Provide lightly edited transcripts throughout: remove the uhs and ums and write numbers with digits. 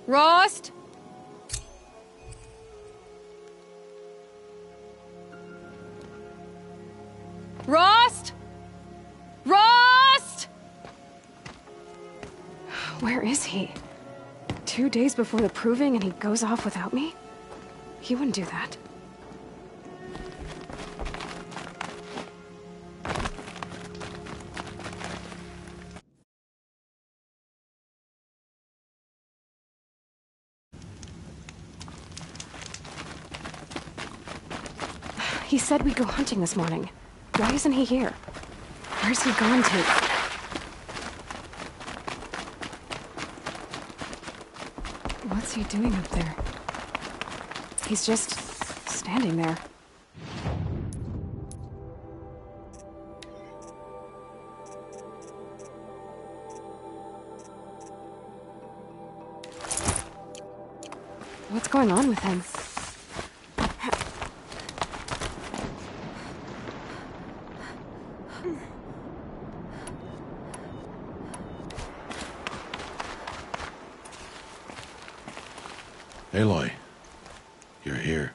Rost? Rost? Rost? Where is he? 2 days before the proving and he goes off without me? He wouldn't do that. He said we'd go hunting this morning. Why isn't he here? Where's he gone to? What's he doing up there? He's just standing there. What's going on with him? Aloy, you're here.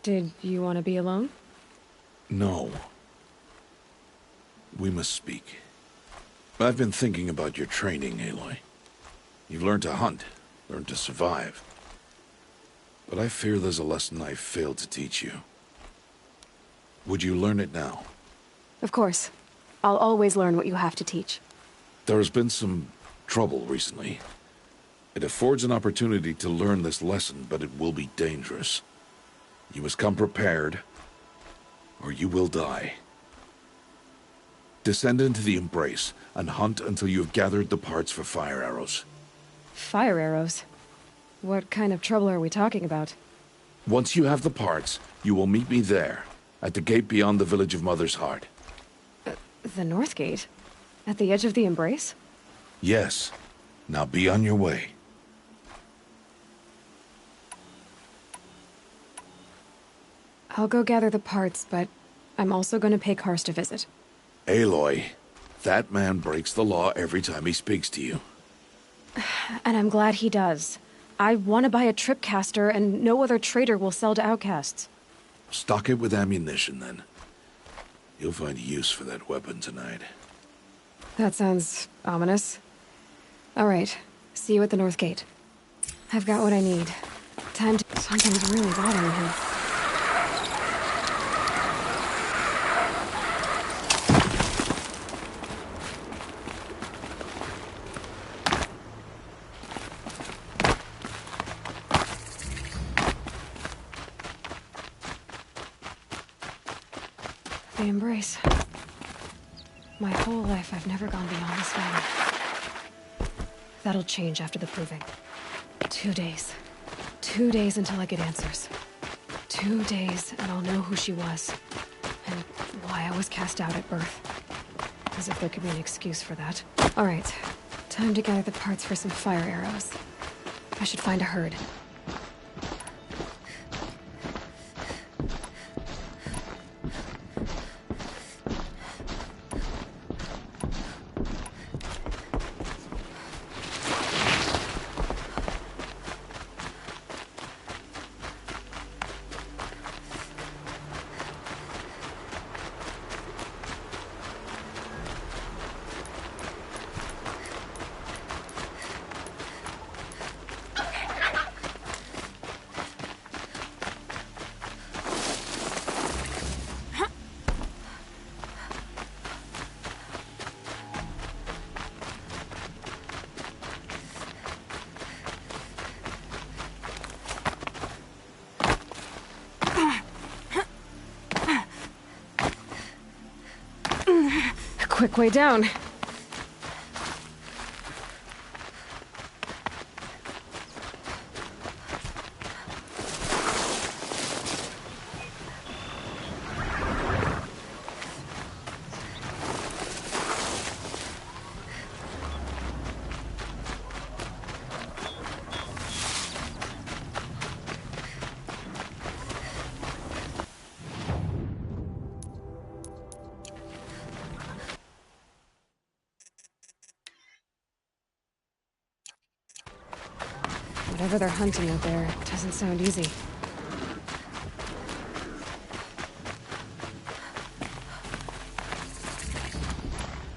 Did you want to be alone? No. We must speak. I've been thinking about your training, Aloy. You've learned to hunt, learned to survive. But I fear there's a lesson I've failed to teach you. Would you learn it now? Of course. I'll always learn what you have to teach. There has been some trouble recently. It affords an opportunity to learn this lesson, but it will be dangerous. You must come prepared, or you will die. Descend into the Embrace, and hunt until you have gathered the parts for fire arrows. Fire arrows? What kind of trouble are we talking about? Once you have the parts, you will meet me there, at the gate beyond the village of Mother's Heart. The North Gate? At the edge of the Embrace? Yes. Now be on your way. I'll go gather the parts, but I'm also going to pay Karst a visit. Aloy, that man breaks the law every time he speaks to you. And I'm glad he does. I want to buy a tripcaster, and no other trader will sell to outcasts. Stock it with ammunition, then. You'll find use for that weapon tonight. That sounds ominous. All right. See you at the North Gate. I've got what I need. Time to... Something's really bothering him. The Embrace. My whole life, I've never gone beyond this valley. That'll change after the proving. 2 days. 2 days until I get answers. 2 days, and I'll know who she was. And why I was cast out at birth. As if there could be an excuse for that. All right. Time to gather the parts for some fire arrows. I should find a herd. Quick way down. Whatever they're hunting out there doesn't sound easy.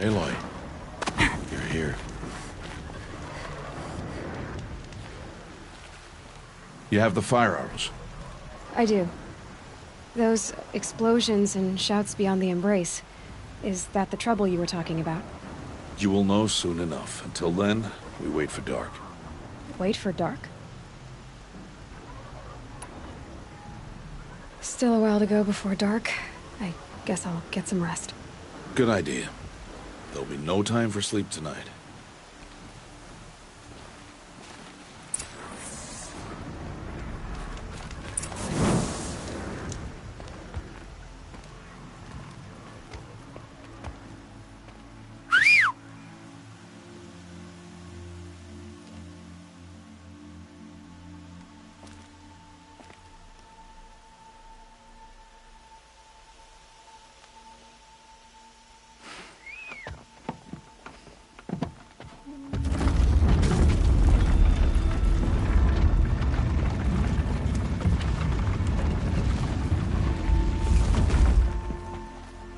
Aloy, you're here. You have the fire arrows. I do. Those explosions and shouts beyond the embrace. Is that the trouble you were talking about? You will know soon enough. Until then, we wait for dark. Wait for dark? Still a while to go before dark. I guess I'll get some rest. Good idea. There'll be no time for sleep tonight.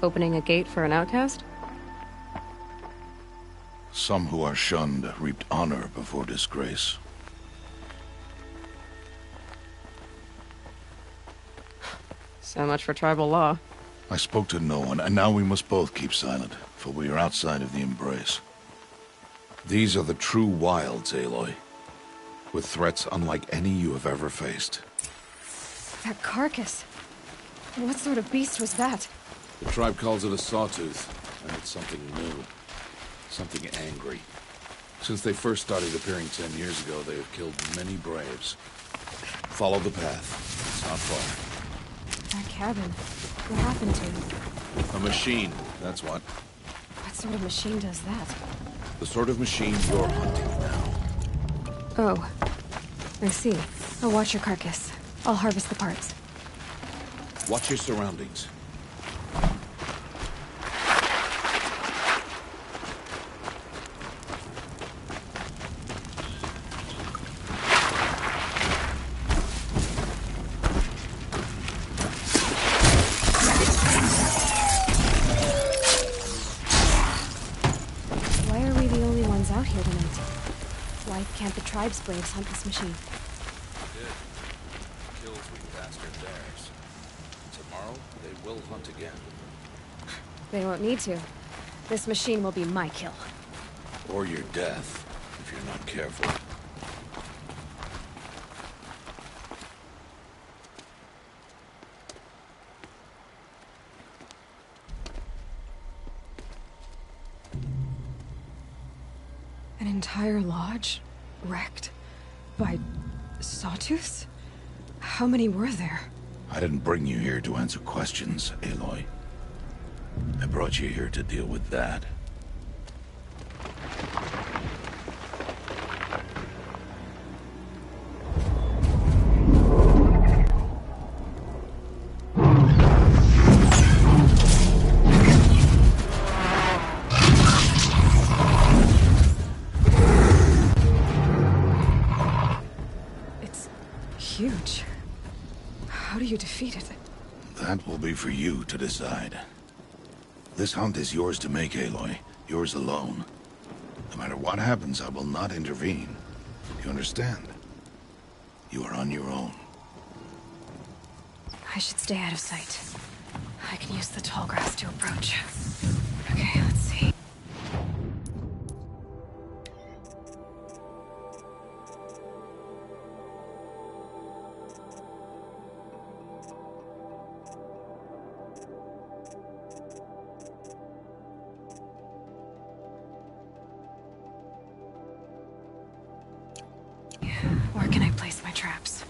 Opening a gate for an outcast? Some who are shunned reaped honor before disgrace. So much for tribal law. I spoke to no one, and now we must both keep silent, for we are outside of the embrace. These are the true wilds, Aloy, with threats unlike any you have ever faced. That carcass. What sort of beast was that? The tribe calls it a sawtooth, and it's something new. Something angry. Since they first started appearing 10 years ago, they have killed many braves. Follow the path. It's not far. That cabin. What happened to it? A machine, that's what. What sort of machine does that? The sort of machine you're hunting now. Oh. I see. I'll watch your carcass. I'll harvest the parts. Watch your surroundings. Why are we the only ones out here tonight? Why can't the tribe's braves hunt this machine? Kills we bastard theirs. Tomorrow, they will hunt again. They won't need to. This machine will be my kill. Or your death, if you're not careful. An entire lodge? Wrecked? By sawtooths? How many were there? I didn't bring you here to answer questions, Aloy. I brought you here to deal with that. It's huge. How do you defeat it? That will be for you to decide. This hunt is yours to make, Aloy. Yours alone. No matter what happens, I will not intervene. You understand? You are on your own. I should stay out of sight. I can use the tall grass to approach. Okay, let's see. Where can I place my traps?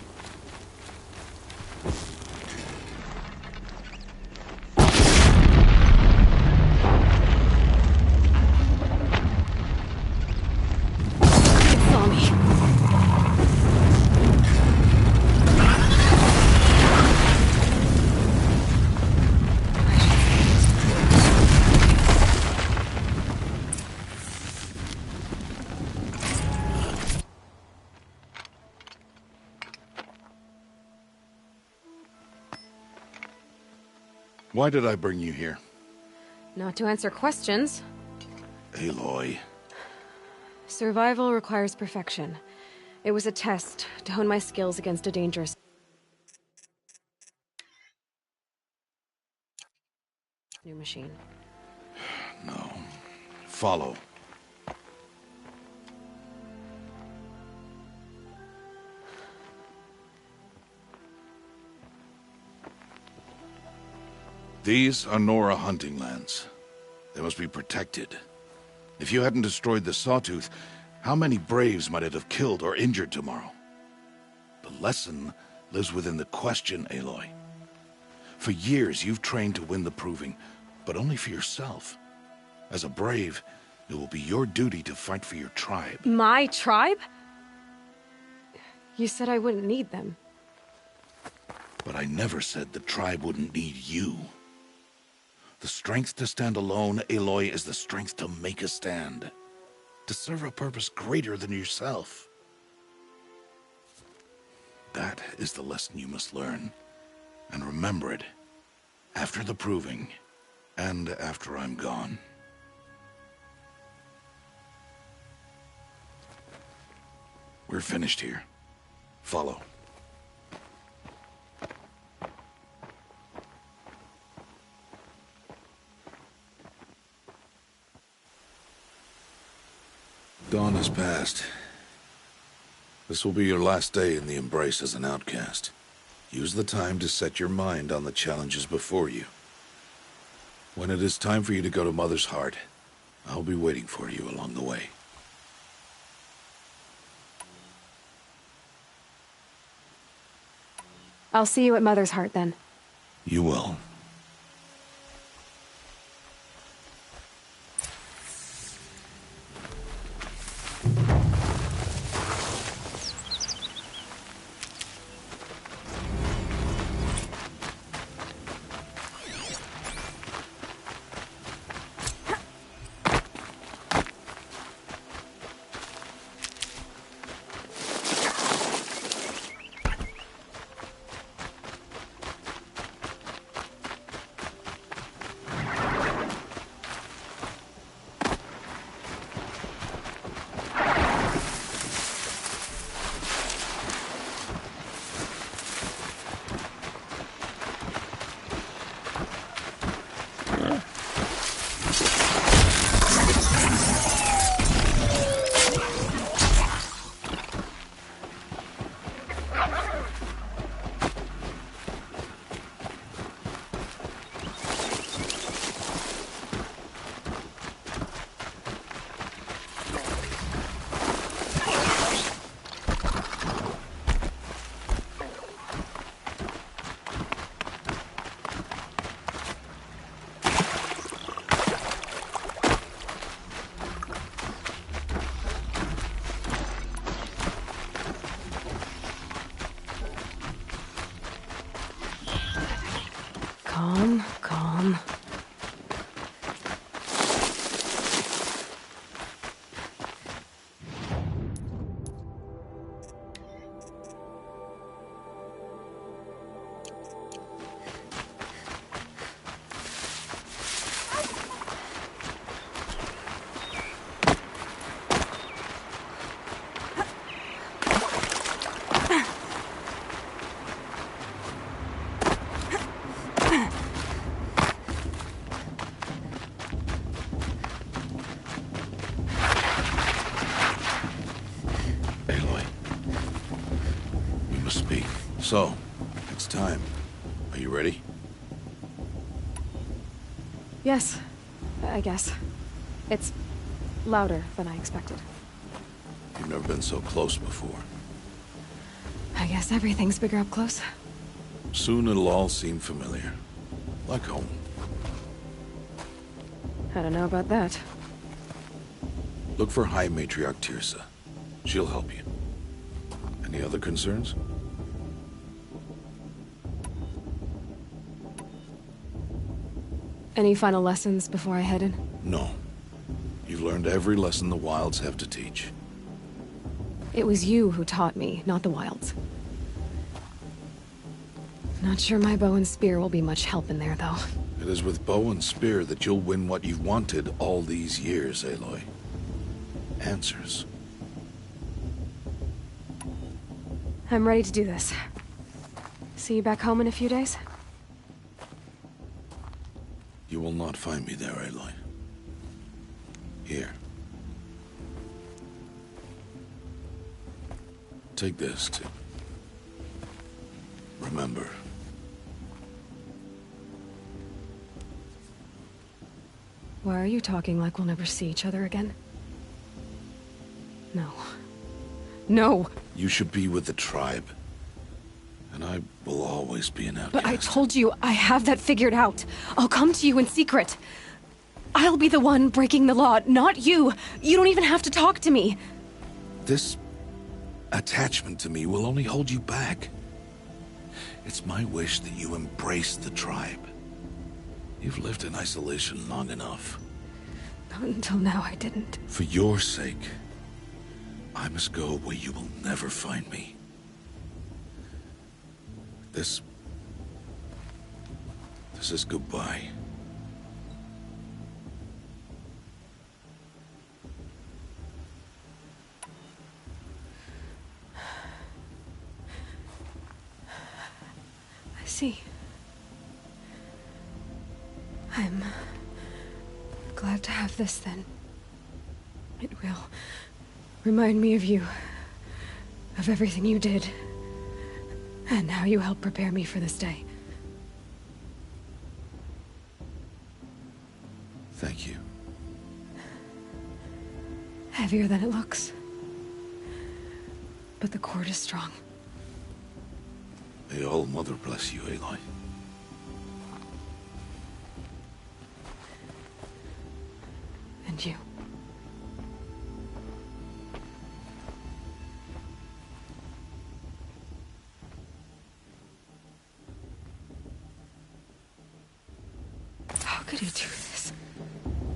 Follow me. Why did I bring you here? Not to answer questions. Aloy. Survival requires perfection. It was a test to hone my skills against a dangerous new machine. No. Follow. These are Nora hunting lands. They must be protected. If you hadn't destroyed the Sawtooth, how many Braves might it have killed or injured tomorrow? The lesson lives within the question, Aloy. For years, you've trained to win the Proving, but only for yourself. As a Brave, it will be your duty to fight for your tribe. My tribe? You said I wouldn't need them. But I never said the tribe wouldn't need you. The strength to stand alone, Aloy, is the strength to make a stand. To serve a purpose greater than yourself. That is the lesson you must learn. And remember it. After the Proving. And after I'm gone. We're finished here. Follow. Dawn has passed. This will be your last day in the Embrace as an outcast. Use the time to set your mind on the challenges before you. When it is time for you to go to Mother's Heart, I'll be waiting for you along the way. I'll see you at Mother's Heart then. You will. Calm. So, it's time. Are you ready? Yes, I guess. It's louder than I expected. You've never been so close before. I guess everything's bigger up close. Soon it'll all seem familiar. Like home. I don't know about that. Look for High Matriarch Tirsa. She'll help you. Any other concerns? Any final lessons before I head in? No. You've learned every lesson the Wilds have to teach. It was you who taught me, not the Wilds. Not sure my bow and spear will be much help in there, though. It is with bow and spear that you'll win what you've wanted all these years, Aloy. Answers. I'm ready to do this. See you back home in a few days? You will not find me there, Aloy. Here. Take this to remember. Why are you talking like we'll never see each other again? No. No! You should be with the tribe. And I will always be an outcast. But I told you, I have that figured out. I'll come to you in secret. I'll be the one breaking the law, not you. You don't even have to talk to me. This attachment to me will only hold you back. It's my wish that you embrace the tribe. You've lived in isolation long enough. Not until now, I didn't. For your sake, I must go where you will never find me. This is goodbye. I see. I'm glad to have this then. It will remind me of you, of everything you did, and how you helped prepare me for this day. Thank you. Heavier than it looks. But the cord is strong. May All Mother bless you, Aloy. And you. How could he do this?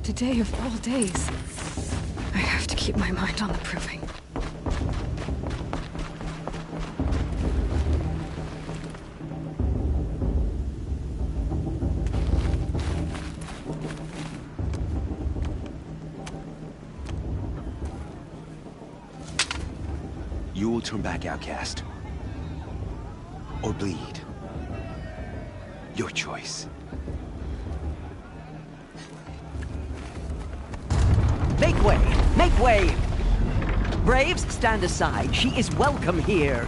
Today of all days. I have to keep my mind on the proving. You will turn back, outcast. Or bleed. Your choice. Make way! Make way! Braves, stand aside. She is welcome here.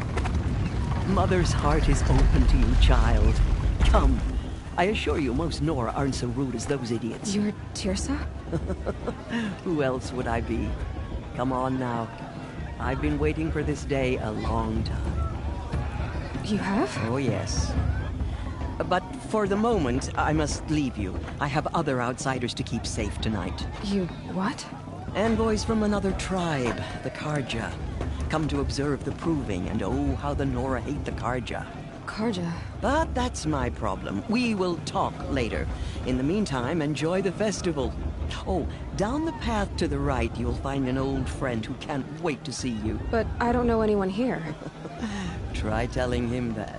Mother's heart is open to you, child. Come. I assure you, most Nora aren't so rude as those idiots. You're Tirsa? Who else would I be? Come on now. I've been waiting for this day a long time. You have? Oh, yes. But for the moment, I must leave you. I have other outsiders to keep safe tonight. You what? Envoys from another tribe, the Karja. Come to observe the proving, and oh, how the Nora hate the Karja. Karja? But that's my problem. We will talk later. In the meantime, enjoy the festival. Oh, down the path to the right, you'll find an old friend who can't wait to see you. But I don't know anyone here. Try telling him that.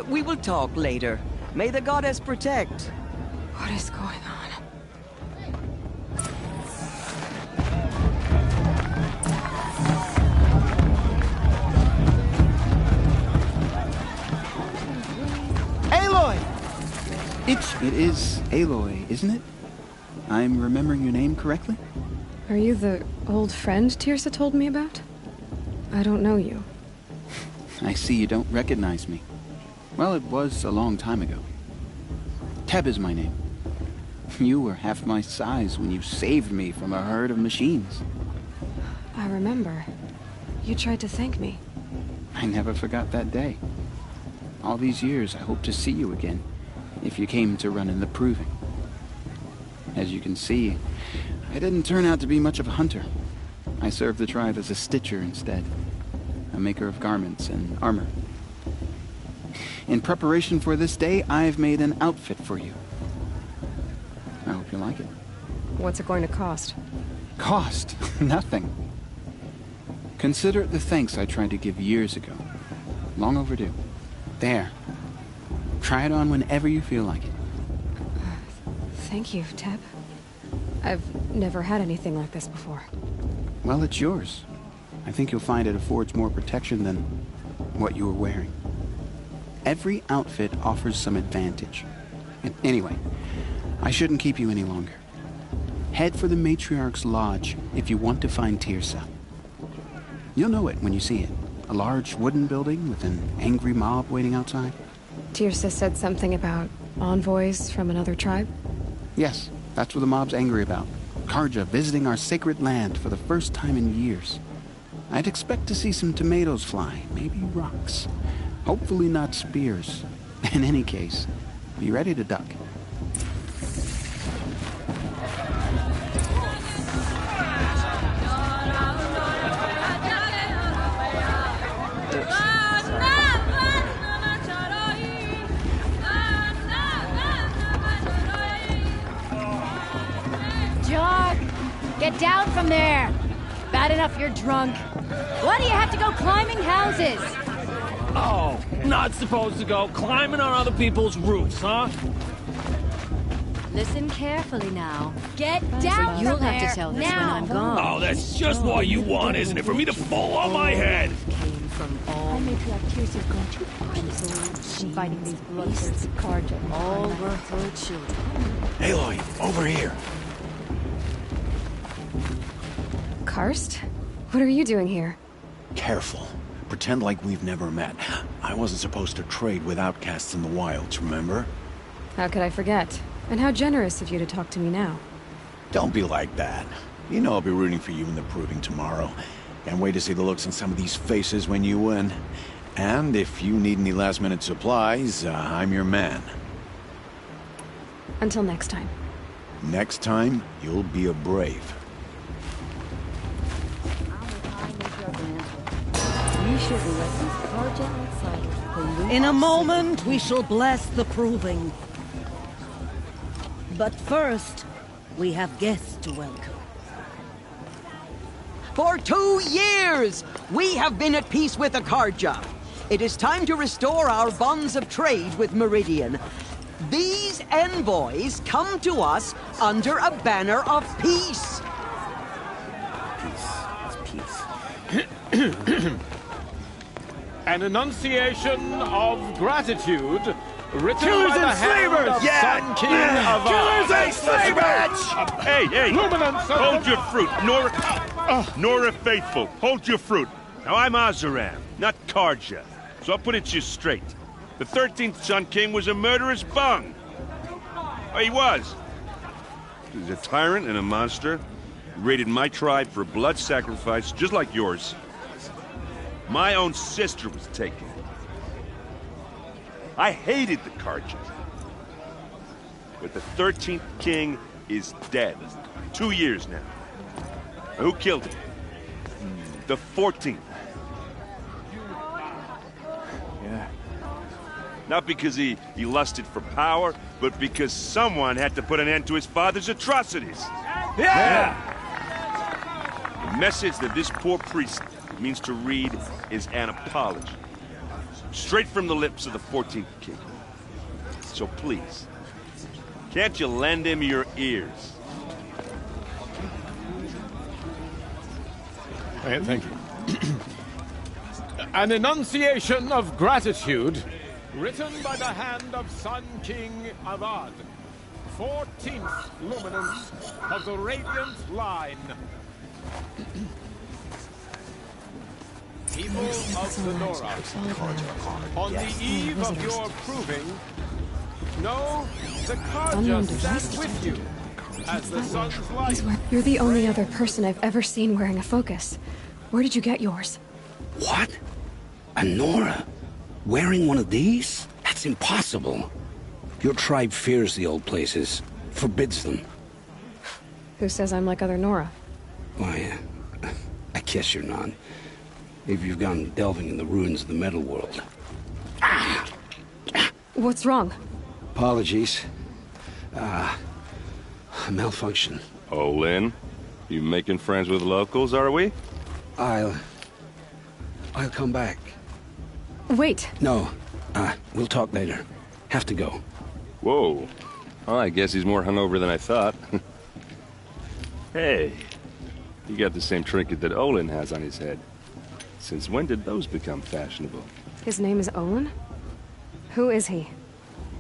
We will talk later. May the goddess protect. What is going on? Aloy! It is Aloy, isn't it? I'm remembering your name correctly? Are you the old friend Tirsa told me about? I don't know you. I see you don't recognize me. Well, it was a long time ago. Teb is my name. You were half my size when you saved me from a herd of machines. I remember. You tried to thank me. I never forgot that day. All these years, I hope to see you again, if you came to run in the proving. As you can see, I didn't turn out to be much of a hunter. I served the tribe as a stitcher instead, a maker of garments and armor. In preparation for this day, I've made an outfit for you. I hope you like it. What's it going to cost? Cost? Nothing. Consider it the thanks I tried to give years ago. Long overdue. There. Try it on whenever you feel like it. Thank you, Teb. I've never had anything like this before. Well, it's yours. I think you'll find it affords more protection than what you were wearing. Every outfit offers some advantage. And anyway, I shouldn't keep you any longer. Head for the Matriarch's Lodge if you want to find Tirsa. You'll know it when you see it. A large wooden building with an angry mob waiting outside. Tirsa said something about envoys from another tribe? Yes, that's what the mob's angry about. Karja visiting our sacred land for the first time in years. I'd expect to see some tomatoes fly, maybe rocks. Hopefully not spears. In any case, be ready to duck. Jock! Get down from there! Bad enough you're drunk. Why do you have to go climbing houses? Oh, not supposed to go climbing on other people's roofs, huh? Listen carefully now. Get down You'll from there have to tell this now. when I'm gone. Oh, that's just what you want, isn't it? For me to fall on my head. Came from all Inviting these bloodthirsty Karja. all were her children. Aloy, over here. Karst? What are you doing here? Careful. Pretend like we've never met. I wasn't supposed to trade with outcasts in the wilds, remember? How could I forget? And how generous of you to talk to me now. Don't be like that. You know I'll be rooting for you in the proving tomorrow. Can't wait to see the looks on some of these faces when you win. And if you need any last-minute supplies, I'm your man. Until next time. Next time, you'll be a brave. We shouldn't let these Karja outsiders pollute In a our moment, we shall bless the proving. But first, we have guests to welcome. For 2 years, we have been at peace with the Karja. It is time to restore our bonds of trade with Meridian. These envoys come to us under a banner of peace. An enunciation of gratitude written Killers by the and hand slavers! of Sun King of Killers and slavers! Hey, hey! Luminance of Hold the- your fruit, Nora Faithful. Hold your fruit. Now, I'm Azaram, not Karja, so I'll put it to you straight. The 13th Sun King was a murderous bung. Oh, he was. He was a tyrant and a monster. He raided my tribe for a blood sacrifice, just like yours. My own sister was taken. I hated the Karja. But the 13th king is dead. 2 years now. Who killed him? The 14th. Yeah. Not because he lusted for power, but because someone had to put an end to his father's atrocities. Yeah! The message that this poor priest means to read is an apology. Straight from the lips of the 14th king. So please, can't you lend him your ears? Thank you. An enunciation of gratitude written by the hand of Sun King Avad, 14th luminance of the Radiant Line. People of the Nora, on the eve of your proving, know the Unknown Karja stands with you as the sun's light. You're the only other person I've ever seen wearing a focus. Where did you get yours? What? A Nora? Wearing one of these? That's impossible. Your tribe fears the old places, forbids them. Who says I'm like other Nora? Why, I guess you're not. If you've gone delving in the ruins of the metal world. What's wrong? Apologies. A malfunction. Oh, Lynn, you making friends with locals, are we? I'll come back. Wait. No, we'll talk later. Have to go. Whoa. Oh, I guess he's more hungover than I thought. Hey, you got the same trinket that Olin has on his head. Since when did those become fashionable? His name is Olin? Who is he?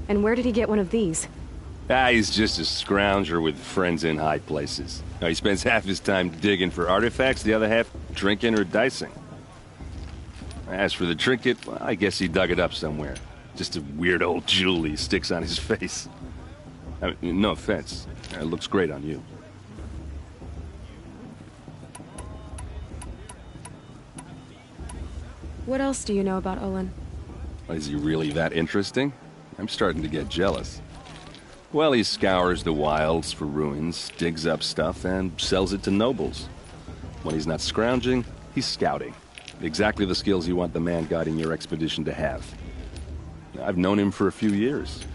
And where did he get one of these? He's just a scrounger with friends in high places. Now, he spends half his time digging for artifacts, the other half drinking or dicing. As for the trinket, well, I guess he dug it up somewhere. Just a weird old jewel he sticks on his face. I mean, no offense. It looks great on you. What else do you know about Olin? Is he really that interesting? I'm starting to get jealous. Well, he scours the wilds for ruins, digs up stuff, and sells it to nobles. When he's not scrounging, he's scouting. Exactly the skills you want the man guiding your expedition to have. I've known him for a few years.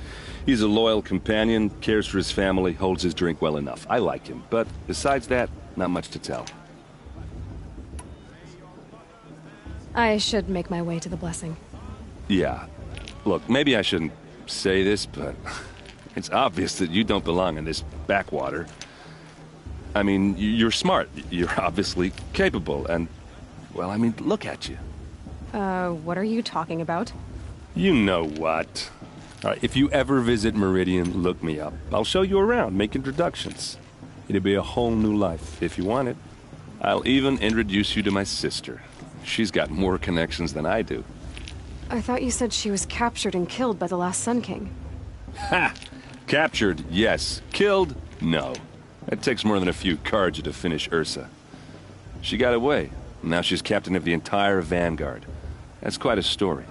He's a loyal companion, cares for his family, holds his drink well enough. I like him, but besides that, not much to tell. I should make my way to the blessing. Yeah. Look, maybe I shouldn't say this, but it's obvious that you don't belong in this backwater. I mean, you're smart. You're obviously capable, and, well, I mean, look at you. What are you talking about? You know what. All right, if you ever visit Meridian, look me up. I'll show you around, make introductions. It'll be a whole new life, if you want it. I'll even introduce you to my sister. She's got more connections than I do. I thought you said she was captured and killed by the last Sun King. Ha! Captured, yes. Killed, no. It takes more than a few Carja to finish Ursa. She got away. Now she's captain of the entire Vanguard. That's quite a story.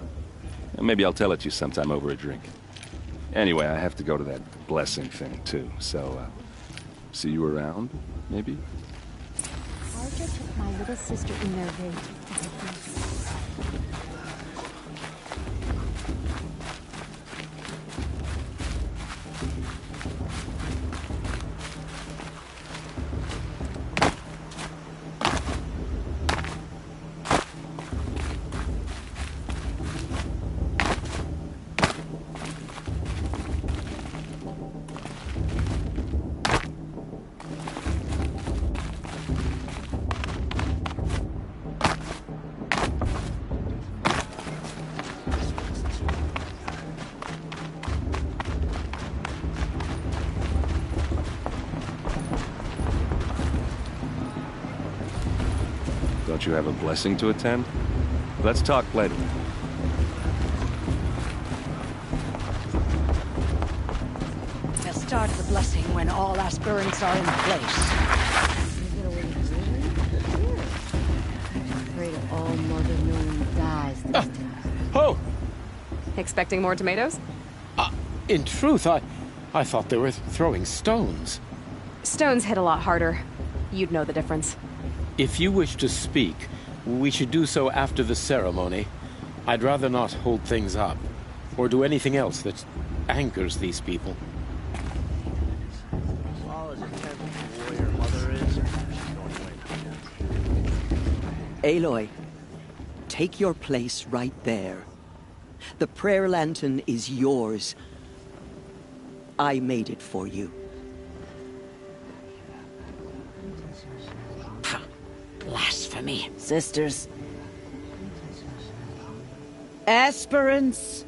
Maybe I'll tell it to you sometime over a drink. Anyway, I have to go to that blessing thing, too. So, see you around, maybe? Carja took my little sister in their raid. Don't you have a blessing to attend? Let's talk later. We'll start the blessing when all aspirants are in place. Afraid of all Mother Moon dies this time. Oh! Expecting more tomatoes? In truth, I thought they were throwing stones. Stones hit a lot harder. You'd know the difference. If you wish to speak, we should do so after the ceremony. I'd rather not hold things up, or do anything else that angers these people. Aloy, take your place right there. The prayer lantern is yours. I made it for you. Blasphemy. Sisters. Aspirants,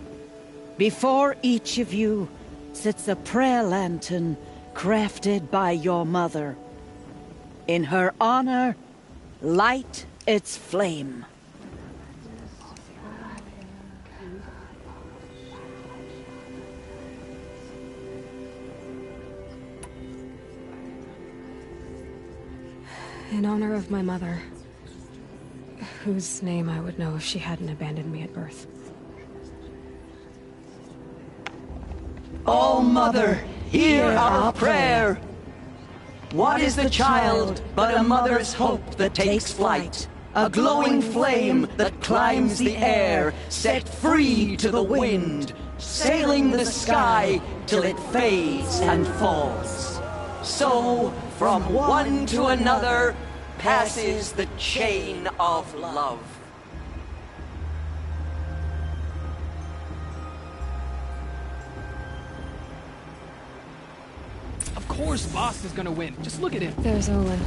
before each of you sits a prayer lantern crafted by your mother. In her honor, light its flame. In honor of my mother, whose name I would know if she hadn't abandoned me at birth. O Mother, hear our prayer! What is the child but a mother's hope that takes flight? A glowing flame that climbs the air, set free to the wind, sailing the sky till it fades and falls. So, from one to another, passes the chain of love. course Boss is gonna win. Just look at him. There's Olin.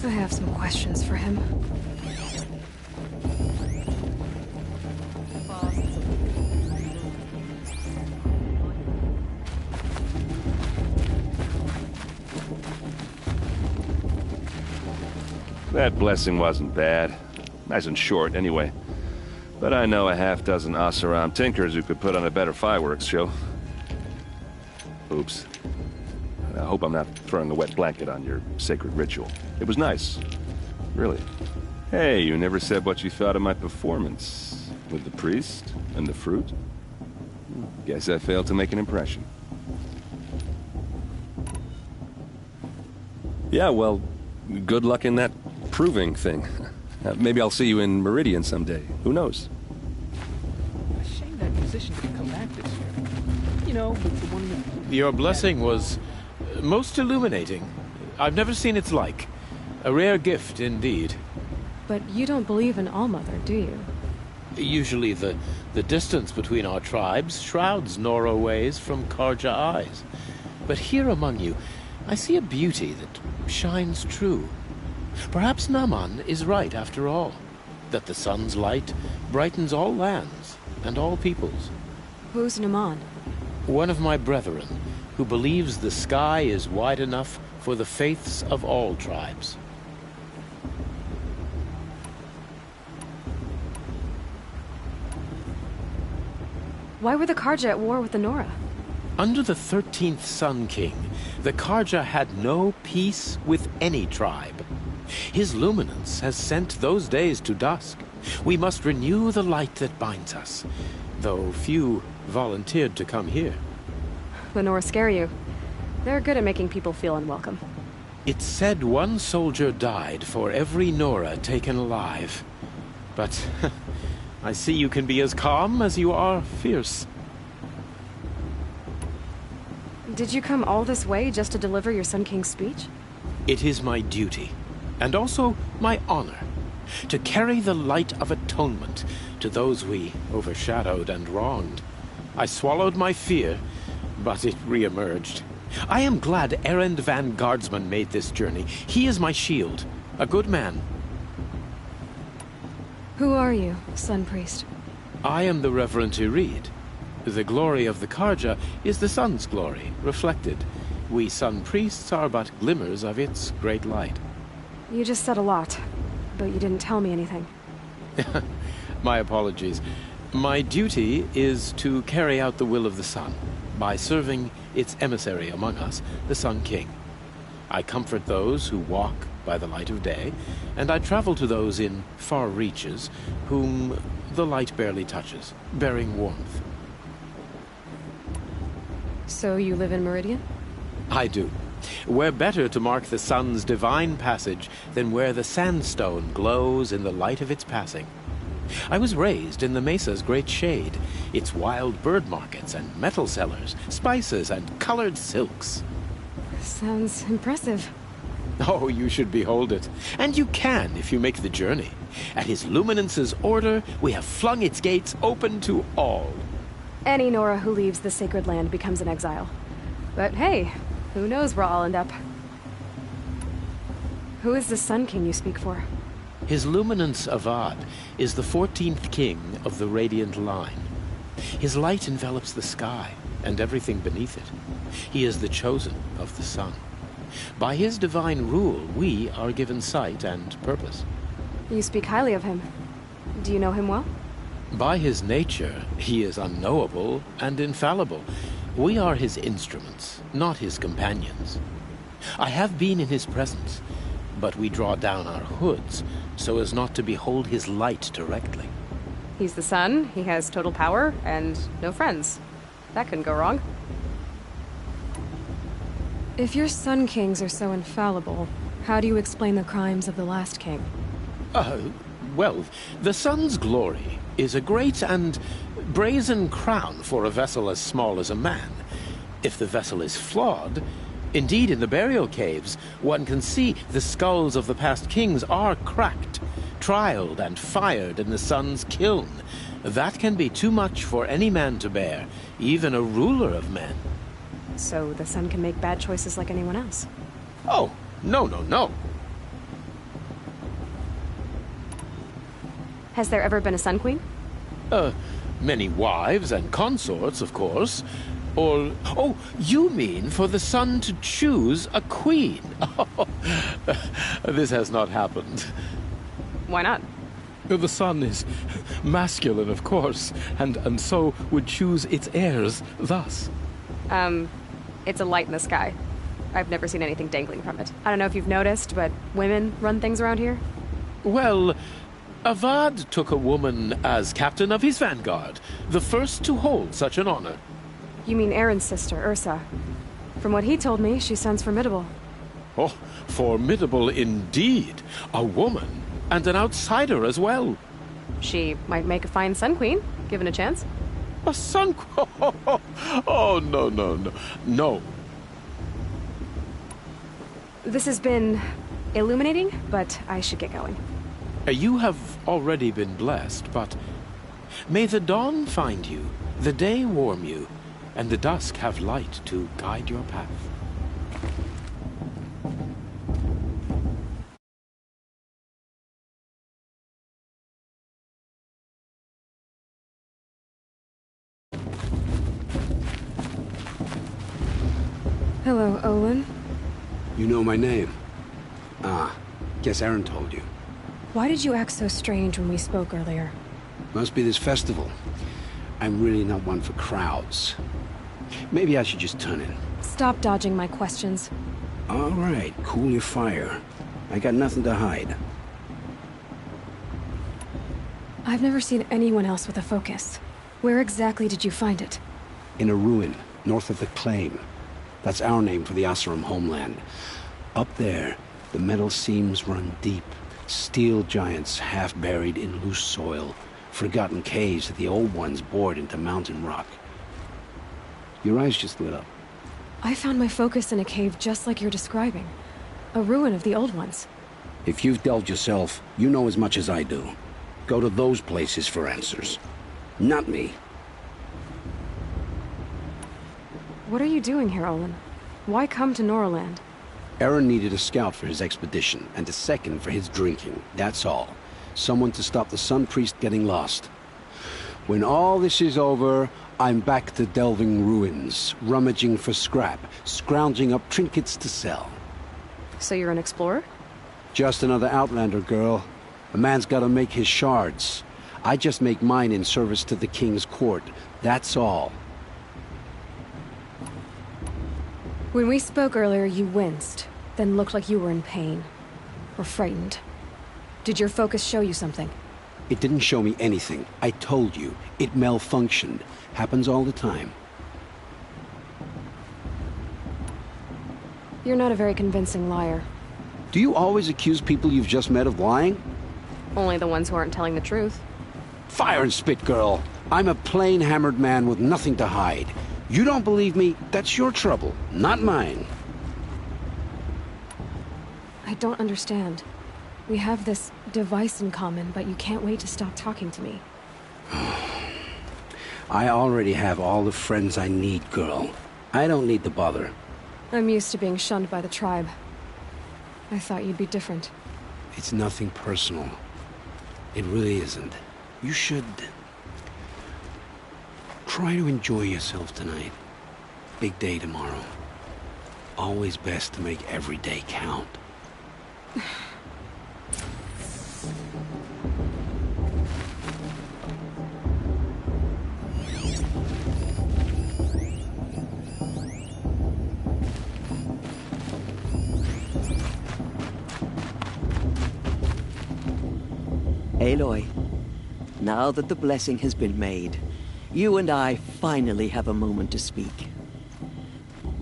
I have some questions for him. That blessing wasn't bad. Nice and short, anyway. But I know a half-dozen Oseram tinkers who could put on a better fireworks show. Oops. I hope I'm not throwing a wet blanket on your sacred ritual. It was nice. Really. Hey, you never said what you thought of my performance. With the priest and the fruit? Guess I failed to make an impression. Yeah, well, good luck in that proving thing. Maybe I'll see you in Meridian someday. Who knows? A shame that musician didn't come back this year. You know, with the one that... Your blessing was most illuminating. I've never seen its like. A rare gift indeed. But you don't believe in Allmother, do you? Usually the distance between our tribes shrouds Nora ways from Karja eyes. But here among you, I see a beauty that shines true. Perhaps Naman is right after all, that the sun's light brightens all lands and all peoples. Who's Naman? One of my brethren, who believes the sky is wide enough for the faiths of all tribes. Why were the Karja at war with the Nora? Under the 13th Sun King, the Karja had no peace with any tribe. His luminance has sent those days to dusk. We must renew the light that binds us, though few volunteered to come here. The Nora scare you. They're good at making people feel unwelcome. It's said one soldier died for every Nora taken alive. But I see you can be as calm as you are fierce. Did you come all this way just to deliver your Sun King's speech? It is my duty, and also my honor, to carry the light of atonement to those we overshadowed and wronged. I swallowed my fear, but it re-emerged. I am glad Erend van Guardsman made this journey. He is my shield, a good man. Who are you, Sun Priest? I am the Reverend Irid. The glory of the Karja is the sun's glory, reflected. We Sun Priests are but glimmers of its great light. You just said a lot, but you didn't tell me anything. My apologies. My duty is to carry out the will of the sun, by serving its emissary among us, the Sun King. I comfort those who walk by the light of day, and I travel to those in far reaches, whom the light barely touches, bearing warmth. So you live in Meridian? I do. Where better to mark the sun's divine passage than where the sandstone glows in the light of its passing. I was raised in the mesa's great shade, its wild bird markets and metal cellars, spices and colored silks. Sounds impressive. Oh, you should behold it. And you can if you make the journey. At his luminance's order, we have flung its gates open to all. Any Nora who leaves the sacred land becomes an exile. But hey, who knows where I'll end up. Who is the Sun King you speak for? His luminance Avad is the 14th king of the Radiant Line. His light envelops the sky and everything beneath it. He is the chosen of the sun. By his divine rule, we are given sight and purpose. You speak highly of him. Do you know him well? By his nature, he is unknowable and infallible. We are his instruments, not his companions. I have been in his presence, but we draw down our hoods so as not to behold his light directly. He's the sun, he has total power, and no friends. That couldn't go wrong. If your Sun Kings are so infallible, how do you explain the crimes of the last king? Well, the sun's glory is a great and brazen crown for a vessel as small as a man. If the vessel is flawed, indeed in the burial caves, one can see the skulls of the past kings are cracked, trialed and fired in the sun's kiln. That can be too much for any man to bear, even a ruler of men. so the sun can make bad choices like anyone else. Oh, no, no, no. Has there ever been a Sun Queen? Many wives and consorts, of course. Or, oh, you mean for the sun to choose a queen? This has not happened. Why not? The sun is masculine, of course, and so would choose its heirs thus. It's a light in the sky. I've never seen anything dangling from it. I don't know if you've noticed, but women run things around here. Well, Avad took a woman as captain of his vanguard, the first to hold such an honor. You mean Aaron's sister, Ursa. From what he told me, she sounds formidable. Oh, formidable indeed. A woman, and an outsider as well. She might make a fine Sun Queen, given a chance. A sun queen? Oh, no, no, no. No. This has been illuminating, but I should get going. You have already been blessed, but may the dawn find you, the day warm you, and the dusk have light to guide your path. Hello, Olin. You know my name? Ah, guess Aaron told you. Why did you act so strange when we spoke earlier? Must be this festival. I'm really not one for crowds. Maybe I should just turn in. Stop dodging my questions. All right, cool your fire. I got nothing to hide. I've never seen anyone else with a focus. Where exactly did you find it? In a ruin, north of the Claim. That's our name for the Asuram homeland. Up there, the metal seams run deep. Steel giants half buried in loose soil. Forgotten caves that the old ones bored into mountain rock. Your eyes just lit up. I found my focus in a cave just like you're describing. A ruin of the old ones. If you've delved yourself, you know as much as I do. Go to those places for answers. Not me. What are you doing here, Olin? Why come to Norland? Aaron needed a scout for his expedition, and a second for his drinking. That's all. Someone to stop the Sun Priest getting lost. When all this is over, I'm back to delving ruins, rummaging for scrap, scrounging up trinkets to sell. So you're an explorer? Just another Outlander, girl. A man's gotta make his shards. I just make mine in service to the King's court. That's all. When we spoke earlier, you winced, then looked like you were in pain. Or frightened. Did your focus show you something? It didn't show me anything. I told you. It malfunctioned. Happens all the time. You're not a very convincing liar. Do you always accuse people you've just met of lying? Only the ones who aren't telling the truth. Fire and spit, girl. I'm a plain hammered man with nothing to hide. You don't believe me, that's your trouble, not mine. I don't understand. We have this device in common, but you can't wait to stop talking to me. I already have all the friends I need, girl. I don't need the bother. I'm used to being shunned by the tribe. I thought you'd be different. It's nothing personal. It really isn't. You should... try to enjoy yourself tonight. Big day tomorrow. Always best to make every day count. Aloy, now that the blessing has been made, you and I finally have a moment to speak.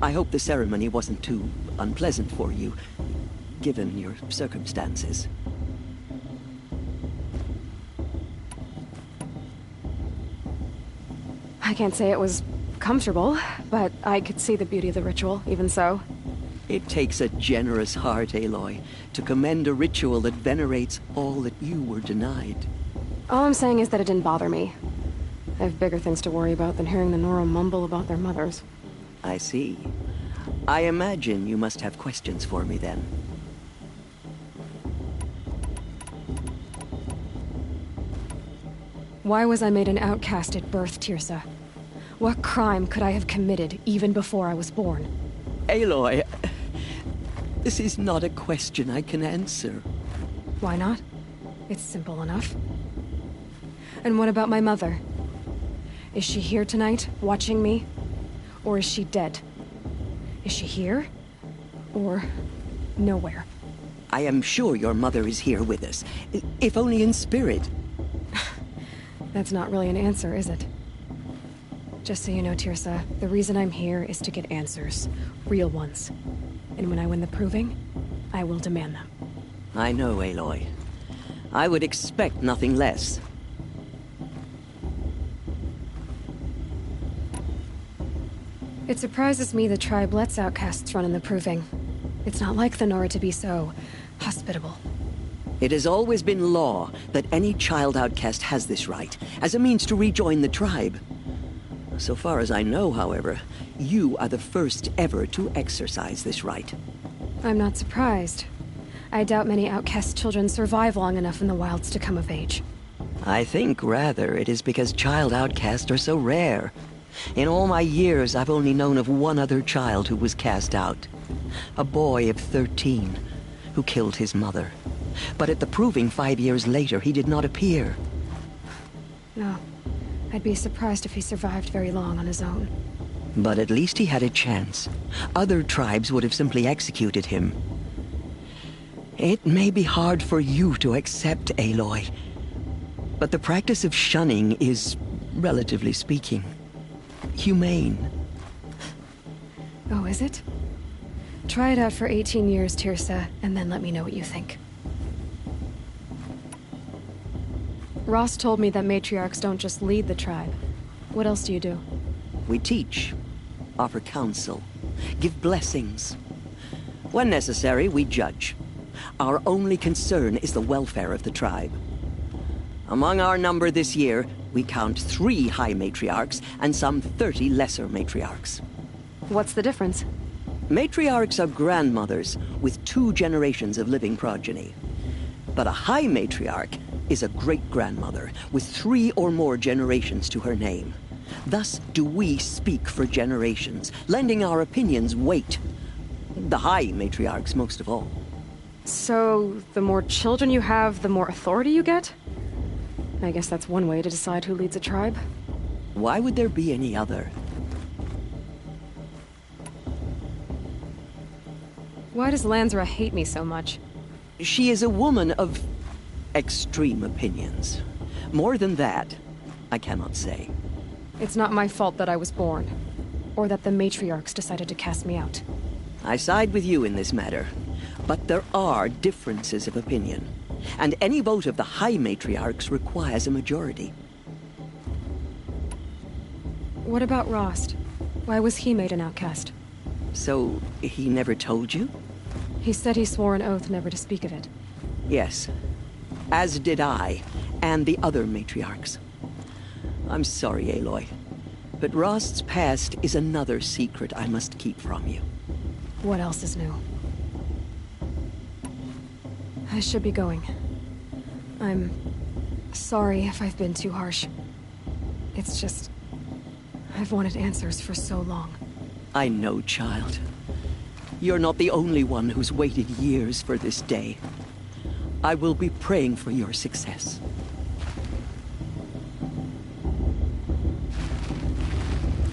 I hope the ceremony wasn't too unpleasant for you, given your circumstances. I can't say it was comfortable, but I could see the beauty of the ritual, even so. It takes a generous heart, Aloy, to commend a ritual that venerates all that you were denied. All I'm saying is that it didn't bother me. I have bigger things to worry about than hearing the Nora mumble about their mothers. I see. I imagine you must have questions for me then. Why was I made an outcast at birth, Tirsa? What crime could I have committed even before I was born? Aloy, this is not a question I can answer. Why not? It's simple enough. And what about my mother? Is she here tonight, watching me? Or is she dead? Is she here? Or nowhere? I am sure your mother is here with us, if only in spirit. That's not really an answer, is it? Just so you know, Tirsa, the reason I'm here is to get answers. Real ones. And when I win the proving, I will demand them. I know, Aloy. I would expect nothing less. It surprises me the tribe lets outcasts run in the proving. It's not like the Nora to be so hospitable. It has always been law that any child outcast has this right, as a means to rejoin the tribe. So far as I know, however, you are the first ever to exercise this right. I'm not surprised. I doubt many outcast children survive long enough in the wilds to come of age. I think, rather, it is because child outcasts are so rare. In all my years, I've only known of one other child who was cast out. A boy of 13, who killed his mother. But at the proving 5 years later, he did not appear. No. I'd be surprised if he survived very long on his own. But at least he had a chance. Other tribes would have simply executed him. It may be hard for you to accept, Aloy, but the practice of shunning is, relatively speaking, humane. Oh, is it? Try it out for 18 years, Tirsa, and then let me know what you think. Ross told me that matriarchs don't just lead the tribe. What else do you do? We teach, offer counsel, give blessings. When necessary, we judge. Our only concern is the welfare of the tribe. Among our number this year, we count 3 high matriarchs and some 30 lesser matriarchs. What's the difference? Matriarchs are grandmothers with 2 generations of living progeny. But a high matriarch is a great-grandmother with 3 or more generations to her name. Thus do we speak for generations, lending our opinions weight. The high matriarchs most of all. So, the more children you have, the more authority you get? I guess that's one way to decide who leads a tribe. Why would there be any other? Why does Lansra hate me so much? She is a woman of extreme opinions. More than that, I cannot say. It's not my fault that I was born, or that the matriarchs decided to cast me out. I side with you in this matter, but there are differences of opinion, and any vote of the high matriarchs requires a majority. What about Rost? Why was he made an outcast? So, he never told you? He said he swore an oath never to speak of it. Yes. As did I, and the other matriarchs. I'm sorry, Aloy, but Rost's past is another secret I must keep from you. What else is new? I should be going. I'm sorry if I've been too harsh. It's just, I've wanted answers for so long. I know, child. You're not the only one who's waited years for this day. I will be praying for your success.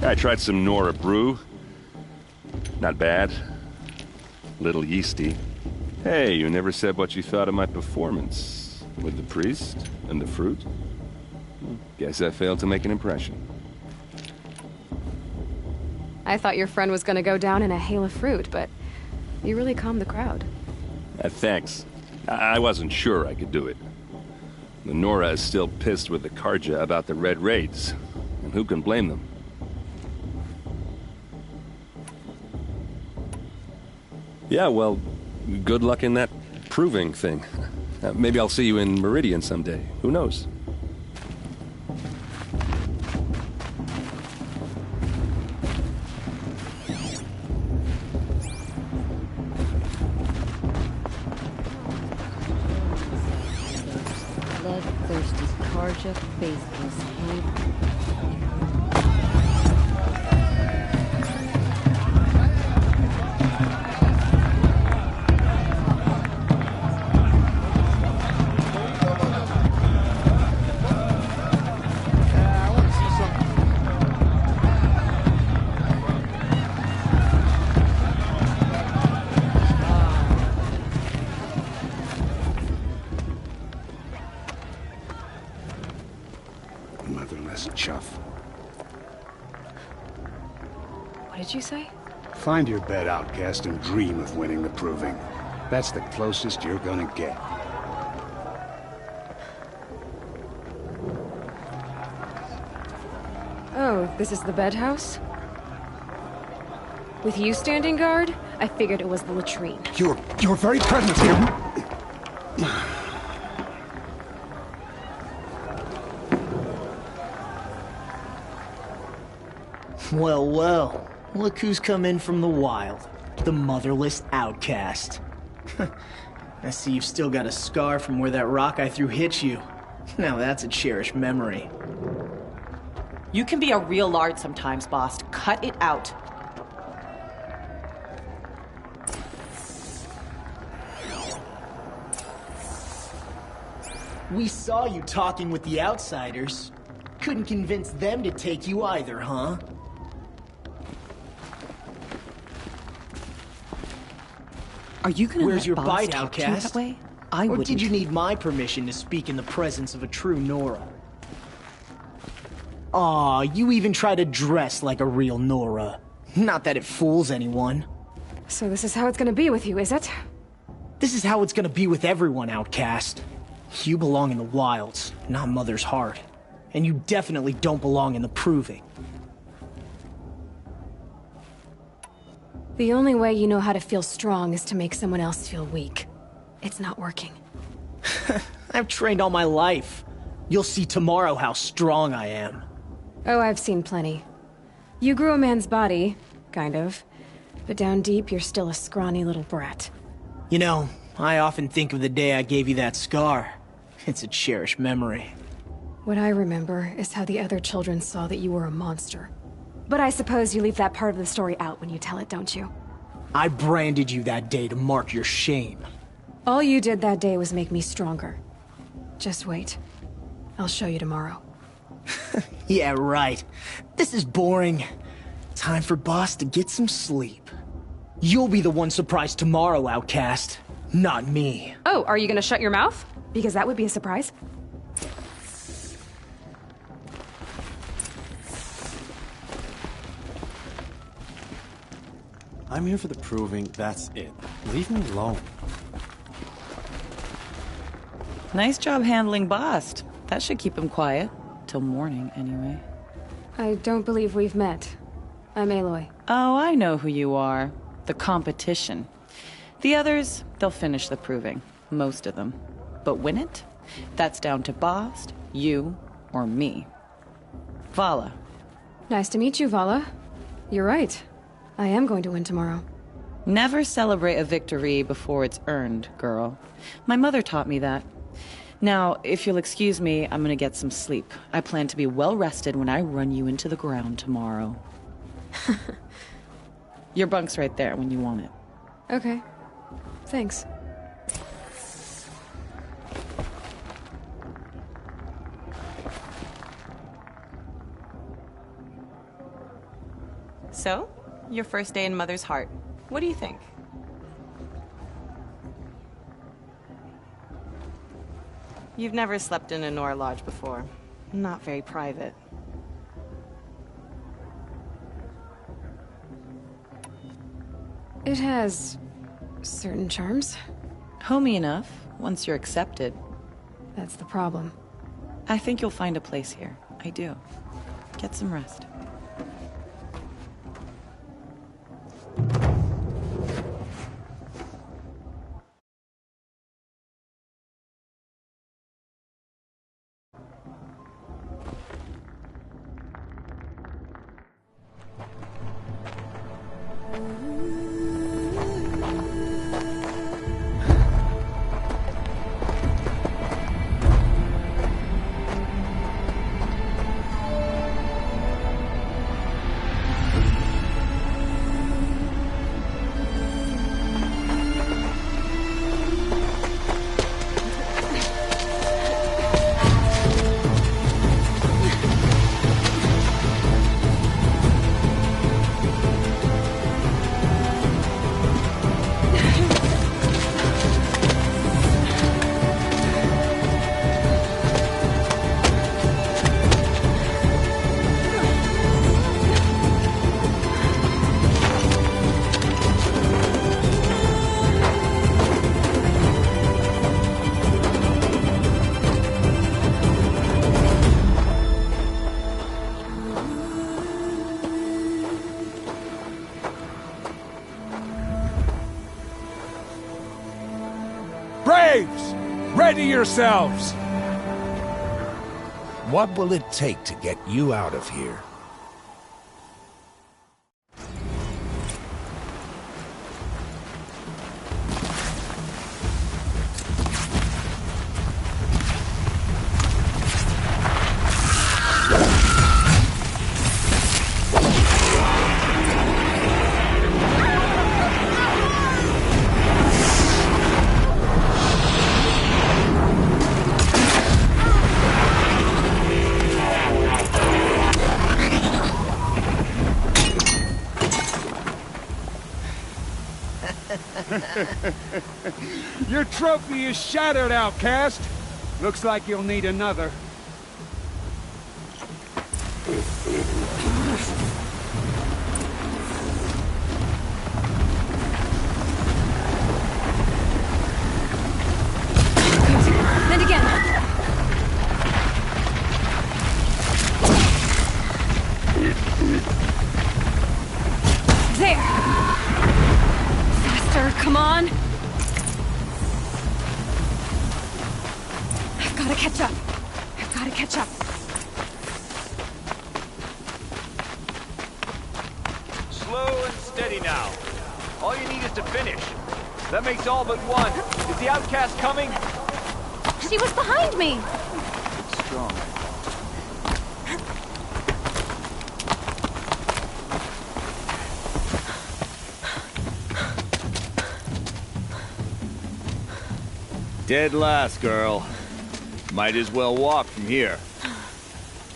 I tried some Nora brew. Not bad. Little yeasty. Hey, you never said what you thought of my performance. With the priest and the fruit? Guess I failed to make an impression. I thought your friend was gonna go down in a hail of fruit, but you really calmed the crowd. Thanks. I wasn't sure I could do it. The Nora is still pissed with the Karja about the Red Raids, and who can blame them? Yeah, well, good luck in that proving thing. Maybe I'll see you in Meridian someday. Who knows? first is Karja Faithless Haven. Motherless chuff. What did you say? Find your bed, outcast, and dream of winning the proving. That's the closest you're gonna get. Oh, this is the bed house? With you standing guard, I figured it was the latrine. Your very presence here. Well, well. Look who's come in from the wild. The motherless outcast. I see you've still got a scar from where that rock I threw hit you. Now that's a cherished memory. You can be a real lard sometimes, boss. Cut it out. We saw you talking with the outsiders. Couldn't convince them to take you either, huh? Are you gonna Where's let your boss bite, talk to you outcast? that way? I Or wouldn't. did you need my permission to speak in the presence of a true Nora? Aw, you even try to dress like a real Nora. Not that it fools anyone. So this is how it's gonna be with you, is it? This is how it's gonna be with everyone, outcast. You belong in the wilds, not Mother's heart. And you definitely don't belong in the proving. The only way you know how to feel strong is to make someone else feel weak. It's not working. I've trained all my life. You'll see tomorrow how strong I am. Oh, I've seen plenty. You grew a man's body, kind of. But down deep, you're still a scrawny little brat. You know, I often think of the day I gave you that scar. It's a cherished memory. What I remember is how the other children saw that you were a monster. But I suppose you leave that part of the story out when you tell it, don't you? I branded you that day to mark your shame. All you did that day was make me stronger. Just wait. I'll show you tomorrow. Yeah, right. This is boring. Time for Boss to get some sleep. You'll be the one surprised tomorrow, outcast. Not me. Oh, are you gonna shut your mouth? Because that would be a surprise. I'm here for the proving, that's it. Leave me alone. Nice job handling Bast. That should keep him quiet. Till morning, anyway. I don't believe we've met. I'm Aloy. Oh, I know who you are. The competition. The others, they'll finish the proving. Most of them. But win it? That's down to Bast, you, or me. Vala. Nice to meet you, Vala. You're right. I am going to win tomorrow. Never celebrate a victory before it's earned, girl. My mother taught me that. Now, if you'll excuse me, I'm gonna get some sleep. I plan to be well rested when I run you into the ground tomorrow. Your bunk's right there when you want it. Okay. Thanks. So, your first day in Mother's heart. What do you think? You've never slept in a Nora lodge before. Not very private. It has certain charms. Homey enough, once you're accepted. That's the problem. I think you'll find a place here. I do. Get some rest. Braves! Ready yourselves! What will it take to get you out of here? Your trophy is shattered, outcast. Looks like you'll need another. And again. There. Faster, come on. I've got to catch up. I've got to catch up. Slow and steady now. All you need is to finish. That makes all but one. Is the outcast coming? She was behind me. It's strong. Dead last, girl. Might as well walk from here.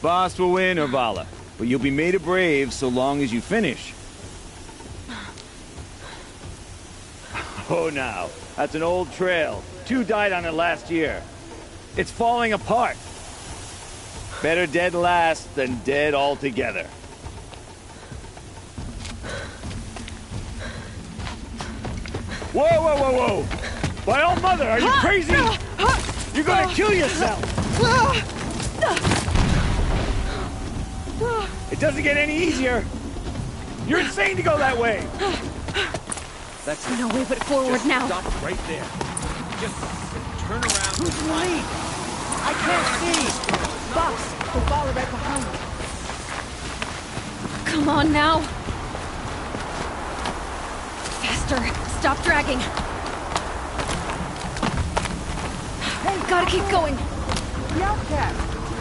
Boss will win, Urvala, but you'll be made a brave so long as you finish. Oh, now. That's an old trail. 2 died on it last year. It's falling apart. Better dead last than dead altogether. Whoa, whoa, whoa, whoa! By all mother, are you crazy? You're gonna kill yourself! It doesn't get any easier! You're insane to go that way! That's no way but forward Just now. Stop right there. Just turn around. Who's in the lead? I can't see! Box, will follow right behind me. Come on now. Faster. Stop dragging. Hey, gotta keep going. The outcast.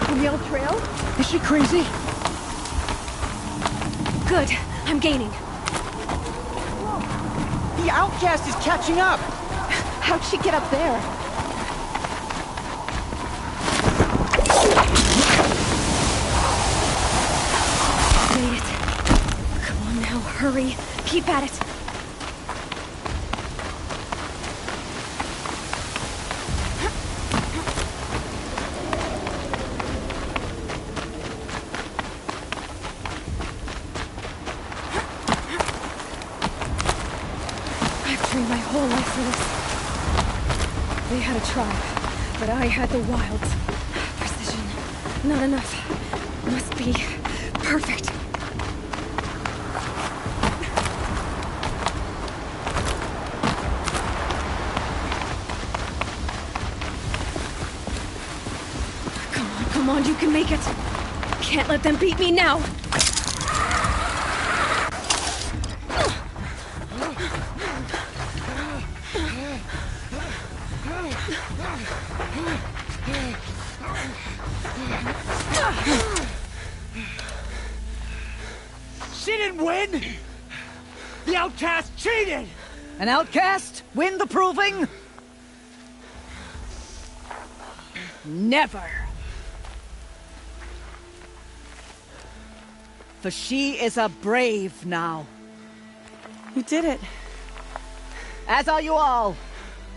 From the old trail? Is she crazy? Good. I'm gaining. The outcast is catching up! How'd she get up there? Made it. Come on now, hurry. Keep at it. My whole life for this. They had a tribe, but I had the wilds. Precision. Not enough. Must be perfect. Come on, you can make it. Can't let them beat me now. She didn't win! The outcast cheated! An outcast? Win the proving? Never. For she is a brave now. You did it. As are you all.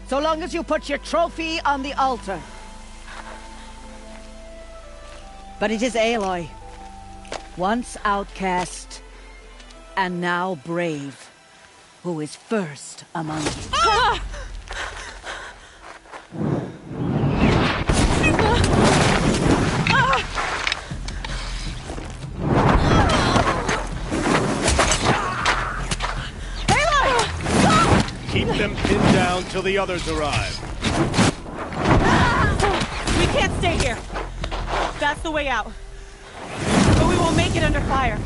So long as you put your trophy on the altar. But it is Aloy. Once outcast, and now brave, who is first among you. Ah! Keep them pinned down till the others arrive. We can't stay here. That's the way out. But we won't make it under fire.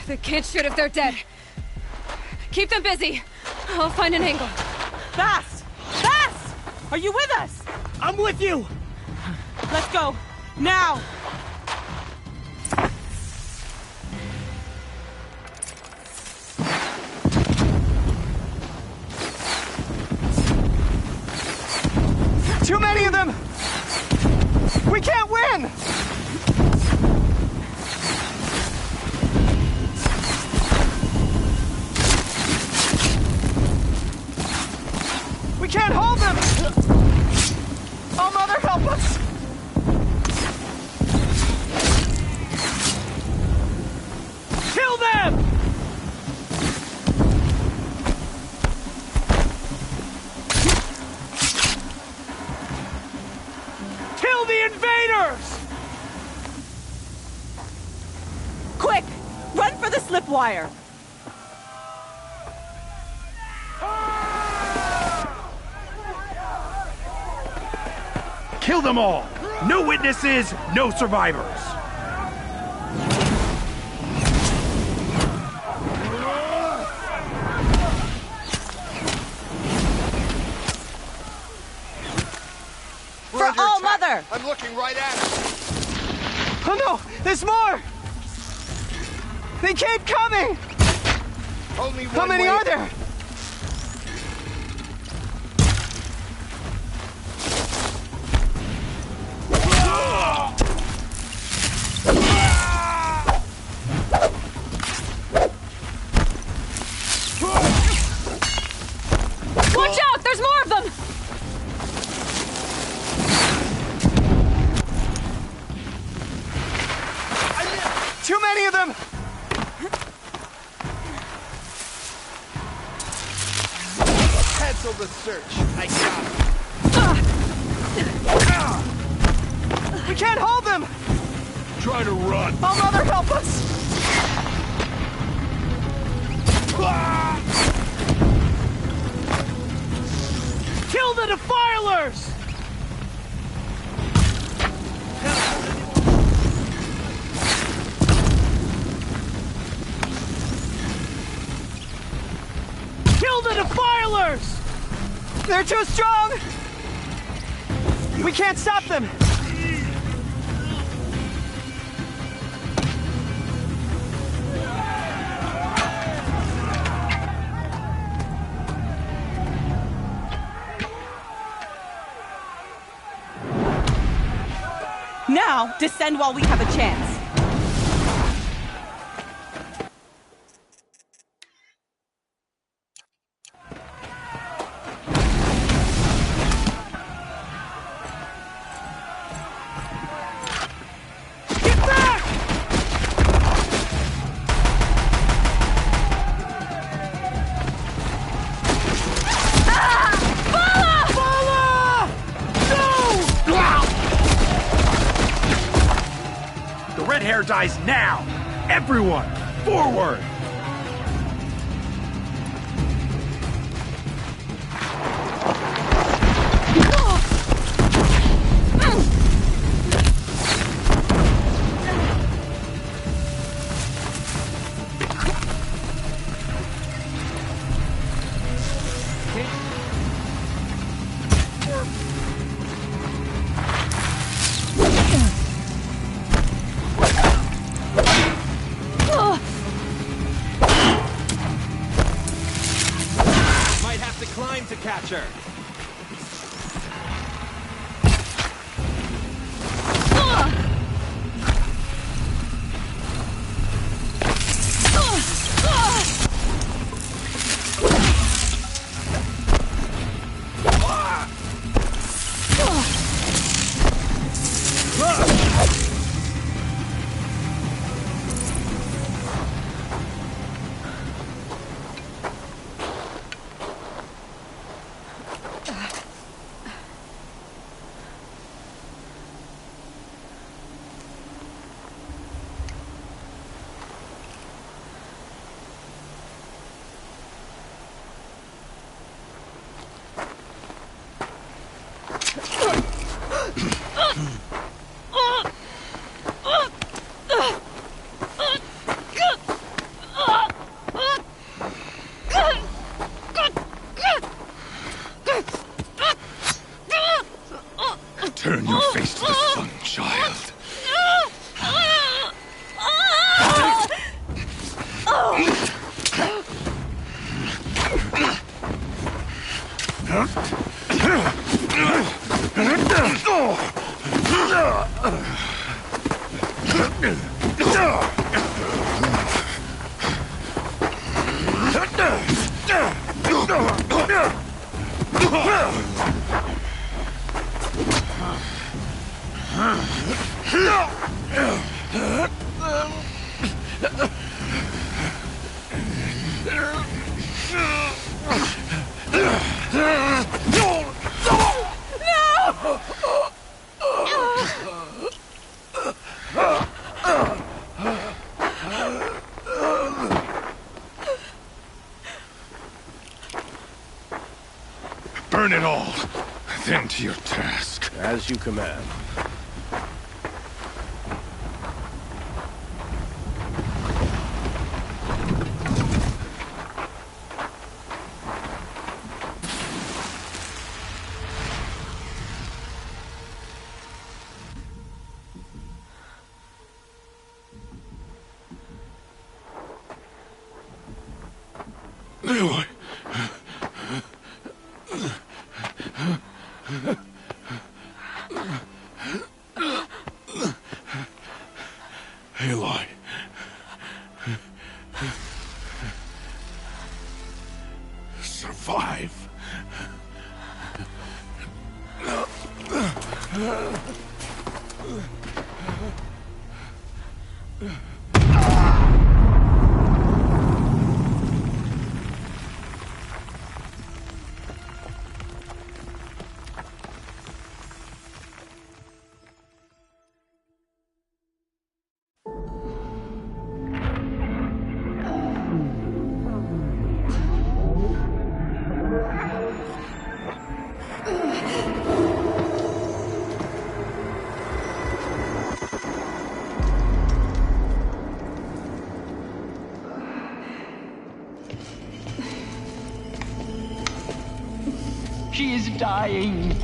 They can't shoot if they're dead. Keep them busy. I'll find an angle. Fast! Fast! Are you with us? I'm with you! Let's go. Now! Too many of them! We can't win! We can't hold them! Oh, Mother, help us! Kill them! Kill the invaders! Quick! Run for the slip wire! Kill them all! No witnesses, no survivors! For all Mother! I'm looking right at it. Oh no! There's more! They keep coming! Only one How many way. are there? Watch out! There's more of them! Too many of them! Cancel the search. I got it. We can't hold them! Try to run. Oh, Mother, help us! Kill the defilers! Kill the defilers! They're too strong! We can't stop them! Now, descend while we have a chance. Get back! The red hair dies now! Everyone, forward! Might have to climb to catch her. Turn your face to the sun, child. Burn it all, then to your task. As you command. Aloy. Aloy. Survive. She is dying.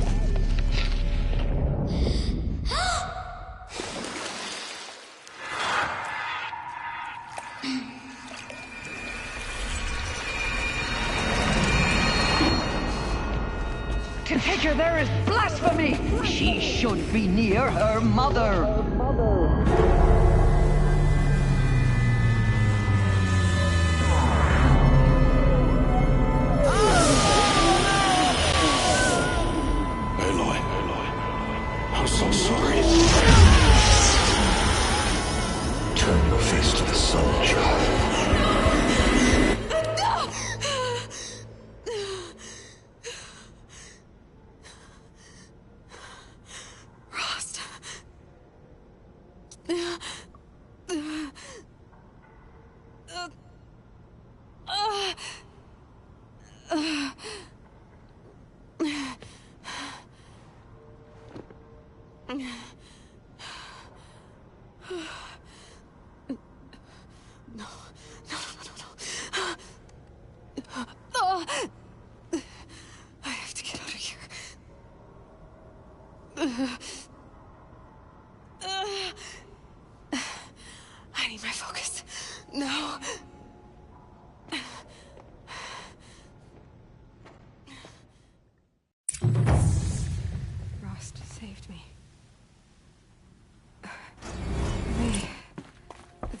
To take her there is blasphemy. She should be near her mother. I'm so sorry. Turn your face to the sun, child. Rost. I have to get out of here. I need my focus. No. Rost saved me.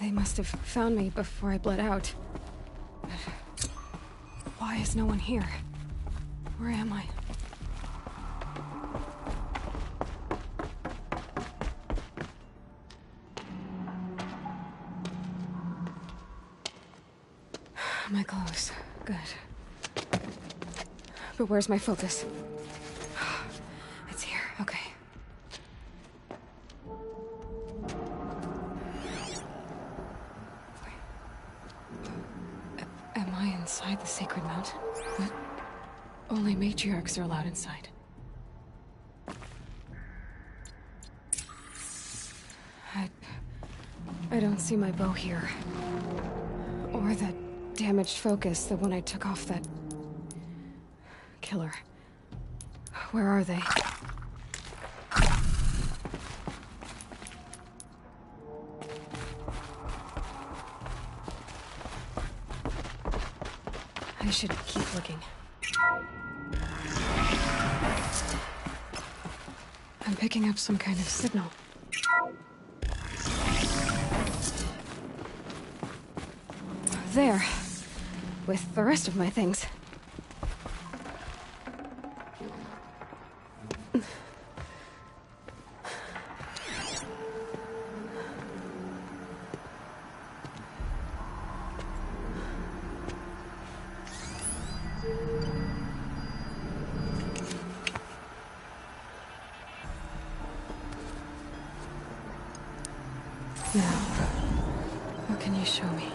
They must have found me before I bled out. Why is no one here? Where am I? My clothes. Good. But where's my focus? It's here. Okay. Am I inside the sacred mountain? But only matriarchs are allowed inside. I don't see my bow here. Or that damaged focus, the one I took off that killer. Where are they? should keep looking. I'm picking up some kind of signal. There. With the rest of my things. Now, what can you show me?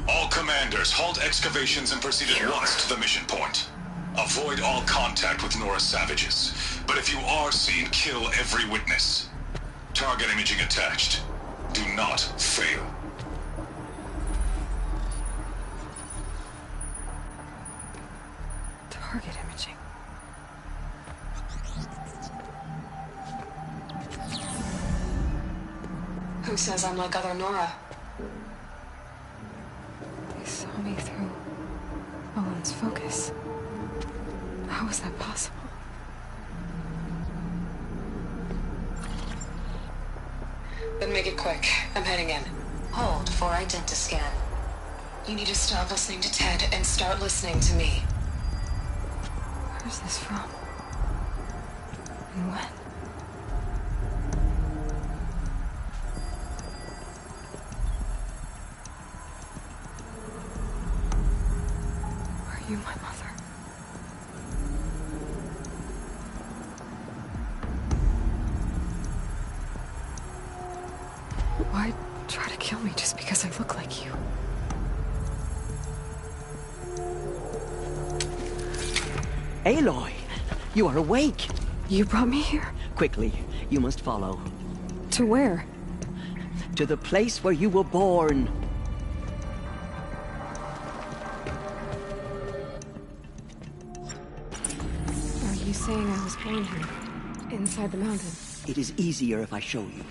All commanders, halt excavations and proceed at once to the mission point. Avoid all contact with Nora savages. But if you are seen, kill every witness. Target imaging attached. Do not fail. Target imaging. Who says I'm like other Nora? They saw me through Owen's focus. How is that possible? Then make it quick. I'm heading in. Hold for identiscan. You need to stop listening to Ted and start listening to me. Where's this from? And when? Are you my mother? Why try to kill me just because I look like you? Aloy, you are awake. You brought me here? Quickly, you must follow. To where? To the place where you were born. Are you saying I was born here? Inside the mountain? It is easier if I show you.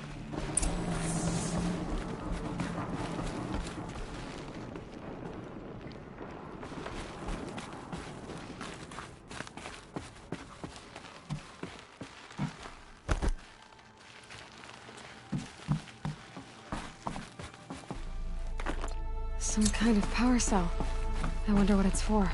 Some kind of power cell. I wonder what it's for.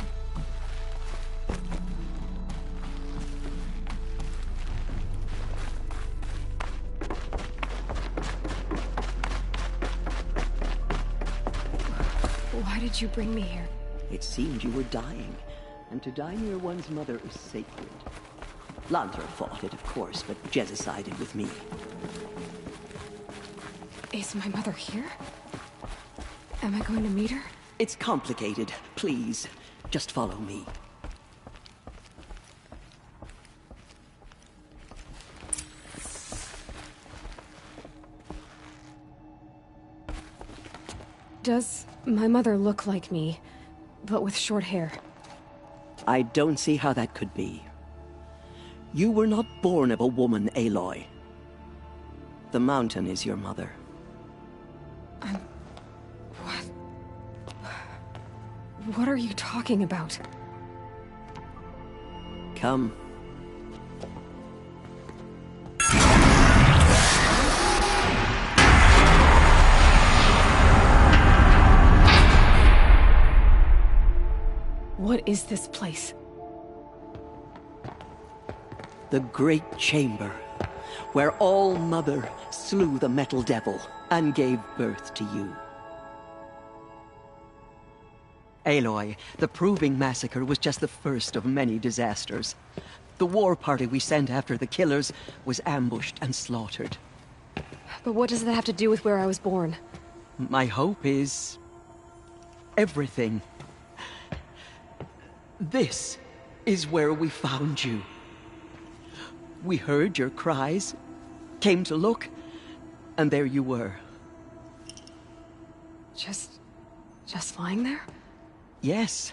Why did you bring me here? It seemed you were dying, and to die near one's mother is sacred. Lanter fought it, of course, but Jezza sided with me. Is my mother here? Am I going to meet her? It's complicated. Please, just follow me. Does my mother look like me, but with short hair? I don't see how that could be. You were not born of a woman, Aloy. The mountain is your mother. What are you talking about? Come. What is this place? The Great Chamber, where All-Mother slew the Metal Devil and gave birth to you. Aloy, the Proving Massacre was just the first of many disasters. The war party we sent after the killers was ambushed and slaughtered. But what does that have to do with where I was born? My hope is... everything. This is where we found you. We heard your cries, came to look, and there you were. Just lying there? Yes.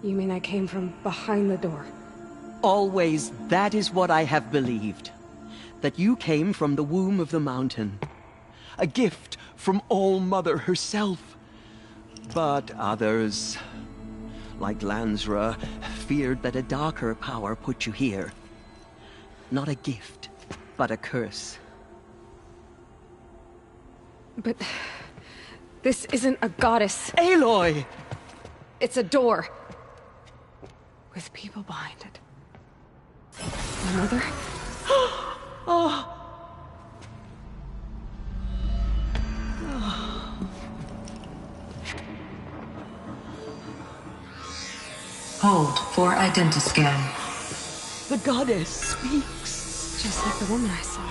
You mean I came from behind the door? Always, that is what I have believed. That you came from the womb of the mountain. A gift from All-Mother herself. But others, like Lansra, feared that a darker power put you here. Not a gift, but a curse. But this isn't a goddess. Aloy! It's a door. With people behind it. My mother? Oh. Hold for identiscan. The goddess speaks. Just like the woman I saw.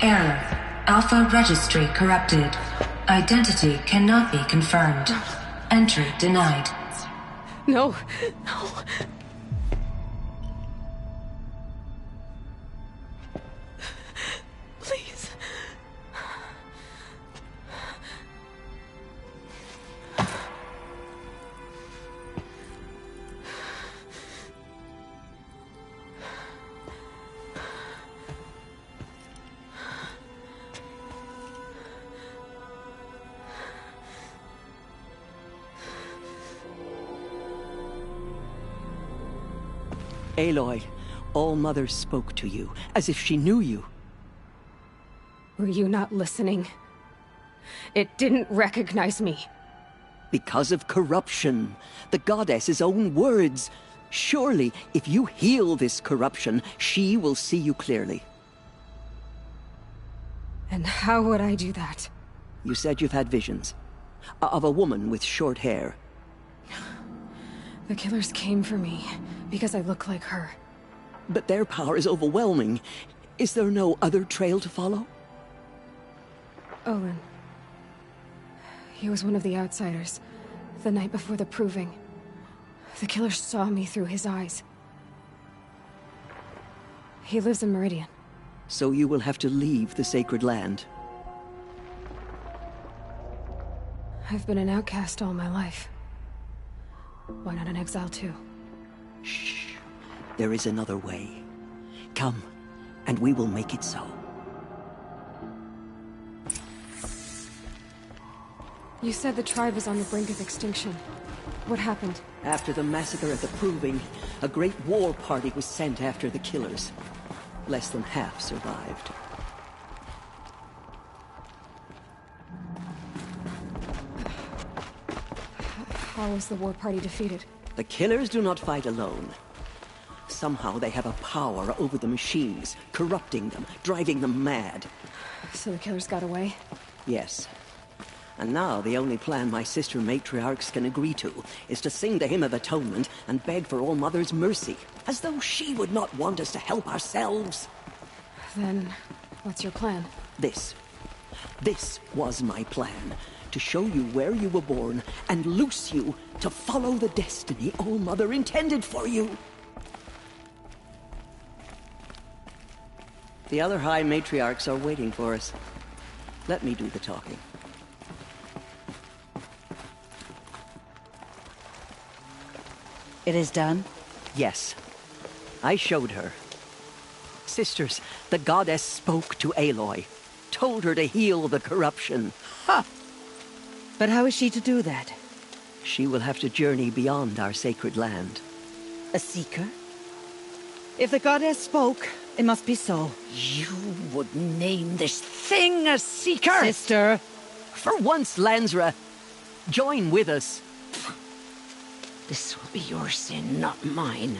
Error. Alpha registry corrupted. Identity cannot be confirmed. Entry denied. No. No. Please. Aloy, All-Mother spoke to you, as if she knew you. Were you not listening? It didn't recognize me. Because of corruption. The goddess's own words. Surely, if you heal this corruption, she will see you clearly. And how would I do that? You said you've had visions. Of a woman with short hair. The killers came for me, because I look like her. But their power is overwhelming. Is there no other trail to follow? Olin. He was one of the outsiders, the night before the proving. The killers saw me through his eyes. He lives in Meridian. So you will have to leave the sacred land. I've been an outcast all my life. Why not an exile too? Shh. There is another way. Come, and we will make it so. You said the tribe is on the brink of extinction. What happened? After the massacre at the Proving, a great war party was sent after the killers. Less than half survived. How was the war party defeated? The killers do not fight alone. Somehow they have a power over the machines, corrupting them, driving them mad. So the killers got away? Yes. And now the only plan my sister matriarchs can agree to is to sing the Hymn of Atonement and beg for All-Mother's mercy, as though she would not want us to help ourselves. Then, what's your plan? This was my plan. To show you where you were born and loose you to follow the destiny All-Mother intended for you. The other High Matriarchs are waiting for us. Let me do the talking. It is done? Yes. I showed her. Sisters, the goddess spoke to Aloy. Told her to heal the corruption. Ha! But how is she to do that? She will have to journey beyond our sacred land. A seeker? If the goddess spoke, it must be so. You would name this thing a seeker? Sister! For once, Lansra, join with us. This will be your sin, not mine.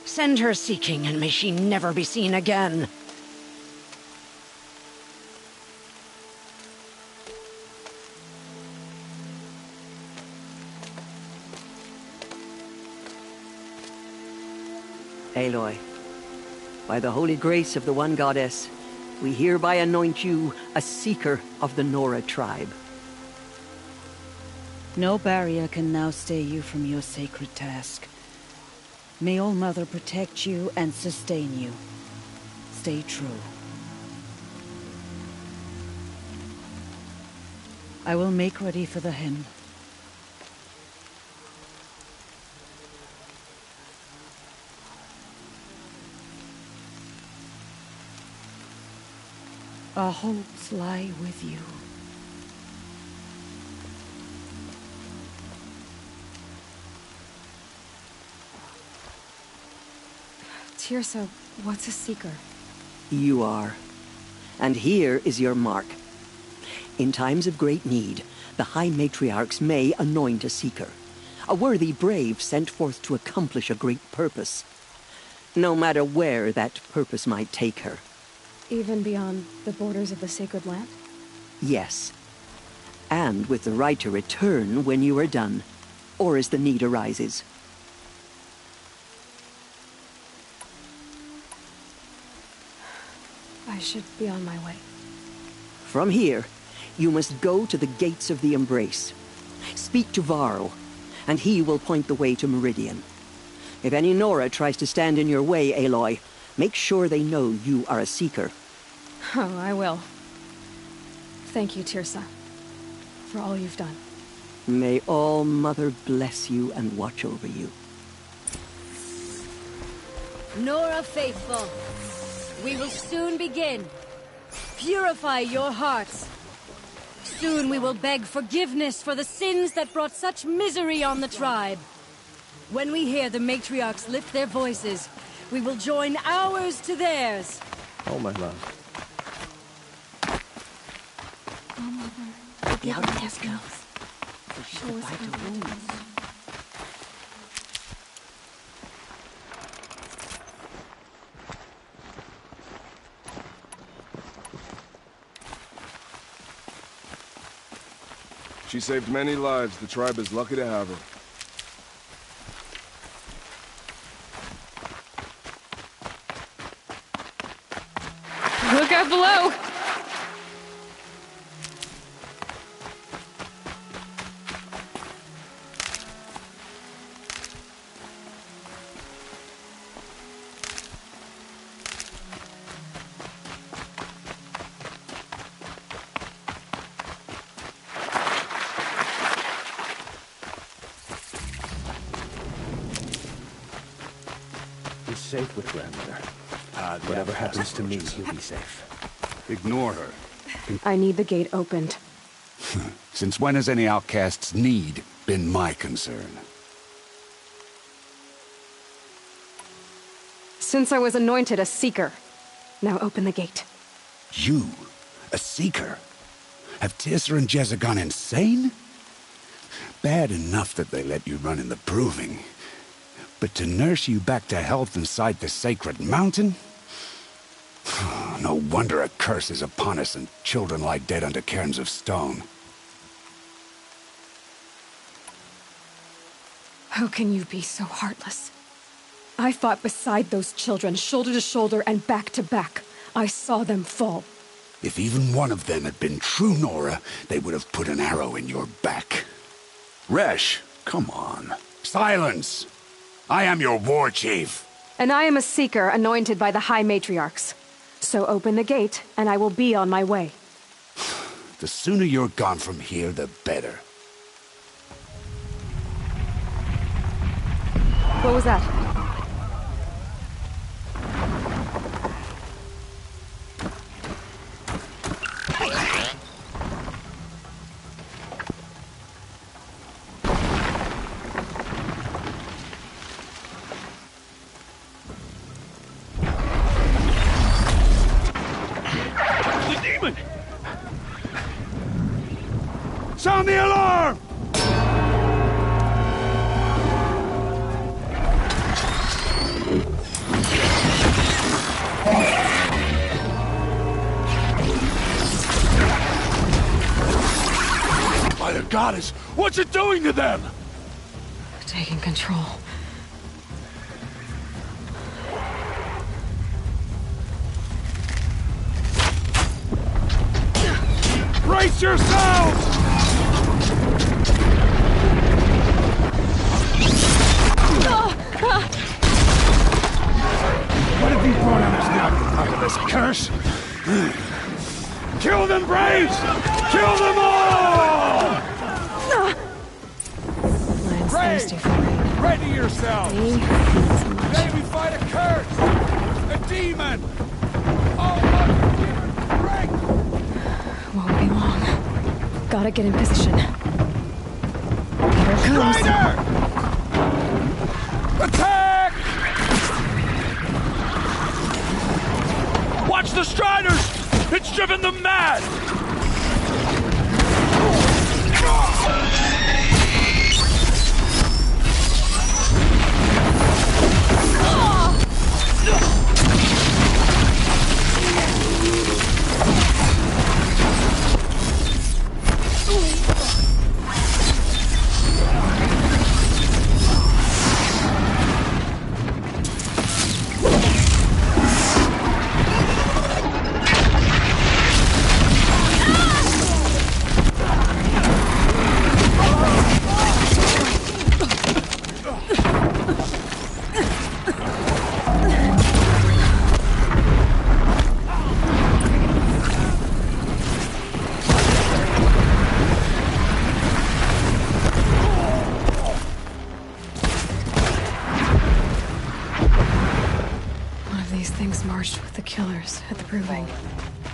Send her seeking, and may she never be seen again. Aloy, by the holy grace of the one goddess, we hereby anoint you a seeker of the Nora tribe. No barrier can now stay you from your sacred task. May All-Mother protect you and sustain you. stay true. I will make ready for the hymn. Our hopes lie with you. Tirsa, what's a seeker? You are. And here is your mark. In times of great need, the High Matriarchs may anoint a seeker. A worthy brave sent forth to accomplish a great purpose. No matter where that purpose might take her. Even beyond the borders of the sacred land? Yes. And with the right to return when you are done, or as the need arises. I should be on my way. From here, you must go to the gates of the Embrace. Speak to Varl, and he will point the way to Meridian. If any Nora tries to stand in your way, Aloy, make sure they know you are a seeker. Oh, I will. Thank you, Tirsa, for all you've done. May All Mother bless you and watch over you. Nora Faithful, we will soon begin. Purify your hearts. Soon we will beg forgiveness for the sins that brought such misery on the tribe. When we hear the matriarchs lift their voices, we will join ours to theirs. Oh, my love. Oh, Mother, The outcast girls. Show us how to do this. She saved many lives. The tribe is lucky to have her. Look out below! Be safe with grandmother. Whatever happens to me, you'll be safe. Ignore her. I need the gate opened. Since when has any outcast's need been my concern? Since I was anointed a seeker. Now open the gate. You? A seeker? Have Tirsa and Jezza gone insane? Bad enough that they let you run in the proving. But to nurse you back to health inside the sacred mountain? No wonder a curse is upon us and children lie dead under cairns of stone. How can you be so heartless? I fought beside those children, shoulder to shoulder and back to back. I saw them fall. If even one of them had been true Nora, they would have put an arrow in your back. Resh, come on. Silence! I am your war chief. And I am a seeker anointed by the High Matriarchs. So open the gate, and I will be on my way. The sooner you're gone from here, the better. What was that? Sound the alarm! By the goddess, what's it doing to them? Taking control. Brace yourselves! What have you brought on us now? Out of this curse! Kill them, Braves! Kill them all! Lion's Brave! thirsty for rain. Ready yourselves! Today we fight a curse! A demon! All unforgiven! Break! Won't be long. Gotta get in position. Here it comes. Strider! Attack! Watch the Striders! It's driven them mad! Marched with the killers at the Proving.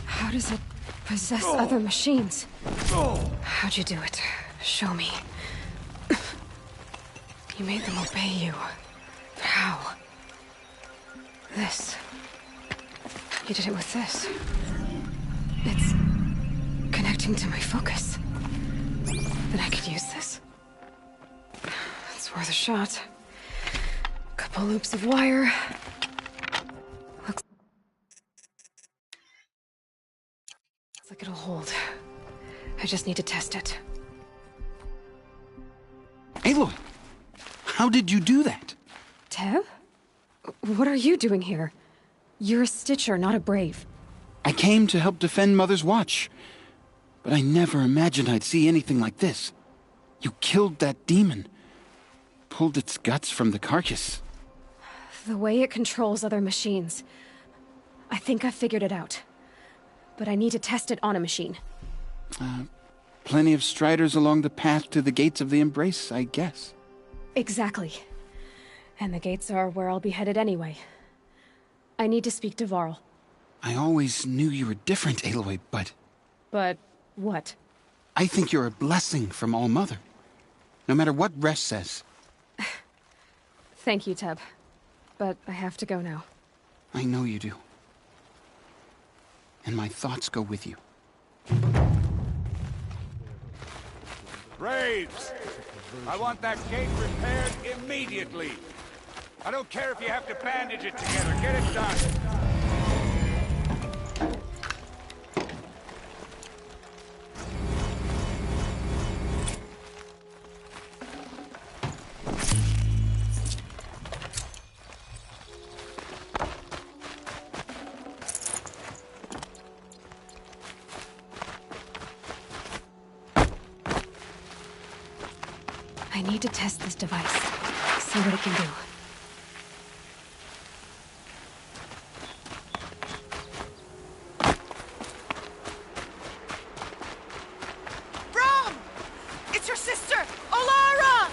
How does it possess other machines? How'd you do it? Show me. You made them obey you. How? This. You did it with this. It's connecting to my focus. Then I could use this. It's worth a shot. Couple loops of wire. Looks like it'll hold. I just need to test it. Aloy! How did you do that? Tev? What are you doing here? You're a Stitcher, not a Brave. I came to help defend Mother's Watch. But I never imagined I'd see anything like this. You killed that demon. Pulled its guts from the carcass. The way it controls other machines. I think I figured it out. But I need to test it on a machine. Plenty of Striders along the path to the gates of the Embrace, I guess. Exactly. And the gates are where I'll be headed anyway. I need to speak to Varl. I always knew you were different, Aloy, but... But what? I think you're a blessing from All-Mother. No matter what Resh says. Thank you, Teb. But I have to go now. I know you do. And my thoughts go with you. Braves! I want that gate repaired immediately. I don't care if you have to bandage it together. Get it done. I need to test this device. See what it can do. Brom! It's your sister, Olara!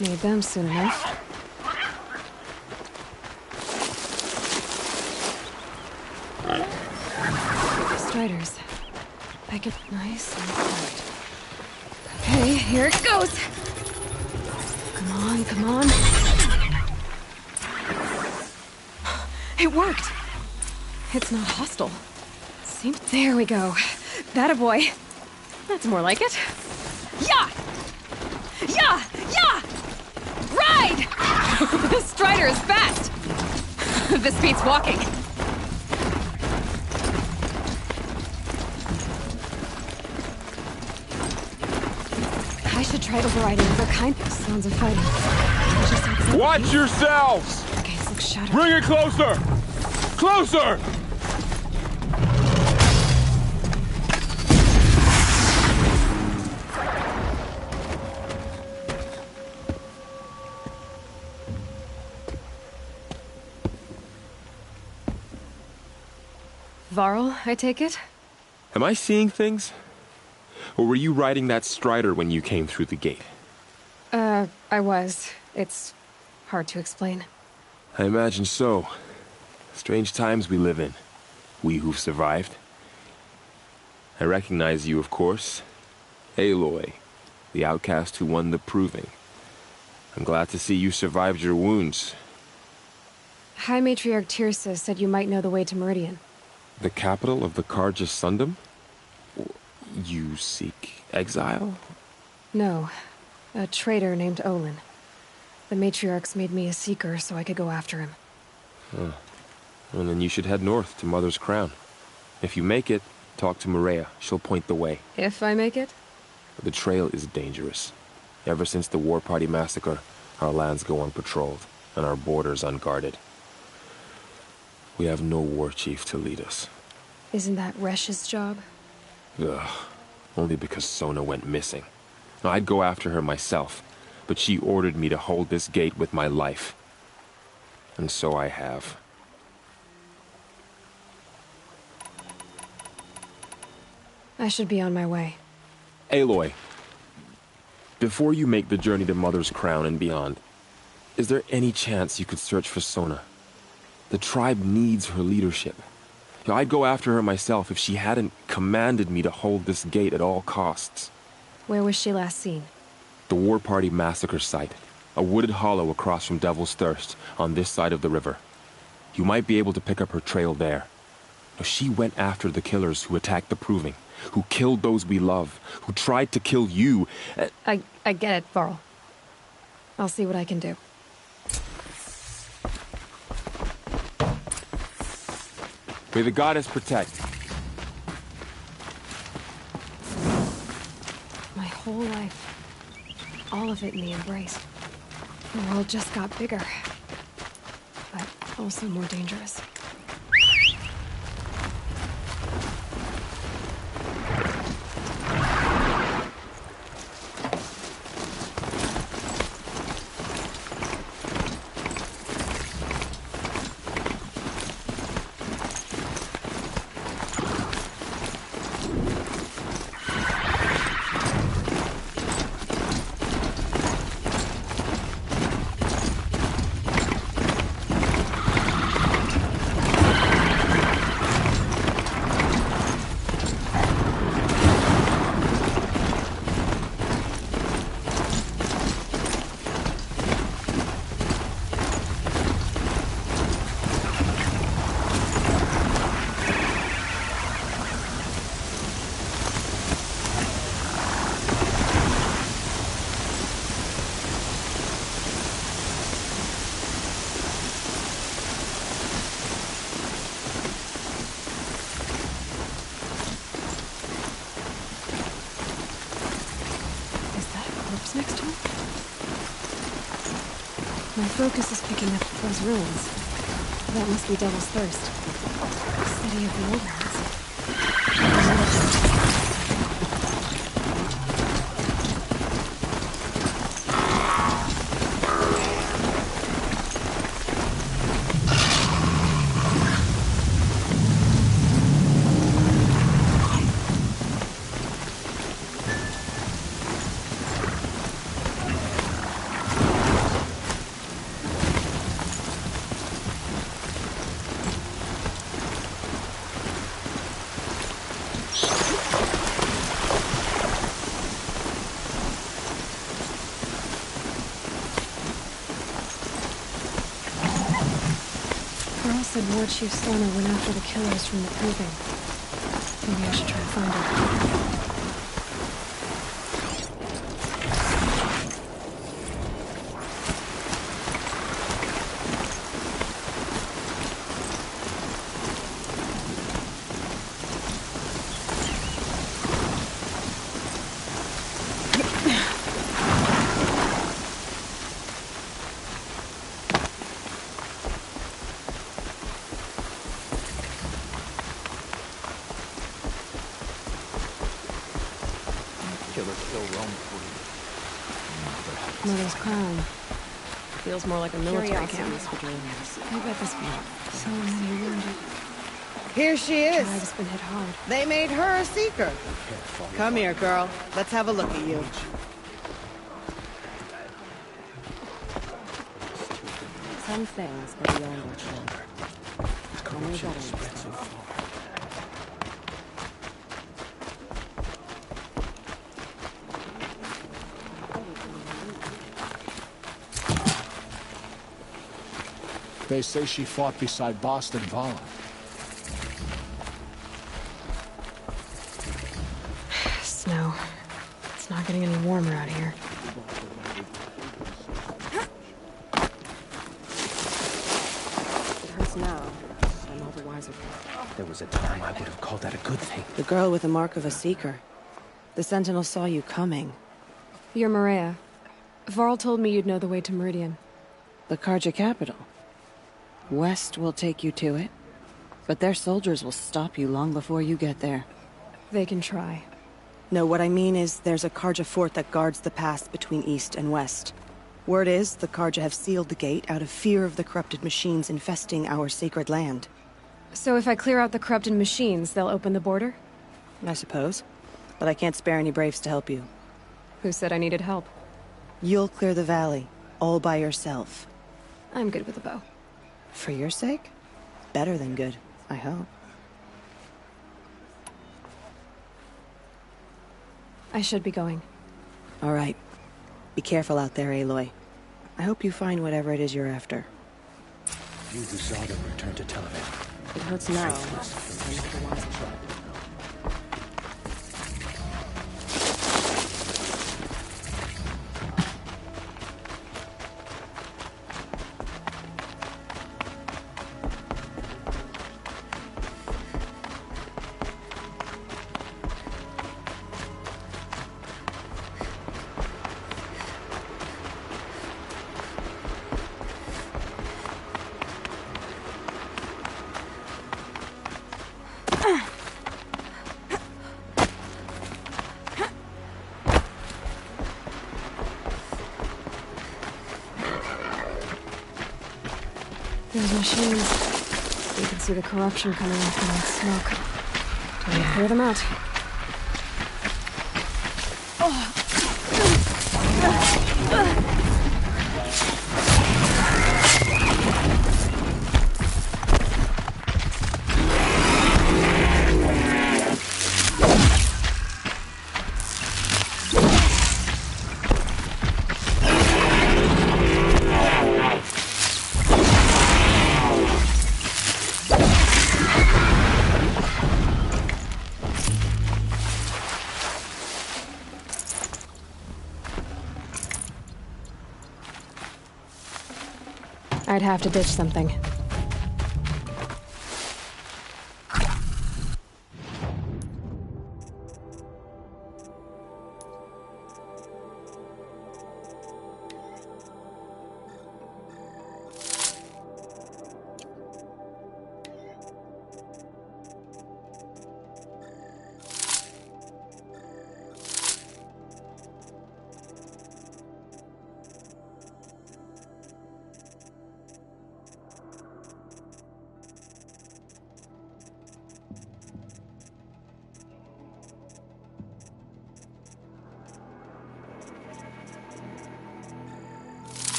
Need them soon enough. Striders. I get nice and quiet. Okay, here it goes! Come on, come on. It worked! It's not hostile. There we go. That a boy. That's more like it. Yeah! Yeah! Yeah! Ride! This Strider is fast! This beats walking. I should try overriding other kind of sounds of fighting. Watch yourselves! Gates look shattered. Bring it closer! Closer! Varl, I take it? Am I seeing things? Or were you riding that Strider when you came through the gate? I was. It's hard to explain. I imagine so. Strange times we live in. We who've survived. I recognize you, of course. Aloy, the outcast who won the proving. I'm glad to see you survived your wounds. High Matriarch Tirsa said you might know the way to Meridian. The capital of the Carja Sundom? You seek exile? No. A traitor named Olin. The Matriarchs made me a seeker so I could go after him. Huh. Well, then you should head north to Mother's Crown. If you make it, talk to Maria. She'll point the way. If I make it? The trail is dangerous. Ever since the War Party massacre, our lands go unpatrolled, and our borders unguarded. We have no war chief to lead us. Isn't that Resh's job? Ugh. Only because Sona went missing. Now, I'd go after her myself, but she ordered me to hold this gate with my life. And so I have. I should be on my way. Aloy, before you make the journey to Mother's Crown and beyond, is there any chance you could search for Sona? The tribe needs her leadership. I'd go after her myself if she hadn't commanded me to hold this gate at all costs. Where was she last seen? The War Party massacre site. A wooded hollow across from Devil's Thirst, on this side of the river. You might be able to pick up her trail there. She went after the killers who attacked the Proving, who killed those we love, who tried to kill you. I get it, Varl. I'll see what I can do. May the goddess protect. My whole life. All of it in the embrace. The world just got bigger. But also more dangerous. Next to him? My focus is picking up those ruins. That must be Devil's Thirst. City of the Old Ones. War Chief Sona went after the killers from the Proving. Maybe I should try to find her. killer kill Rome for you. Mother's crown. Feels more like a military camp. I bet this so many wounded. Here she is. Tribe's been hit hard. They made her a seeker. Come here, girl. Let's have a look at you. Some things are beyond our control. Corruption has spread so far. They say she fought beside Boston Vala. Snow. It's not getting any warmer out here. It hurts now. I'm all the wiser for it. There was a time I would have called that a good thing. The girl with the mark of a seeker. The Sentinel saw you coming. You're Maria. Varl told me you'd know the way to Meridian. The Carja capital. West will take you to it, but their soldiers will stop you long before you get there. They can try. No, what I mean is there's a Carja fort that guards the pass between East and West. Word is, the Carja have sealed the gate out of fear of the corrupted machines infesting our sacred land. So if I clear out the corrupted machines, they'll open the border? I suppose. But I can't spare any braves to help you. Who said I needed help? You'll clear the valley, all by yourself. I'm good with a bow. For your sake? Better than good, I hope. I should be going. All right. Be careful out there, Aloy. I hope you find whatever it is you're after. You who saw them return to Tel Aviv. It hurts now. I'm all the wiser for it. Those machines. You can see the corruption coming in from that smoke. Time to clear them out. I'd have to ditch something.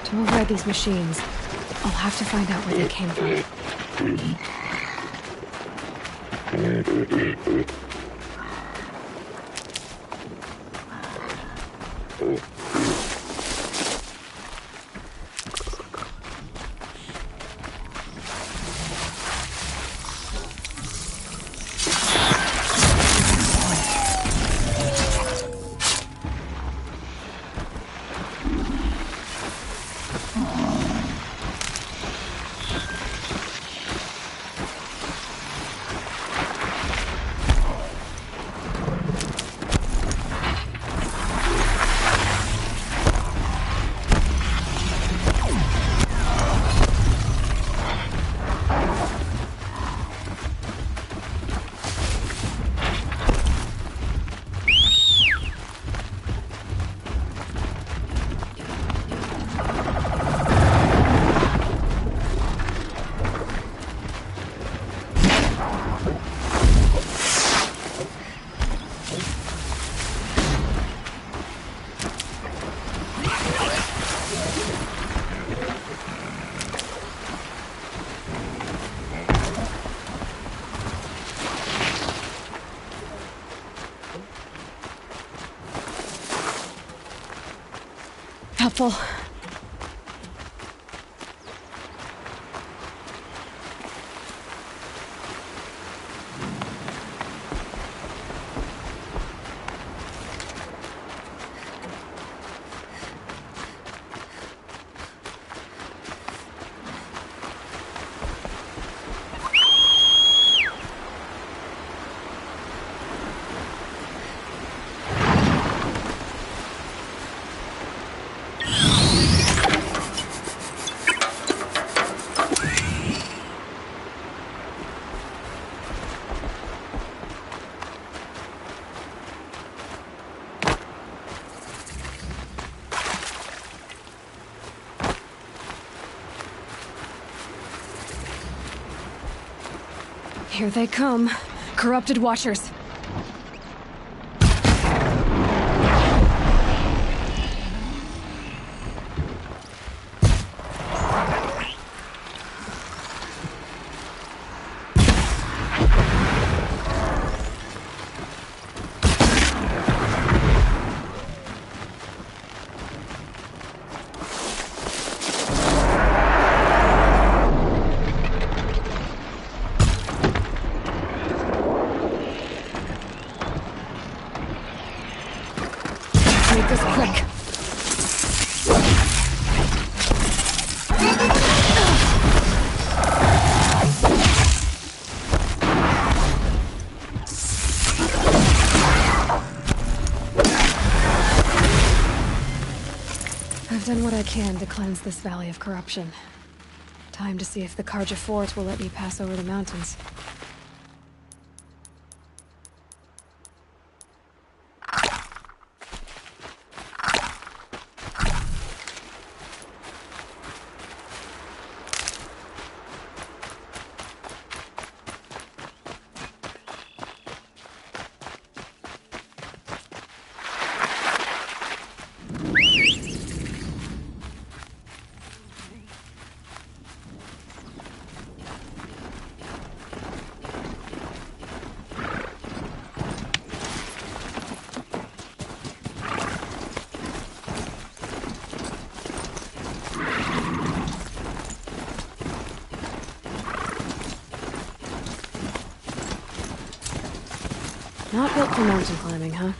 To avoid these machines, I'll have to find out where they came from. helpful. Here they come. Corrupted Watchers. Make this quick. I've done what I can to cleanse this valley of corruption. Time to see if the Carja Fort will let me pass over the mountains. Not built for mountain climbing, huh?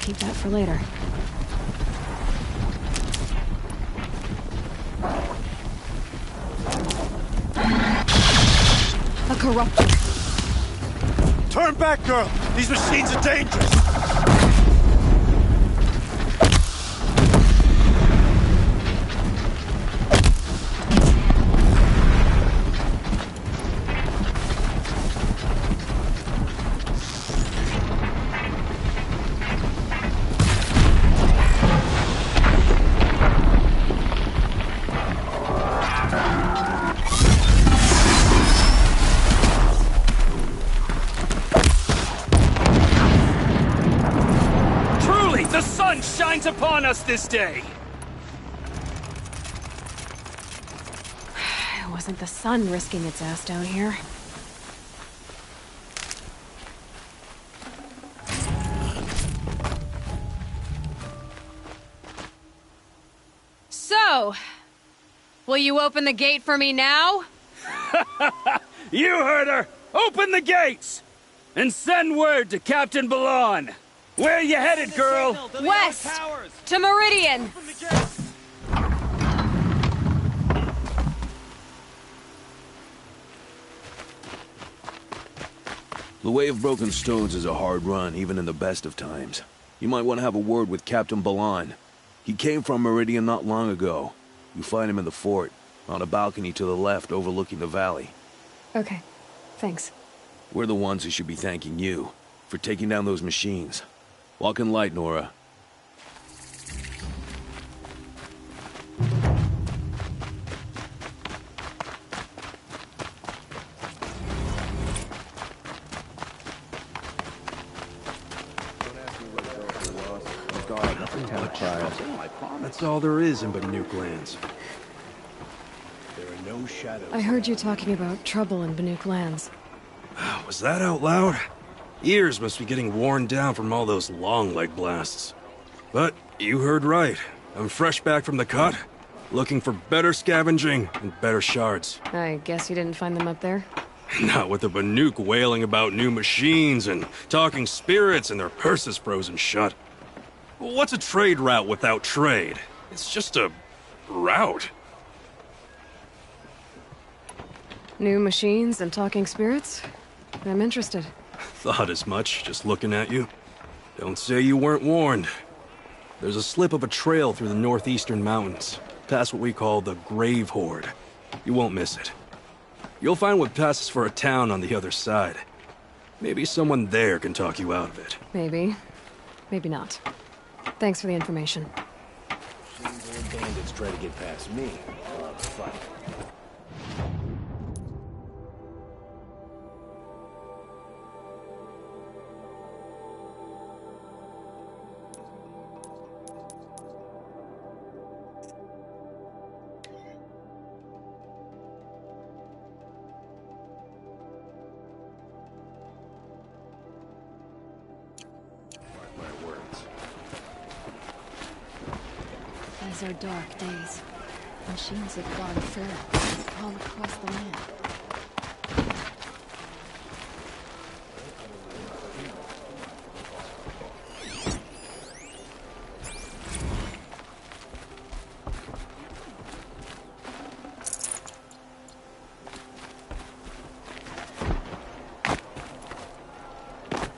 Keep that for later. A corruptor. Turn back, girl! These machines are dangerous! Shines upon us this day. It wasn't the sun risking its ass down here. So, will you open the gate for me now? You heard her! Open the gates! And send word to Captain Balan. Where you headed, girl? West! To Meridian! The Way of Broken Stones is a hard run, even in the best of times. You might want to have a word with Captain Balan. He came from Meridian not long ago. You find him in the fort, on a balcony to the left overlooking the valley. Okay, thanks. We're the ones who should be thanking you for taking down those machines. Walk in light, Nora. That's all there is in Banuk lands. There are no shadows. I heard you talking about trouble in Banuk lands. Was that out loud? Ears must be getting worn down from all those long leg blasts. But you heard right. I'm fresh back from the cut, looking for better scavenging and better shards. I guess you didn't find them up there? Not with the Banuk wailing about new machines and talking spirits and their purses frozen shut. What's a trade route without trade? It's just a route. New machines and talking spirits? I'm interested. Thought as much, just looking at you. Don't say you weren't warned. There's a slip of a trail through the northeastern mountains, past what we call the Grave Horde. You won't miss it. You'll find what passes for a town on the other side. Maybe someone there can talk you out of it. Maybe. Maybe not. Thanks for the information. Bandits try to get past me. I'll fight. These are dark days. Machines have gone feral, all across the land.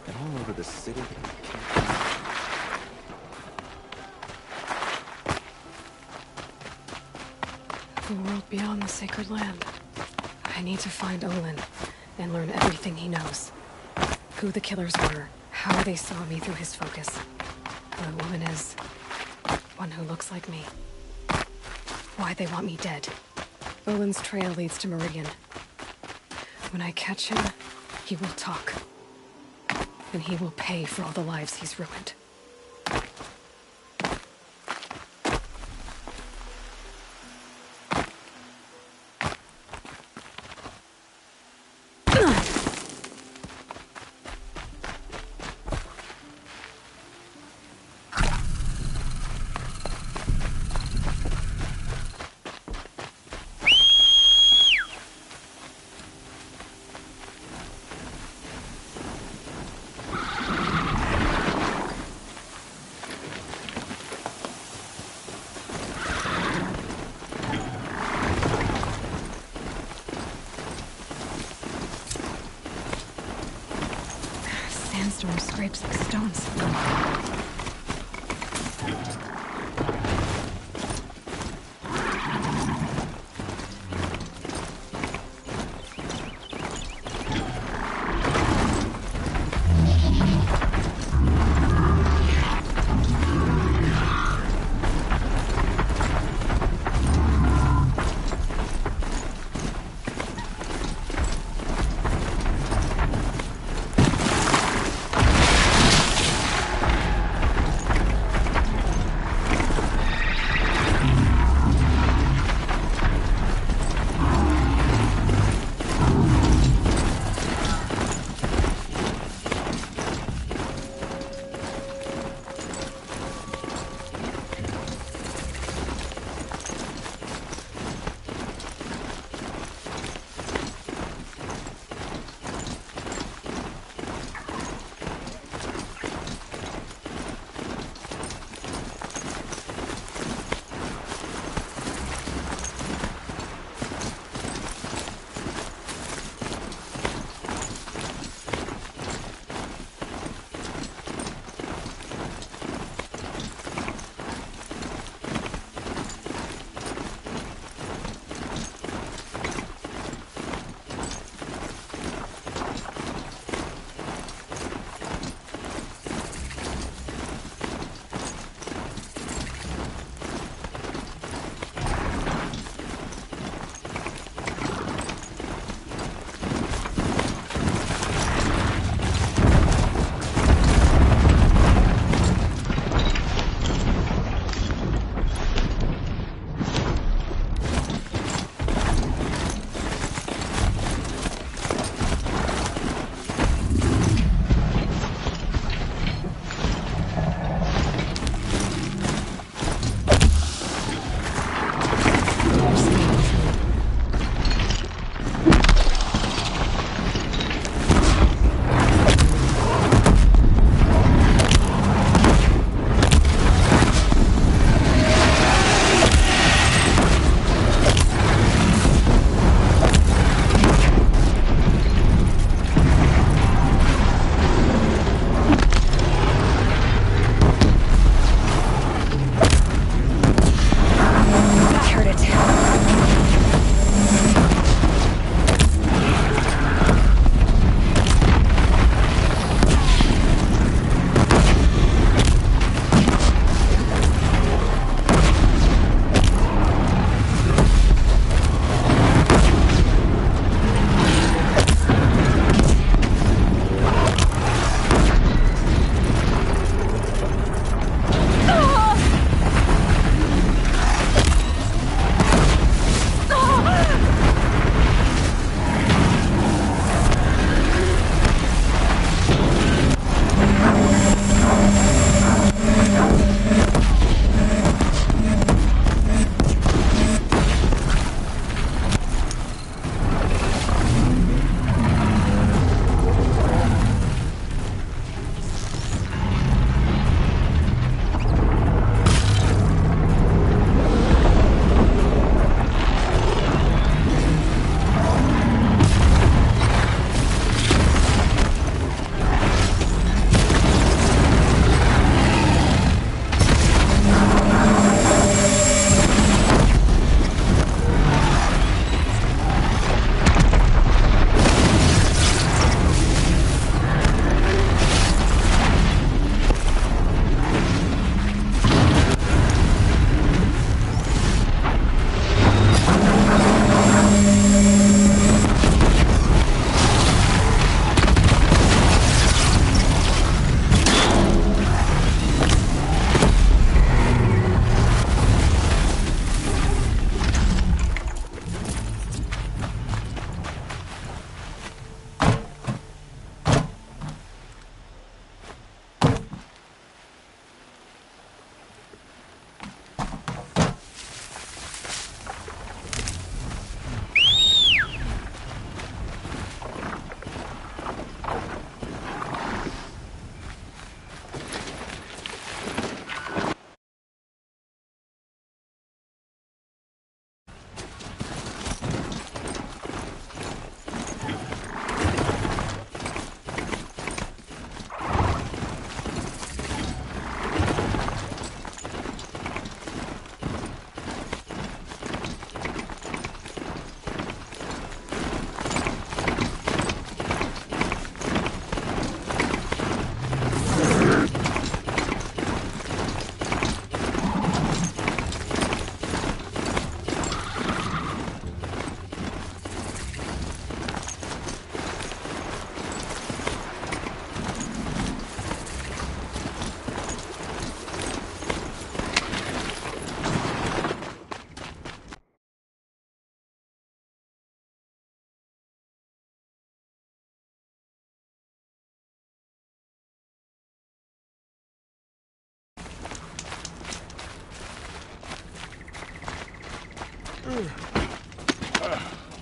All over the city. The world beyond the sacred land. I need to find Olin and learn everything he knows. Who the killers were, how they saw me through his focus. The woman is one who looks like me. Why they want me dead. Olin's trail leads to Meridian. When I catch him, he will talk. And he will pay for all the lives he's ruined. Sandstorm scrapes like stones.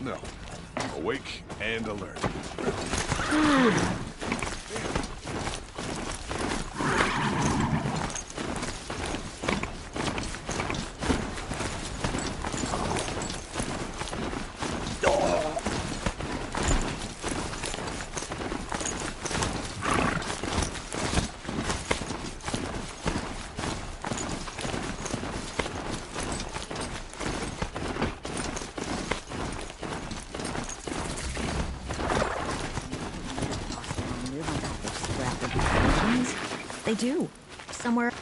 No. Awake and alert. They do. Somewhere.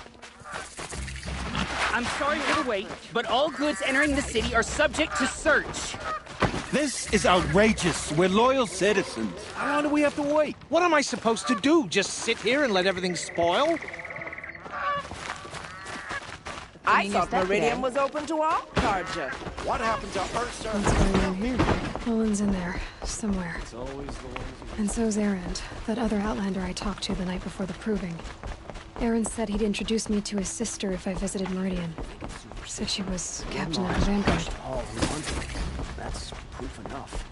I'm sorry for the wait, but all goods entering the city are subject to search. This is outrageous. We're loyal citizens. How long do we have to wait? What am I supposed to do? Just sit here and let everything spoil? I thought Meridian was open to all Carja. What happened to Ursa? What's going on here? Olin's in there, somewhere. It's always the ones you... And so's Erend, that other Outlander I talked to the night before the proving. Erend said he'd introduce me to his sister if I visited Meridian. Said she was captain of the Vanguard. Oh, that's proof enough.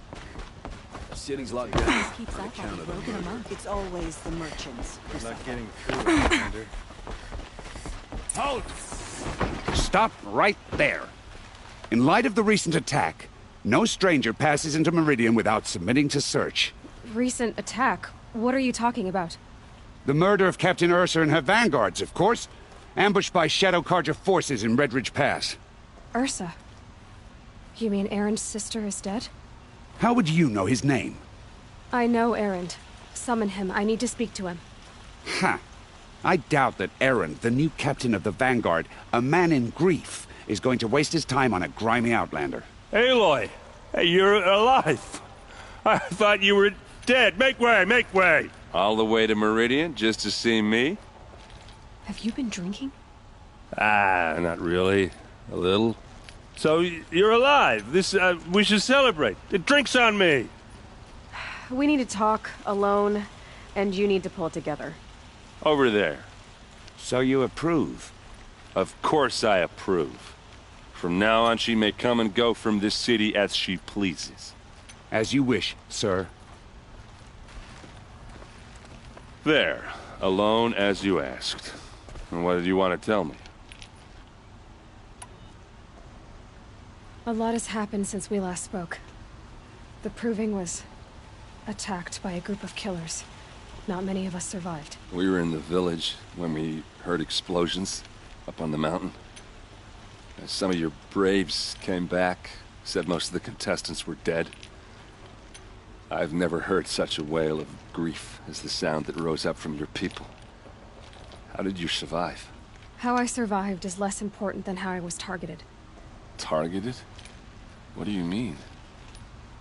The city's locked down. Keeps up on broken amount. It's always the merchants. We're not getting through, Commander. Halt! Stop right there. In light of the recent attack, no stranger passes into Meridian without submitting to search. Recent attack? What are you talking about? The murder of Captain Ursa and her vanguards, of course. Ambushed by Shadow Carja forces in Redridge Pass. Ursa? You mean Erend's sister is dead? How would you know his name? I know Erend. Summon him. I need to speak to him. Ha! I doubt that Erend, the new captain of the Vanguard, a man in grief, is going to waste his time on a grimy outlander. Aloy! Hey, you're alive! I thought you were dead. Make way, make way! All the way to Meridian just to see me? Have you been drinking? Not really. A little. So, you're alive. We should celebrate. The drink's on me. We need to talk, alone, and you need to pull it together. Over there. So you approve? Of course I approve. From now on, she may come and go from this city as she pleases. As you wish, sir. There. Alone as you asked. And what did you want to tell me? A lot has happened since we last spoke. The Proving was attacked by a group of killers. Not many of us survived. We were in the village when we heard explosions up on the mountain. And some of your braves came back, said most of the contestants were dead. I've never heard such a wail of grief as the sound that rose up from your people. How did you survive? How I survived is less important than how I was targeted. Targeted? What do you mean?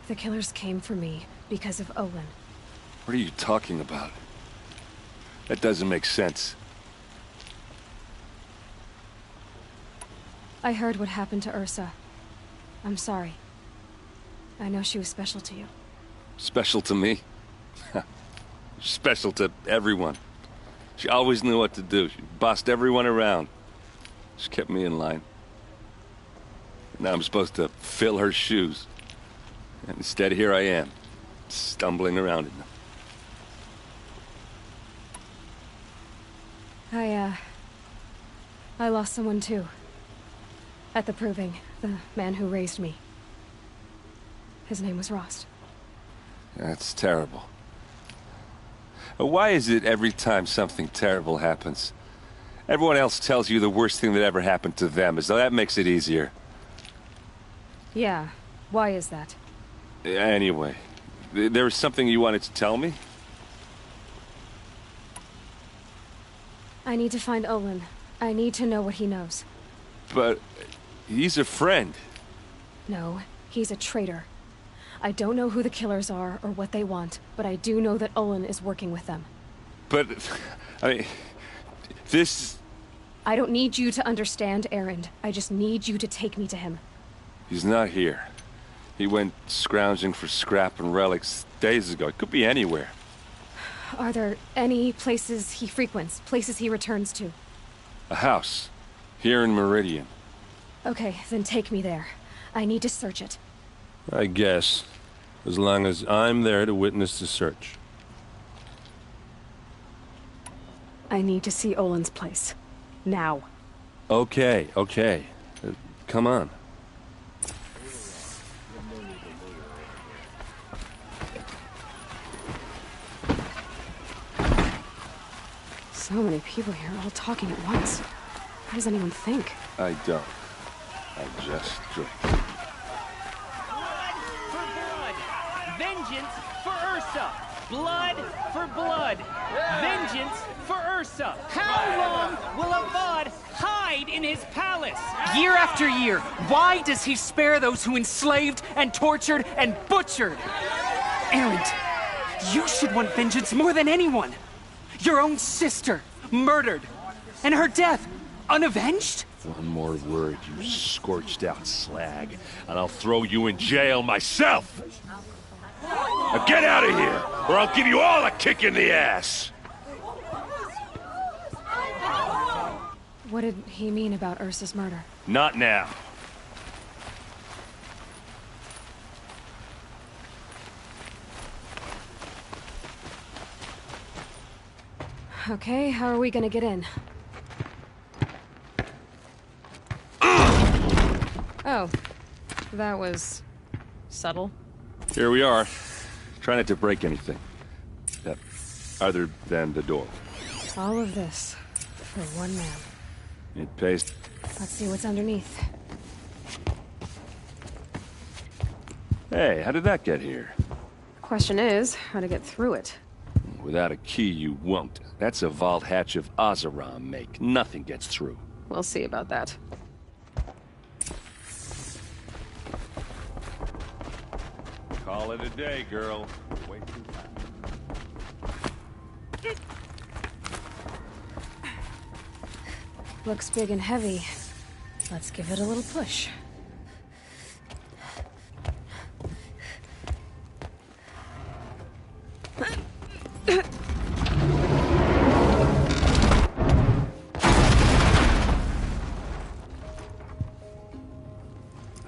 The killers came for me because of Olin. What are you talking about? That doesn't make sense. I heard what happened to Ursa. I'm sorry. I know she was special to you. Special to me? Special to everyone. She always knew what to do. She bossed everyone around. She kept me in line. Now I'm supposed to fill her shoes. And instead, here I am, stumbling around in them. I lost someone too. At the Proving, the man who raised me. His name was Rost. That's terrible. Why is it every time something terrible happens, everyone else tells you the worst thing that ever happened to them, as though that makes it easier? Yeah, why is that? Anyway, there was something you wanted to tell me? I need to find Olin. I need to know what he knows. But he's a friend. No, he's a traitor. I don't know who the killers are or what they want, but I do know that Olin is working with them. But, I mean, this... I don't need you to understand, Erend. I just need you to take me to him. He's not here. He went scrounging for scrap and relics days ago. It could be anywhere. Are there any places he frequents, places he returns to? A house. Here in Meridian. Okay, then take me there. I need to search it. I guess. As long as I'm there to witness the search. I need to see Olin's place. Now. Okay. Come on. So many people here, all talking at once. What does anyone think? I don't. I just drink. Vengeance for Ursa! Blood for blood! Vengeance for Ursa! How long will Avad hide in his palace? Year after year, why does he spare those who enslaved and tortured and butchered? Erend, you should want vengeance more than anyone. Your own sister, murdered, and her death, unavenged? One more word, you scorched out slag, and I'll throw you in jail myself! Now get out of here, or I'll give you all a kick in the ass! What did he mean about Ursa's murder? Not now. Okay, how are we gonna get in? Oh, that was subtle. Here we are. Try not to break anything. Other than the door. All of this for one man. It pays. Let's see what's underneath. Hey, how did that get here? Question is, how to get through it. Without a key, you won't. That's a vault hatch of Azaram make. Nothing gets through. We'll see about that. Call it a day, girl. Wait too fast. Looks big and heavy. Let's give it a little push.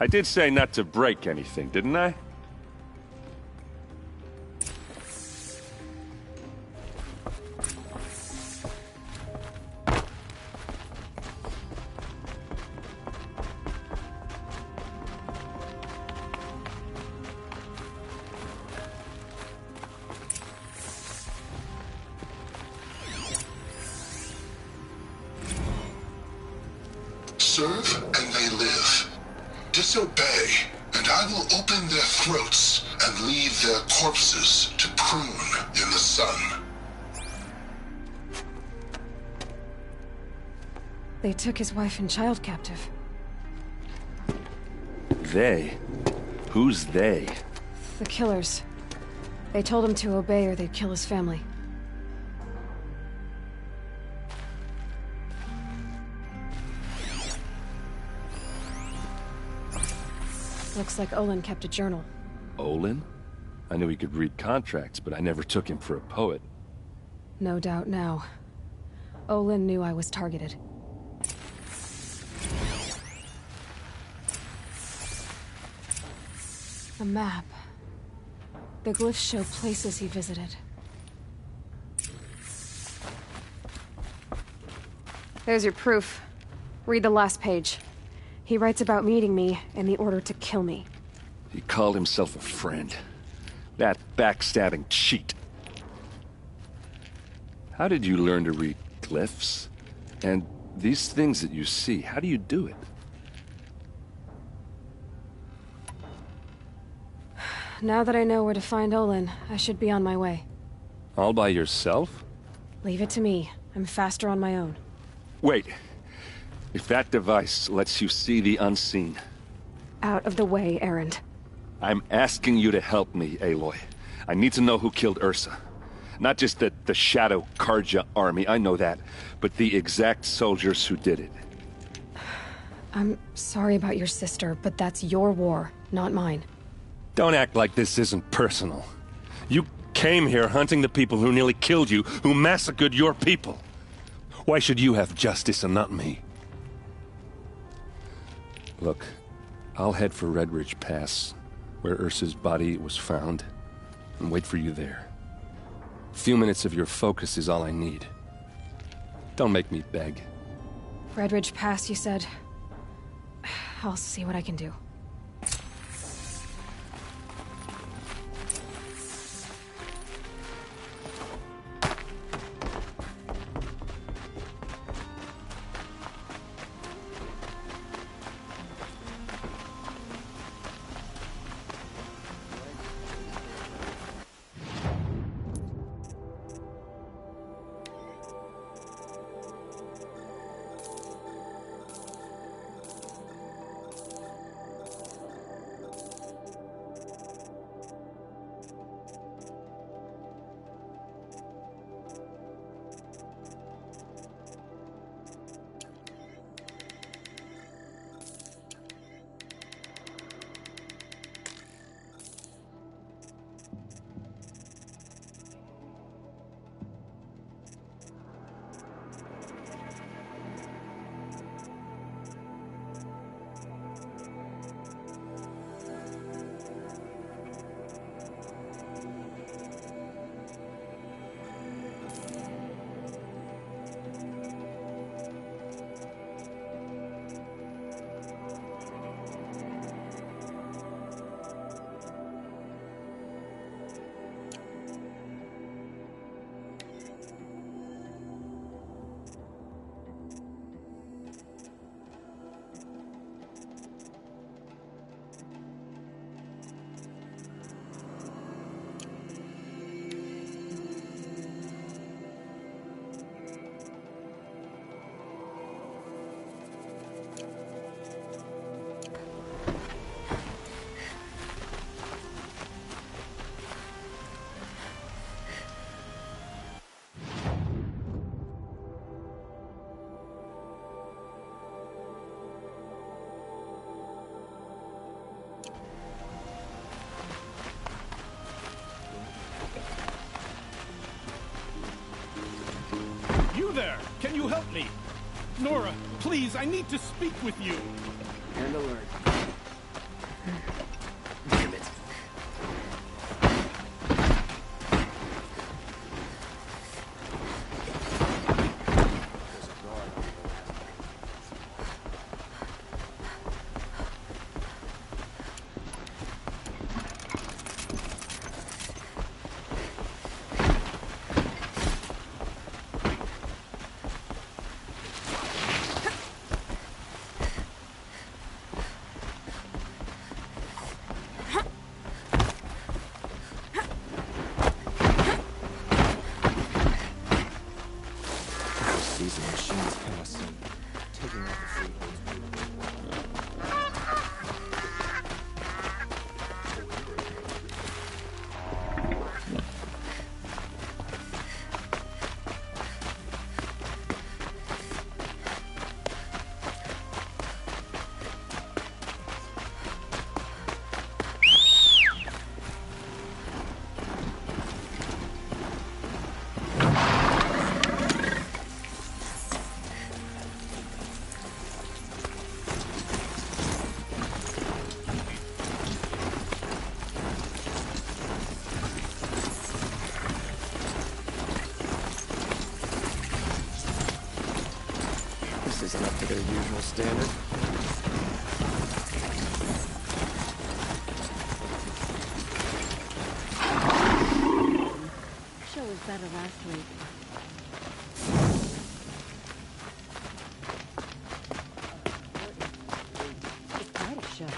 I did say not to break anything, didn't I? Serve and they live. Disobey, and I will open their throats and leave their corpses to prune in the sun. They took his wife and child captive. They? Who's they? The killers. They told him to obey or they'd kill his family. Looks like Olin kept a journal. Olin? I knew he could read contracts, but I never took him for a poet. No doubt now. Olin knew I was targeted. A map. The glyphs show places he visited. There's your proof. Read the last page. He writes about meeting me and the order to kill me. He called himself a friend. That backstabbing cheat. How did you learn to read glyphs? And these things that you see, how do you do it? Now that I know where to find Olin, I should be on my way. All by yourself? Leave it to me. I'm faster on my own. Wait. If that device lets you see the unseen... Out of the way, Erend. I'm asking you to help me, Aloy. I need to know who killed Ursa. Not just the Shadow Carja army, I know that, but the exact soldiers who did it. I'm sorry about your sister, but that's your war, not mine. Don't act like this isn't personal. You came here hunting the people who nearly killed you, who massacred your people. Why should you have justice and not me? Look, I'll head for Red Ridge Pass, where Ursa's body was found, and wait for you there. A few minutes of your focus is all I need. Don't make me beg. Red Ridge Pass, you said? I'll see what I can do. There! Can you help me? Nora, please, I need to speak with you. And alert. Damn it. Isn't up to their usual standard. Show was better last week. It's quite a show.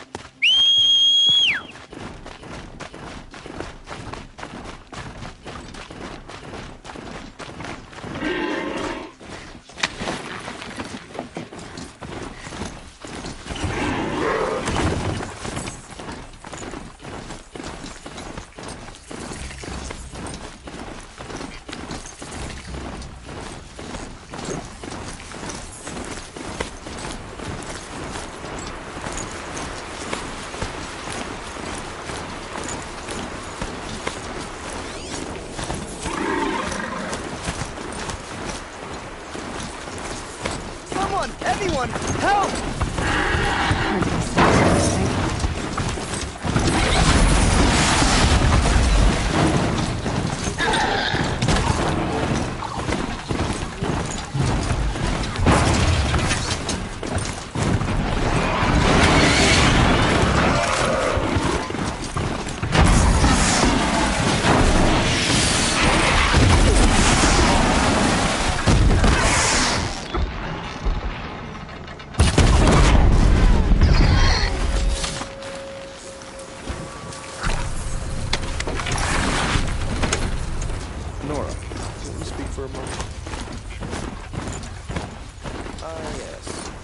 Anyone! Help!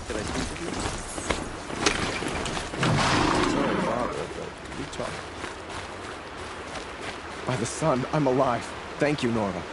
Did I speak with you? Sorry to bother, but we talked. By the sun, I'm alive. Thank you, Nora.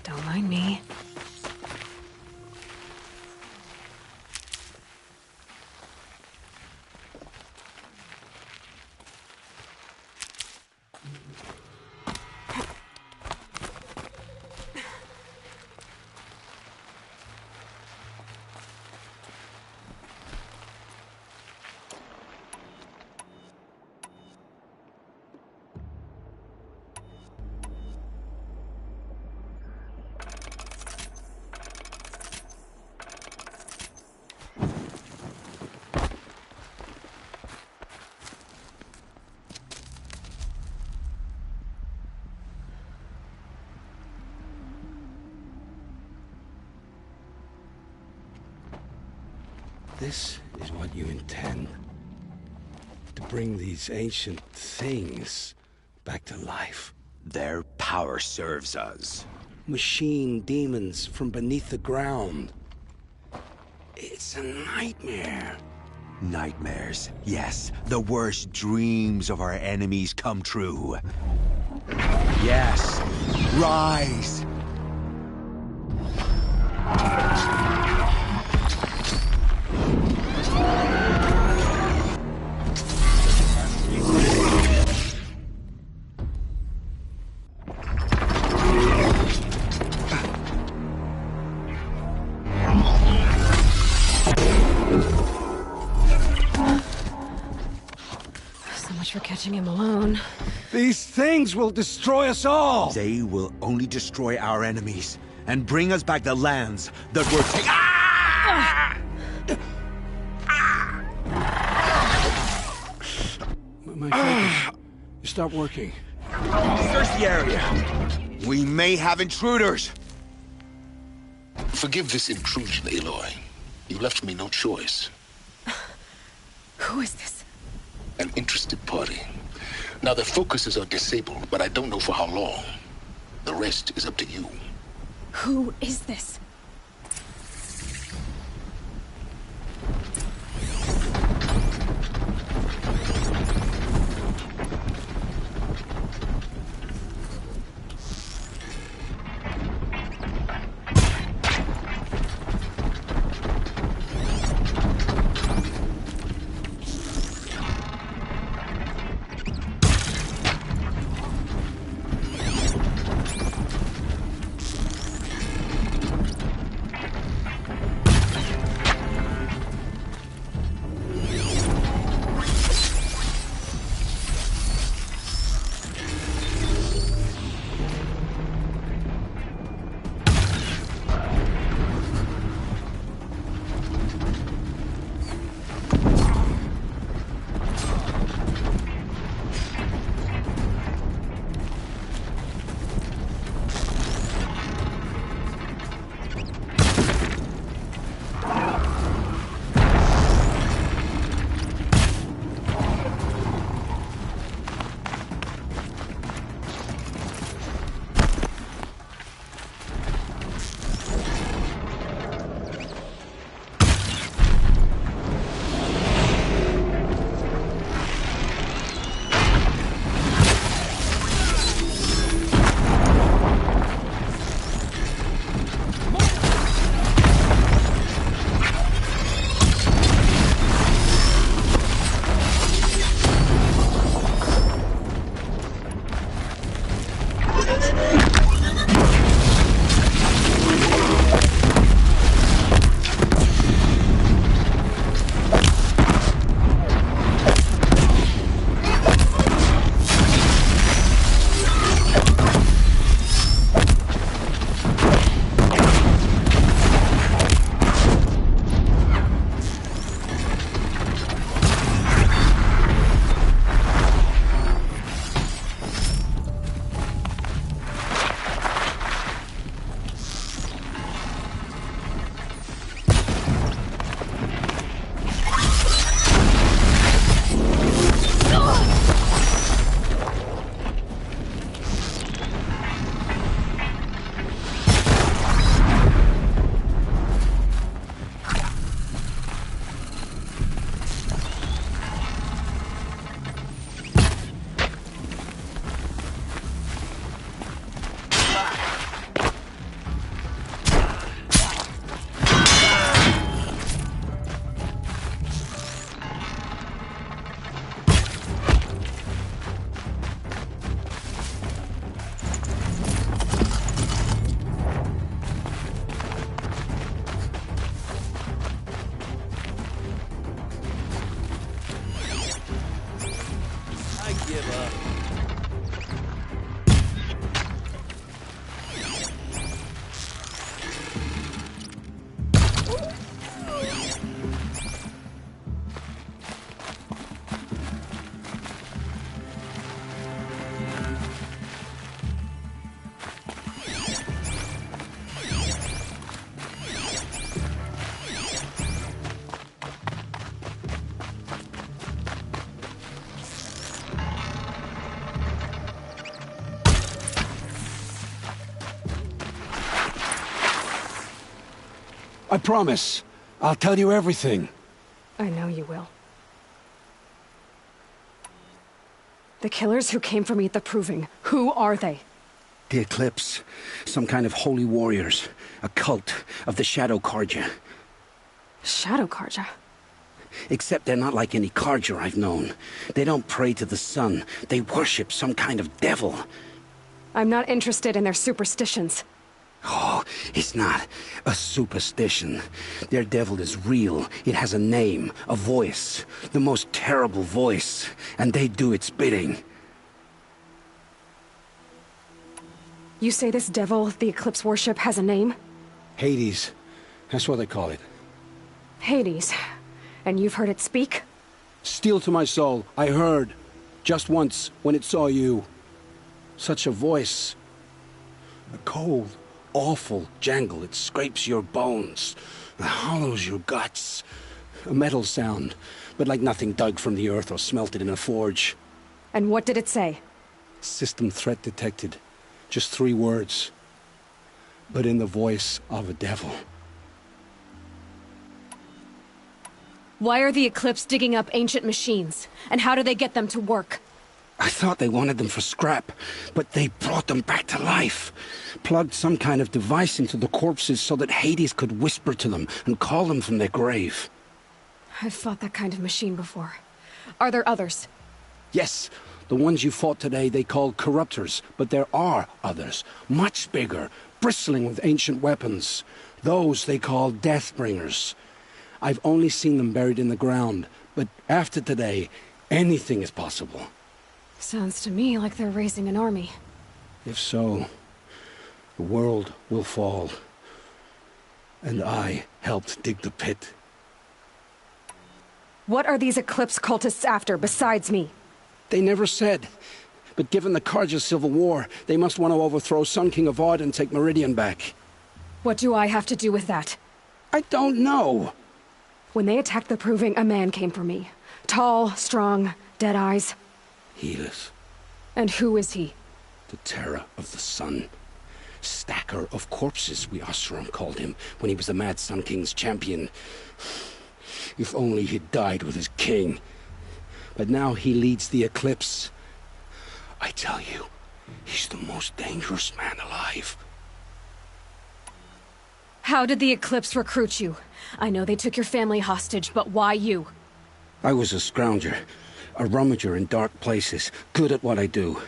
Don't mind me. This is what you intend? To bring these ancient things back to life? Their power serves us. Machine demons from beneath the ground. It's a nightmare. Nightmares, yes. The worst dreams of our enemies come true. Yes, rise! For catching him alone. These things will destroy us all! They will only destroy our enemies and bring us back the lands that were taken. My focus. You stop working. Search the area. We may have intruders. Forgive this intrusion, Aloy. You left me no choice. Who is this? An interested party. Now, their focuses are disabled, but I don't know for how long. The rest is up to you. Who is this? I promise. I'll tell you everything. I know you will. The killers who came for me at the Proving, who are they? The Eclipse. Some kind of holy warriors. A cult of the Shadow Carja. Shadow Carja? Except they're not like any Carja I've known. They don't pray to the sun. They worship some kind of devil. I'm not interested in their superstitions. Oh, it's not a superstition. Their devil is real. It has a name, a voice. The most terrible voice. And they do its bidding. You say this devil the Eclipse worship has a name? Hades. That's what they call it. Hades. And you've heard it speak? Steel to my soul. I heard. Just once, when it saw you. Such a voice. A cold, awful jangle. It scrapes your bones. It hollows your guts. A metal sound, but like nothing dug from the earth or smelted in a forge. And what did it say? System threat detected. Just 3 words. But in the voice of a devil. Why are the Eclipse digging up ancient machines? And how do they get them to work? I thought they wanted them for scrap, but they brought them back to life. Plugged some kind of device into the corpses so that Hades could whisper to them and call them from their grave. I've fought that kind of machine before. Are there others? Yes, the ones you fought today they called corruptors, but there are others, much bigger, bristling with ancient weapons. Those they call Deathbringers. I've only seen them buried in the ground, but after today, anything is possible. Sounds to me like they're raising an army. If so, the world will fall. And I helped dig the pit. What are these Eclipse cultists after, besides me? They never said. But given the Carja civil war, they must want to overthrow Sun King Avad and take Meridian back. What do I have to do with that? I don't know. When they attacked the Proving, a man came for me. Tall, strong, dead eyes. Helis. And who is he? The terror of the sun. Stacker of corpses, we Oseram called him, when he was the Mad Sun King's champion. If only he'd died with his king. But now he leads the Eclipse. I tell you, he's the most dangerous man alive. How did the Eclipse recruit you? I know they took your family hostage, but why you? I was a scrounger. A rummager in dark places, good at what I do.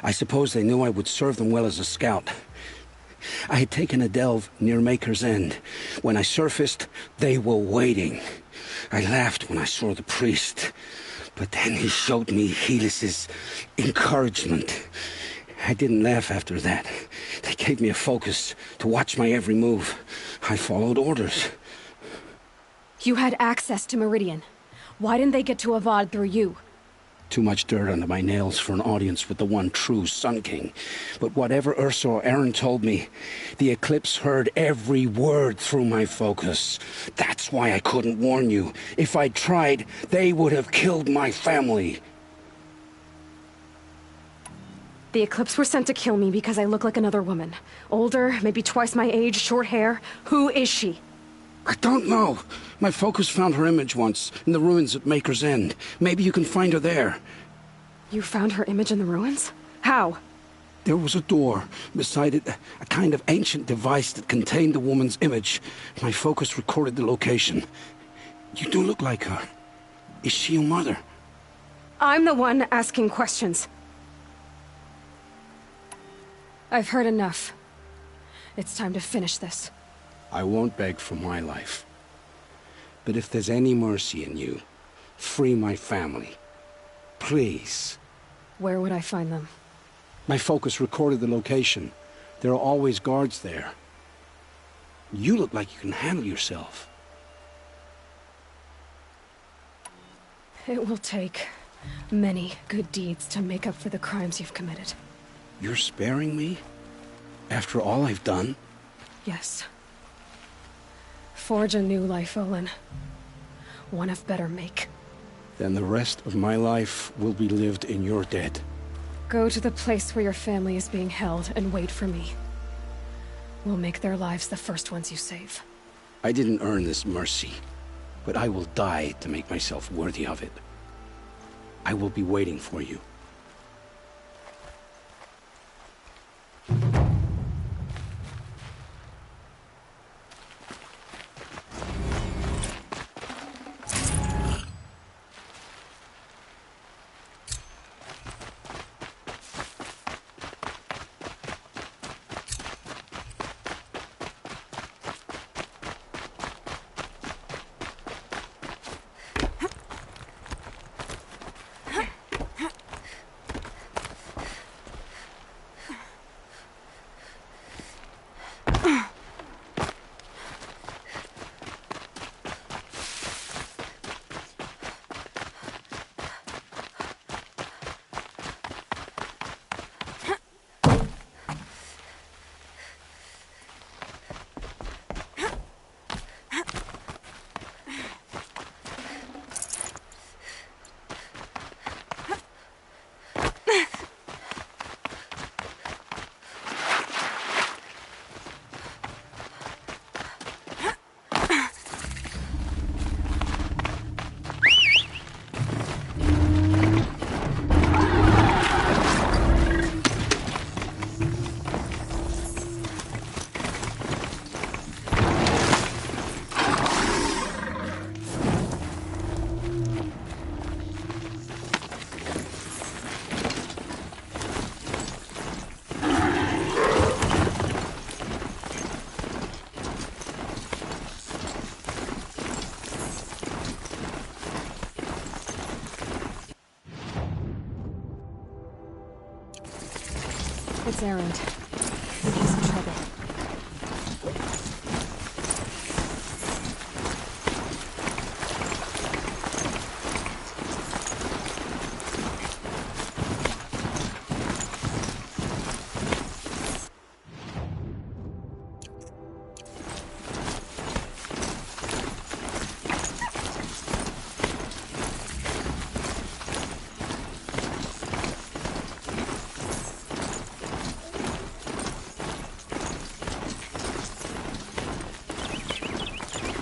I suppose they knew I would serve them well as a scout. I had taken a delve near Maker's End. When I surfaced, they were waiting. I laughed when I saw the priest. But then he showed me Helis's encouragement. I didn't laugh after that. They gave me a focus to watch my every move. I followed orders. You had access to Meridian. Why didn't they get to Avad through you? Too much dirt under my nails for an audience with the one true Sun King. But whatever Ursa or Aaron told me, the Eclipse heard every word through my focus. That's why I couldn't warn you. If I'd tried, they would have killed my family. The Eclipse were sent to kill me because I look like another woman. Older, maybe twice my age, short hair. Who is she? I don't know. My focus found her image once, in the ruins at Maker's End. Maybe you can find her there. You found her image in the ruins? How? There was a door. Beside it, a kind of ancient device that contained the woman's image. My focus recorded the location. You do look like her. Is she your mother? I'm the one asking questions. I've heard enough. It's time to finish this. I won't beg for my life. But if there's any mercy in you, free my family. Please. Where would I find them? My focus recorded the location. There are always guards there. You look like you can handle yourself. It will take many good deeds to make up for the crimes you've committed. You're sparing me? After all I've done? Yes. Forge a new life, Olin. One of better make. Then the rest of my life will be lived in your debt. Go to the place where your family is being held and wait for me. We'll make their lives the first ones you save. I didn't earn this mercy, but I will die to make myself worthy of it. I will be waiting for you. It's Erend. He's in trouble.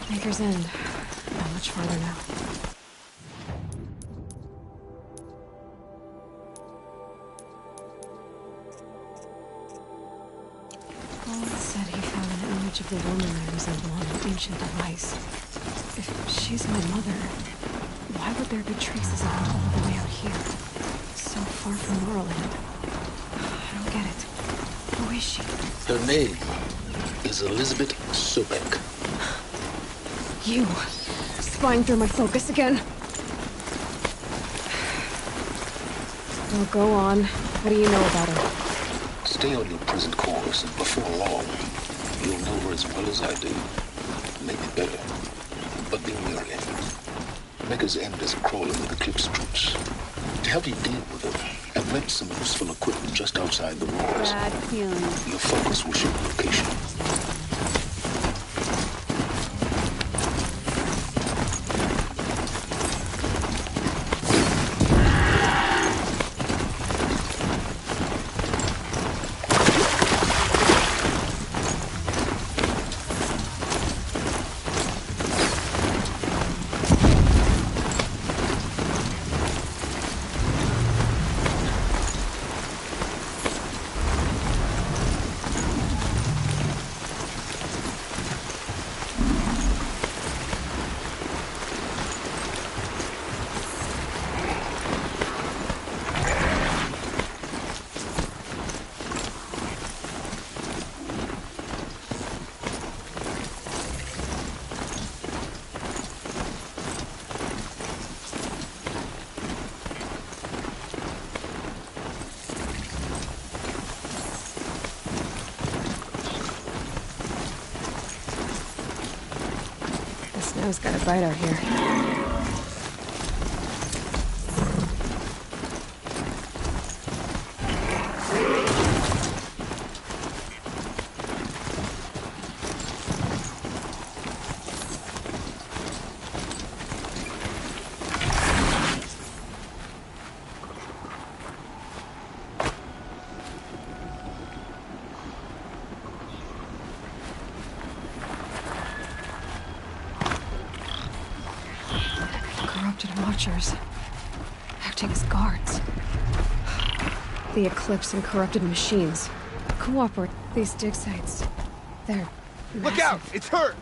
Anchor's End. Not much farther now. Paul said he found an image of the woman that resembled on an ancient device. If she's my mother, why would there be traces of her all the way out here? So far from Morrowind. I don't get it. Who is she? Her name is Elizabeth Sobek. You, spying through my focus again? Well, go on. What do you know about her? Stay on your present course, and before long, you'll know her as well as I do. Maybe better. But be wary. Maker's End is crawling with Eclipse troops. To help you deal with them, I've left some useful equipment just outside the walls. Bad feeling. Your focus will show the location. Snow's got a bite out here. corrupted watchers. Acting as guards. The Eclipse and corrupted machines. Cooperate. These dig sites. They're massive. Look out! It's her!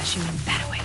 She went that way.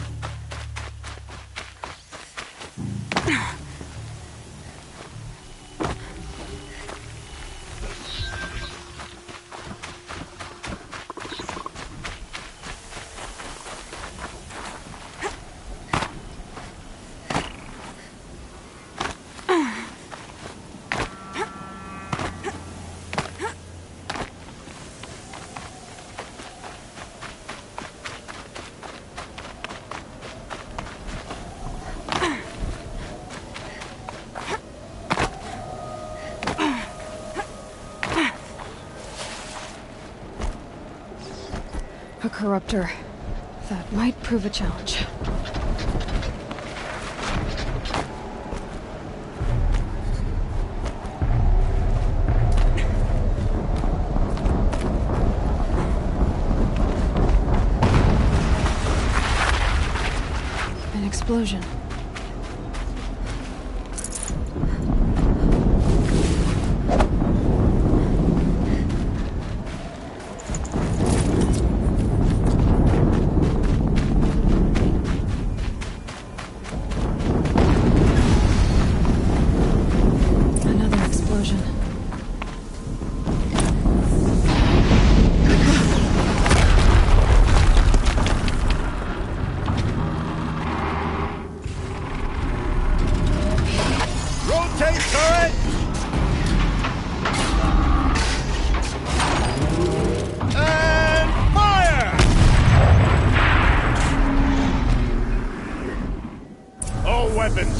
A corruptor. That might prove a challenge. An explosion.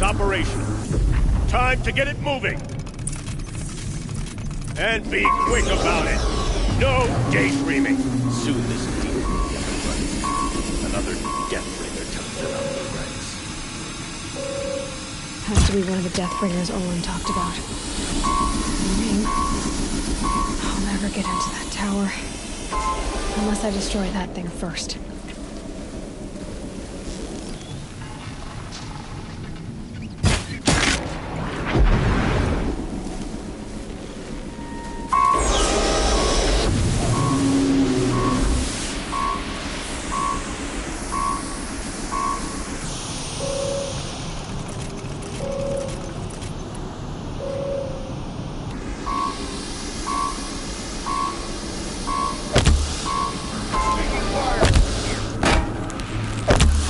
Operational. Time to get it moving. And be quick about it. No daydreaming. Soon this deal will get running. Another Deathbringer tucked around the ranks. Has to be one of the Deathbringers Olin talked about. Name. I'll never get into that tower. Unless I destroy that thing first.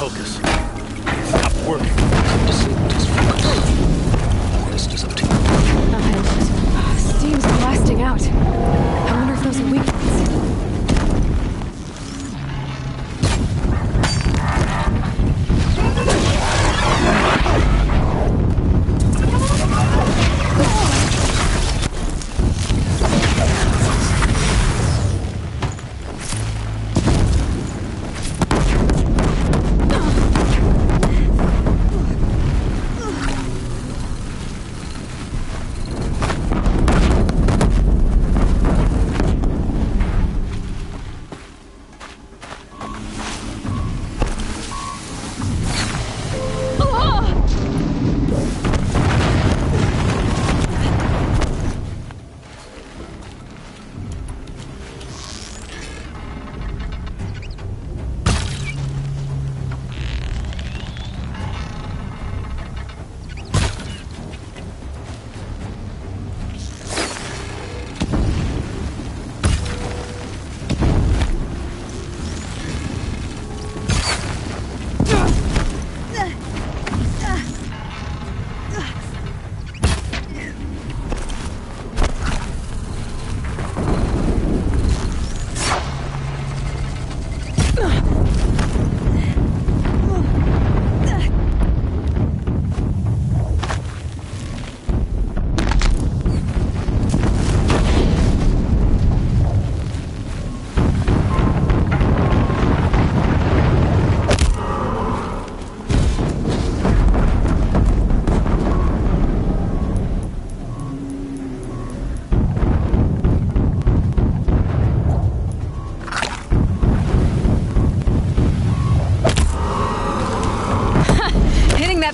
Focus. Stop working. Steam's blasting out. I wonder if those are weak points.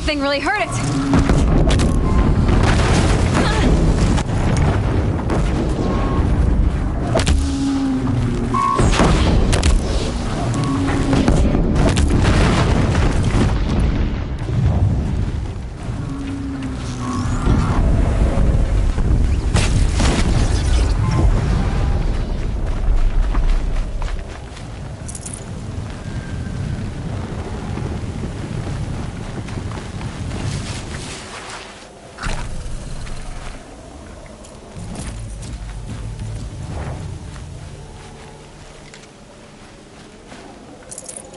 thing really hurt it!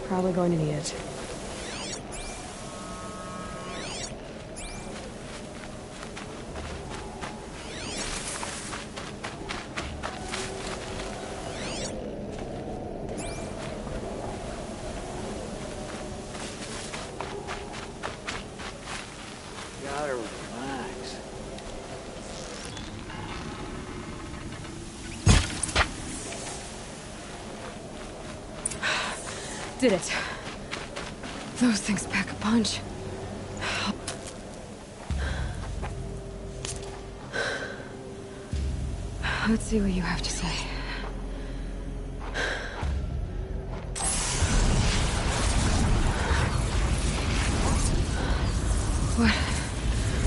Probably going to need it. Gotta relax. Did it. Those things pack a punch. Let's see what you have to say.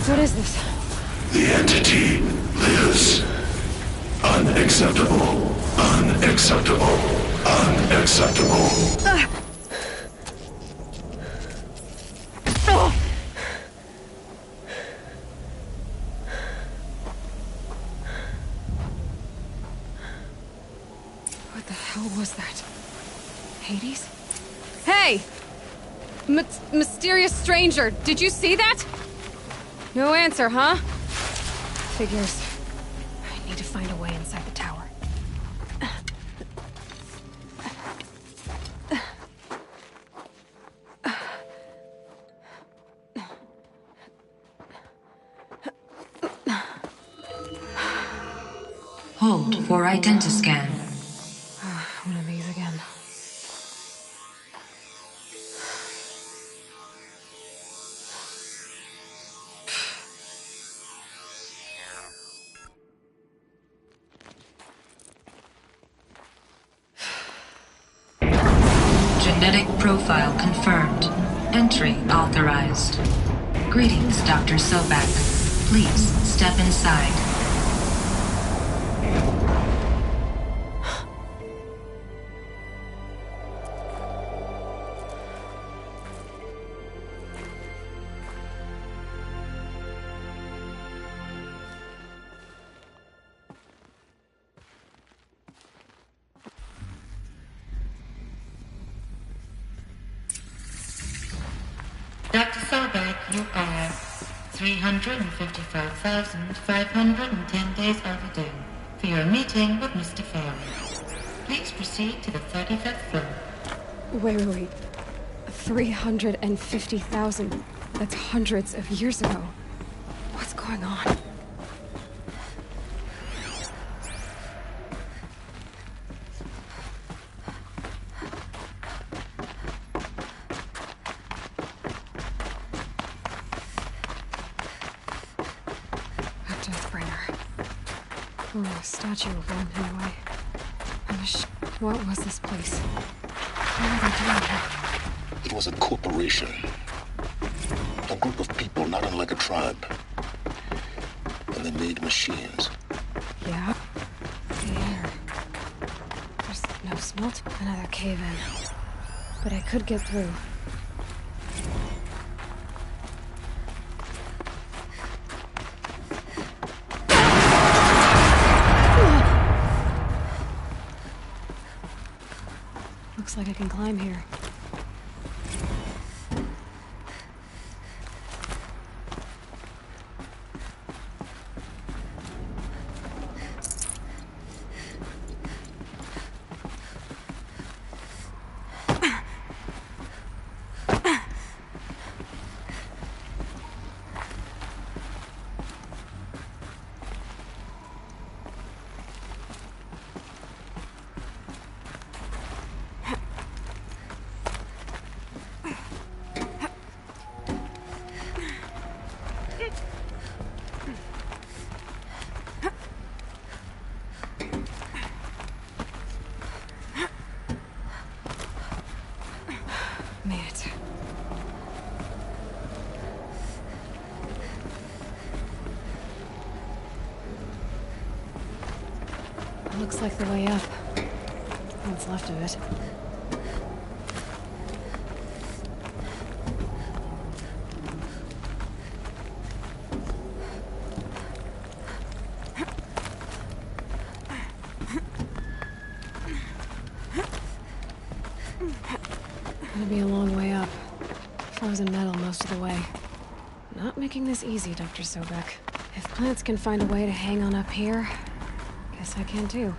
What is this? The entity lives. Unacceptable. Unacceptable. Unacceptable. What the hell was that? Hades? Hey! Mysterious stranger, did you see that? No answer, huh? Figures. I need to find a way inside the tower. Hold for identiscan. One of these again. Genetic profile confirmed. Entry authorized. Greetings, Dr. Sobek. Please step inside. Dr. Sobek, you are 355,510 days overdue for your meeting with Mr. Farley. Please proceed to the 35th floor. Wait. 350,000. That's hundreds of years ago. What's going on? A statue of one, anyway. What was this place? What are they doing here? It was a corporation. A group of people not unlike a tribe. And they made machines. Yeah? There. There's no smelt. Another cave-in. But I could get through. Looks like I can climb here. Looks like the way up. What's left of it. Gonna be a long way up. Frozen metal most of the way. Not making this easy, Dr. Sobek. If plants can find a way to hang on up here, guess I can too.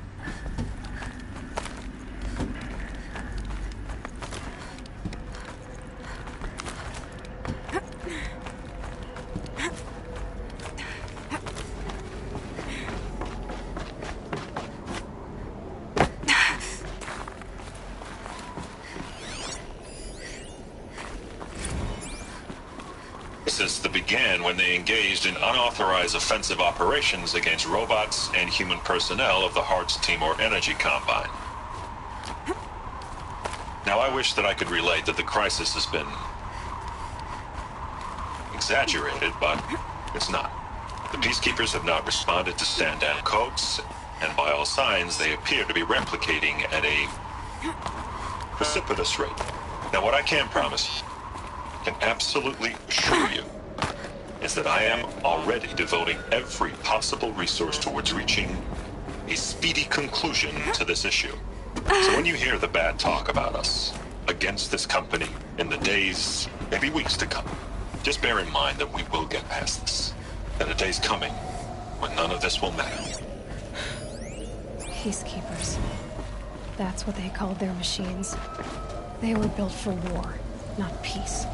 Since the began when they engaged in unauthorized offensive operations against robots and human personnel of the Hearts Timor Energy Combine. Now I wish that I could relate that the crisis has been exaggerated, but it's not. The Peacekeepers have not responded to stand-down codes, and by all signs they appear to be replicating at a precipitous rate. Now what I can promise you, can absolutely assure you, is that I am already devoting every possible resource towards reaching a speedy conclusion to this issue. So when you hear the bad talk about us against this company in the days, maybe weeks to come, just bear in mind that we will get past this. That a day's coming when none of this will matter. Peacekeepers. That's what they called their machines. They were built for war, not peace.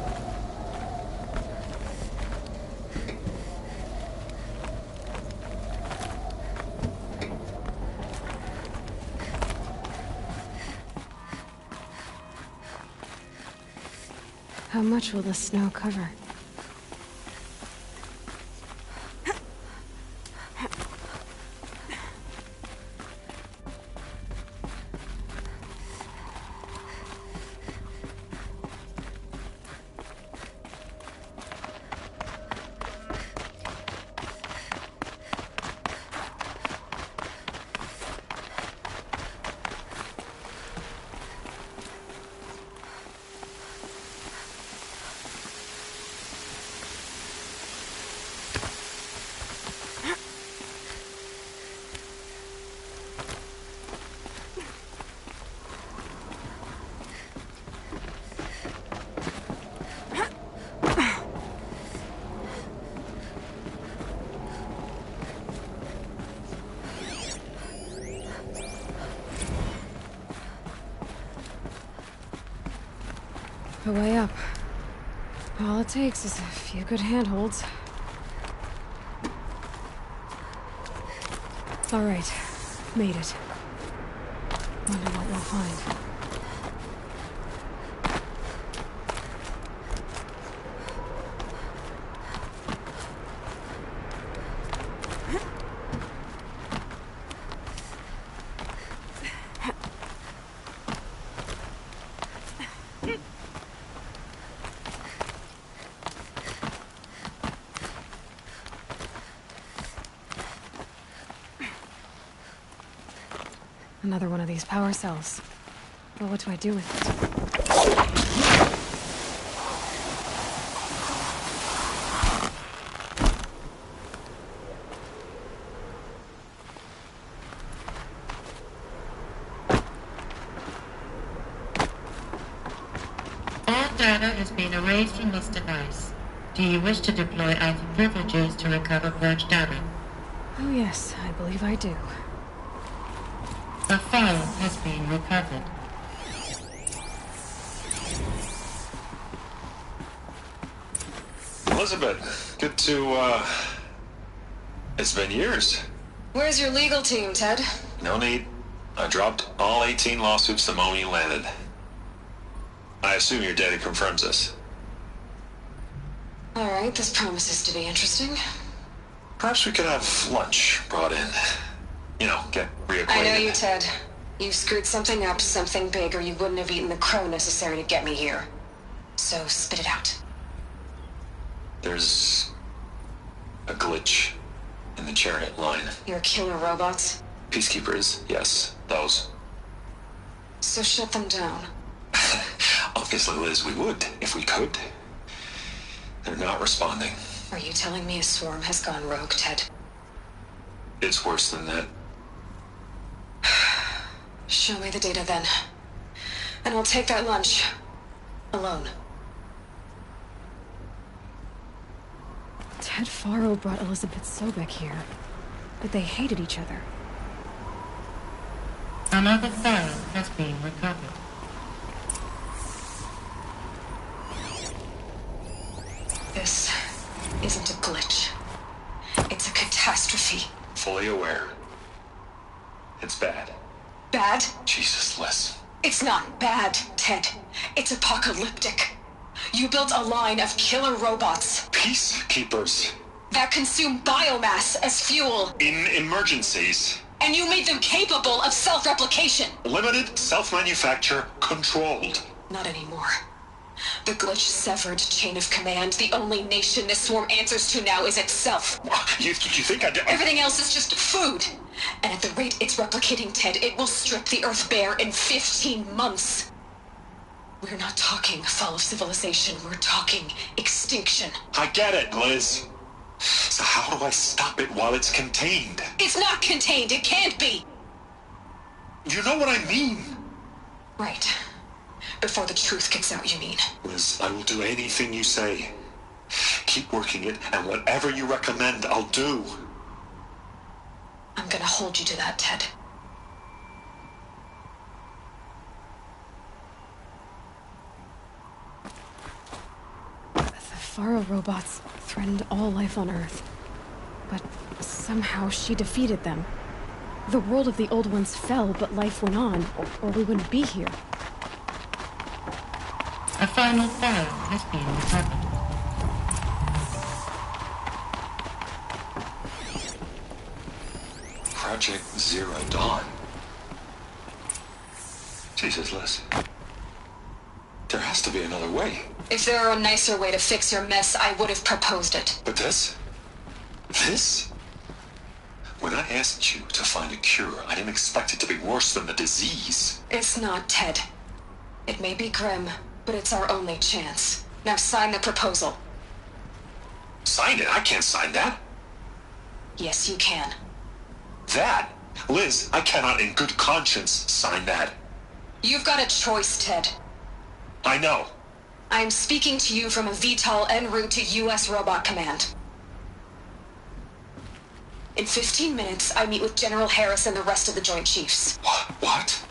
How much will the snow cover? A way up. All it takes is a few good handholds. All right, made it. Wonder what we'll find. Another one of these power cells. Well, what do I do with it? All data has been erased from this device. Do you wish to deploy Alpha privileges to recover purged data? Oh yes, I believe I do. The file has been recovered. Elizabeth, good to, it's been years. Where's your legal team, Ted? No need. I dropped all 18 lawsuits the moment you landed. I assume your data confirms this. All right, this promises to be interesting. Perhaps we could have lunch brought in. You know, get reacquainted. I know you, Ted. You screwed something up, something big, or you wouldn't have eaten the crow necessary to get me here. So spit it out. There's a glitch in the chariot line. Your killer robots? Peacekeepers, yes, those. So shut them down. Obviously, Liz, we would, if we could. They're not responding. Are you telling me a swarm has gone rogue, Ted? It's worse than that. Show me the data then. And I'll take that lunch. Alone. Ted Faro brought Elizabeth Sobek here. But they hated each other. Another phone has been recovered. This isn't a glitch. It's a catastrophe. Fully aware. It's bad. Bad? Jesus, Liz. It's not bad, Ted. It's apocalyptic. You built a line of killer robots. Peacekeepers. That consume biomass as fuel. In emergencies. And you made them capable of self-replication. Limited, self-manufacture, controlled. Not anymore. The glitch severed chain of command. The only nation this swarm answers to now is itself. You think Everything else is just food. And at the rate it's replicating, Ted, it will strip the Earth bare in 15 months. We're not talking fall of civilization. We're talking extinction. I get it, Liz. So how do I stop it while it's contained? It's not contained. It can't be. You know what I mean? Right. Before the truth gets out, you mean? Liz, I will do anything you say. Keep working it, and whatever you recommend, I'll do. I'm gonna hold you to that, Ted. The Faro robots threatened all life on Earth. But somehow she defeated them. The world of the old ones fell, but life went on, or we wouldn't be here. A final phone has been recovered. Project Zero Dawn. Jesus, Liz. There has to be another way. If there were a nicer way to fix your mess, I would have proposed it. But this? This? When I asked you to find a cure, I didn't expect it to be worse than the disease. It's not, Ted. It may be grim, but it's our only chance. Now sign the proposal. Sign it? I can't sign that. Yes, you can. That? Liz, I cannot in good conscience sign that. You've got a choice, Ted. I know. I am speaking to you from a VTOL en route to U.S. Robot Command. In 15 minutes, I meet with General Harris and the rest of the Joint Chiefs. What?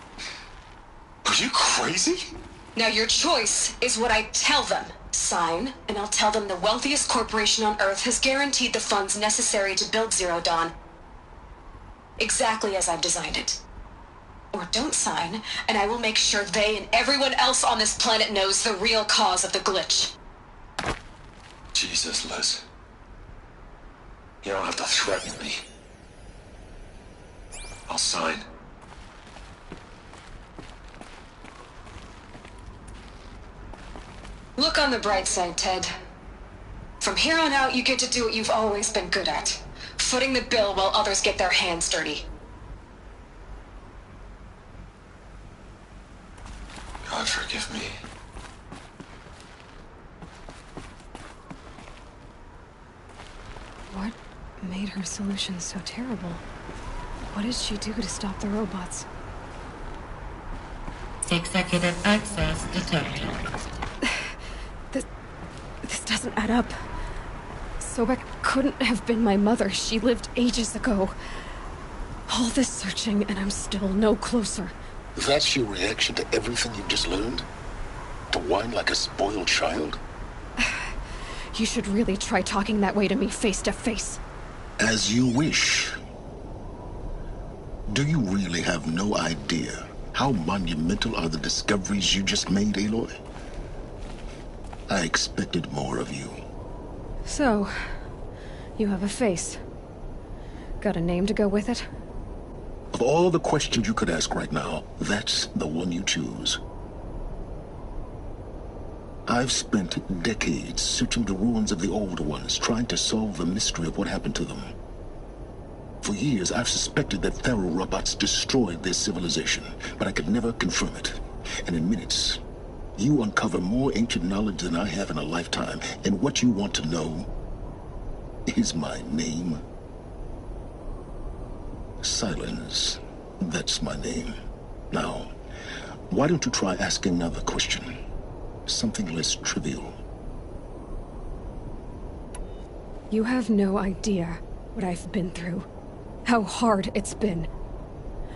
Are you crazy? Now your choice is what I tell them. Sign, and I'll tell them the wealthiest corporation on Earth has guaranteed the funds necessary to build Zero Dawn. Exactly as I've designed it. Or don't sign, and I will make sure they and everyone else on this planet knows the real cause of the glitch. Jesus, Liz. You don't have to threaten me. I'll sign. Look on the bright side, Ted. From here on out, you get to do what you've always been good at. Footing the bill while others get their hands dirty. God forgive me. What made her solution so terrible? What did she do to stop the robots? Executive access detected. This doesn't add up. Sobek couldn't have been my mother. She lived ages ago. All this searching, and I'm still no closer. That's your reaction to everything you've just learned? To whine like a spoiled child? You should really try talking that way to me face to face. As you wish. Do you really have no idea how monumental are the discoveries you just made, Aloy? I expected more of you. So, you have a face. Got a name to go with it? Of all the questions you could ask right now, that's the one you choose. I've spent decades searching the ruins of the older ones, trying to solve the mystery of what happened to them. For years, I've suspected that Pharaoh robots destroyed their civilization, but I could never confirm it. And in minutes, you uncover more ancient knowledge than I have in a lifetime. And what you want to know is my name. Silence. That's my name. Now, why don't you try asking another question? Something less trivial. You have no idea what I've been through. How hard it's been.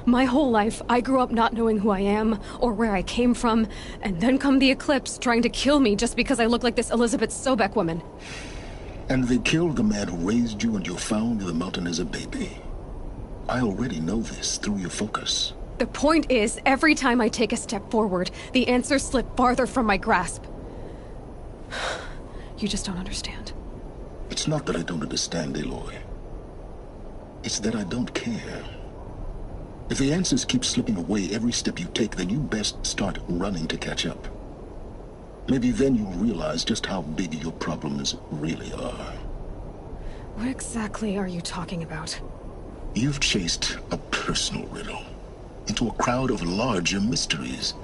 My whole life, I grew up not knowing who I am or where I came from, and then come the Eclipse trying to kill me just because I look like this Elizabeth Sobek woman. And they killed the man who raised you and you found in the mountain as a baby. I already know this through your focus. The point is, every time I take a step forward, the answers slip farther from my grasp. You just don't understand. It's not that I don't understand, Aloy. It's that I don't care. If the answers keep slipping away every step you take, then you best start running to catch up. Maybe then you'll realize just how big your problems really are. What exactly are you talking about? You've chased a personal riddle into a crowd of larger mysteries.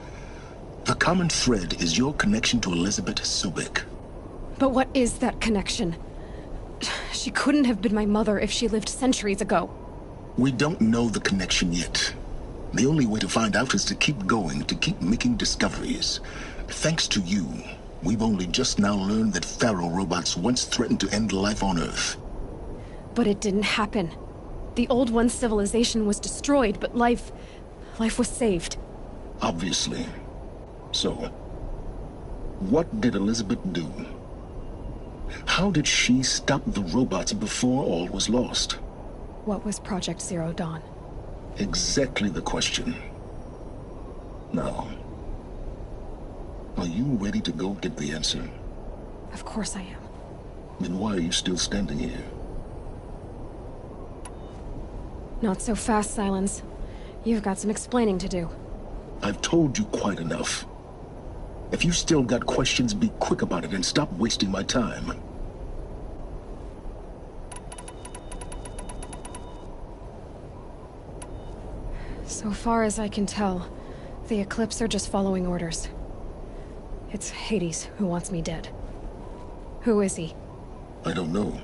The common thread is your connection to Elizabeth Sobek. But what is that connection? She couldn't have been my mother if she lived centuries ago. We don't know the connection yet. The only way to find out is to keep going, to keep making discoveries. Thanks to you, we've only just now learned that Pharaoh robots once threatened to end life on Earth. But it didn't happen. The Old One's civilization was destroyed, but life was saved. Obviously. So, what did Elizabeth do? How did she stop the robots before all was lost? What was Project Zero Dawn? Exactly the question. Now, are you ready to go get the answer? Of course I am. Then why are you still standing here? Not so fast, Silence. You've got some explaining to do. I've told you quite enough. If you still got questions, be quick about it and stop wasting my time. So far as I can tell, the Eclipse are just following orders. It's Hades who wants me dead. Who is he? I don't know.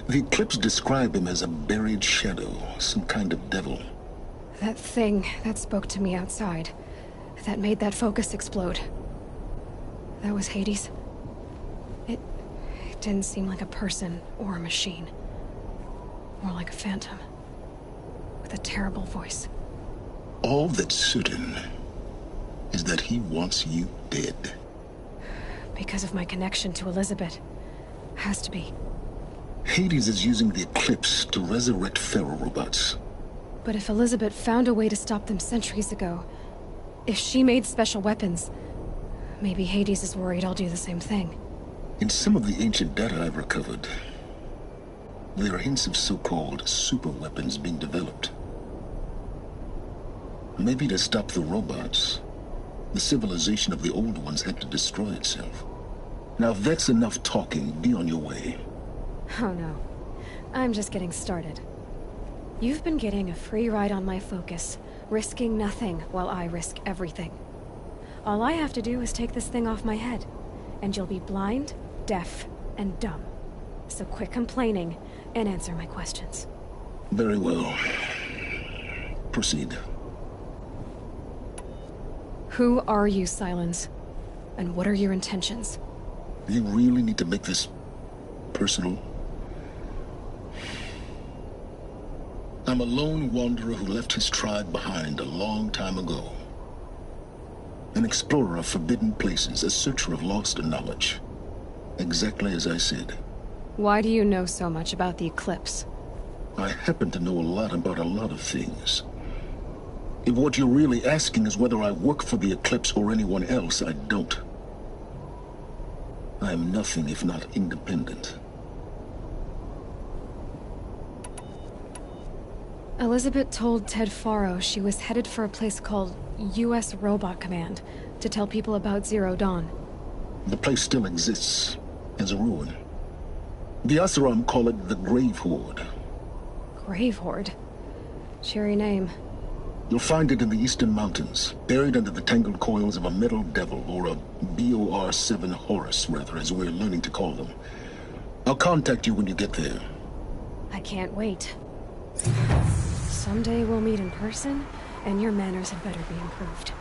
The Eclipse describe him as a buried shadow, some kind of devil. That thing that spoke to me outside, that made that focus explode. That was Hades. It didn't seem like a person or a machine. More like a phantom. With a terrible voice. All that's certain is that he wants you dead. Because of my connection to Elizabeth. Has to be. Hades is using the Eclipse to resurrect Pharaoh robots. But if Elizabeth found a way to stop them centuries ago, if she made special weapons, maybe Hades is worried I'll do the same thing. In some of the ancient data I've recovered, there are hints of so-called super weapons being developed. Maybe to stop the robots, the civilization of the old ones had to destroy itself. Now if that's enough talking, be on your way. Oh no. I'm just getting started. You've been getting a free ride on my focus, risking nothing while I risk everything. All I have to do is take this thing off my head, and you'll be blind, deaf, and dumb. So quit complaining and answer my questions. Very well. Proceed. Who are you, Silence? And what are your intentions? You really need to make this personal? I'm a lone wanderer who left his tribe behind a long time ago. An explorer of forbidden places, a searcher of lost knowledge. Exactly as I said. Why do you know so much about the Eclipse? I happen to know a lot about a lot of things. If what you're really asking is whether I work for the Eclipse or anyone else, I don't. I am nothing if not independent. Elizabeth told Ted Faro she was headed for a place called U.S. Robot Command to tell people about Zero Dawn. The place still exists, as a ruin. The Asuram call it the Grave Horde. Grave Hoard. Cheery name. You'll find it in the Eastern Mountains, buried under the tangled coils of a metal devil, or a BOR-7 Horus, rather, as we're learning to call them. I'll contact you when you get there. I can't wait. Someday we'll meet in person, and your manners had better be improved.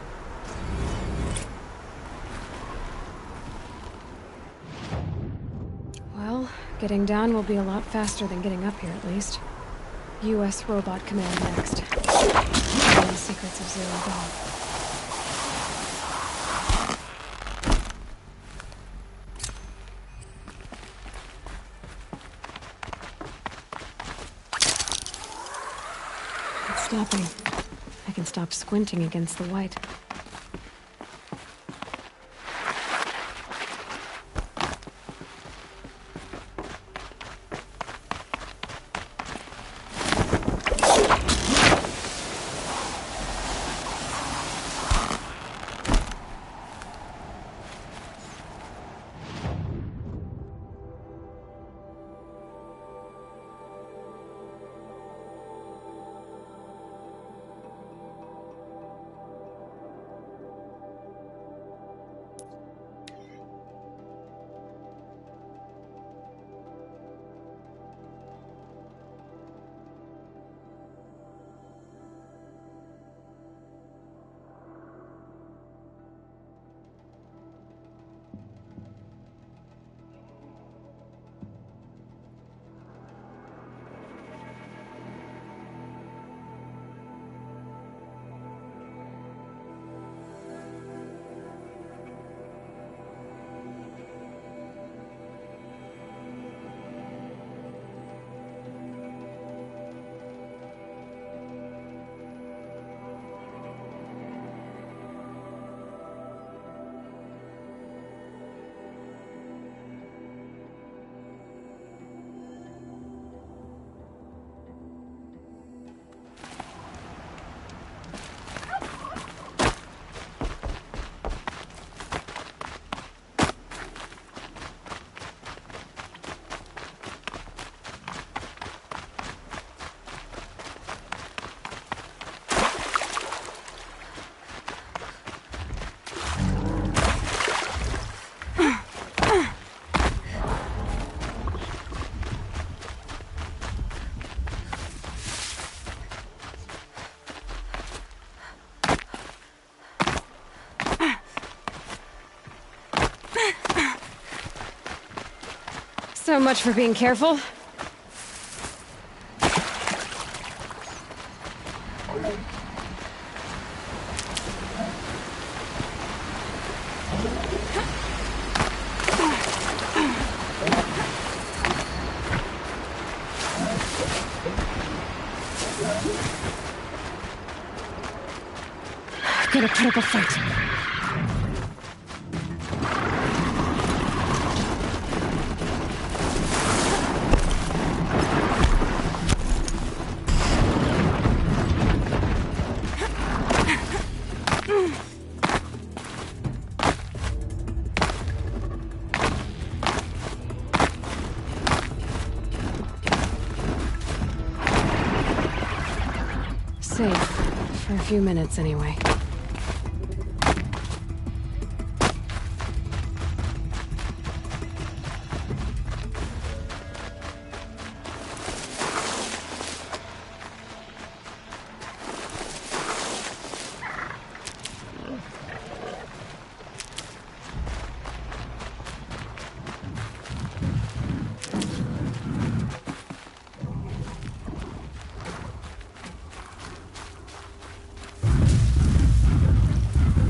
Well, getting down will be a lot faster than getting up here, at least. U.S. Robot Command next. And secrets of Zero Dawn. It's stopping. I can stop squinting against the white. So much for being careful. Gotta put up a fight. Safe. For a few minutes, anyway.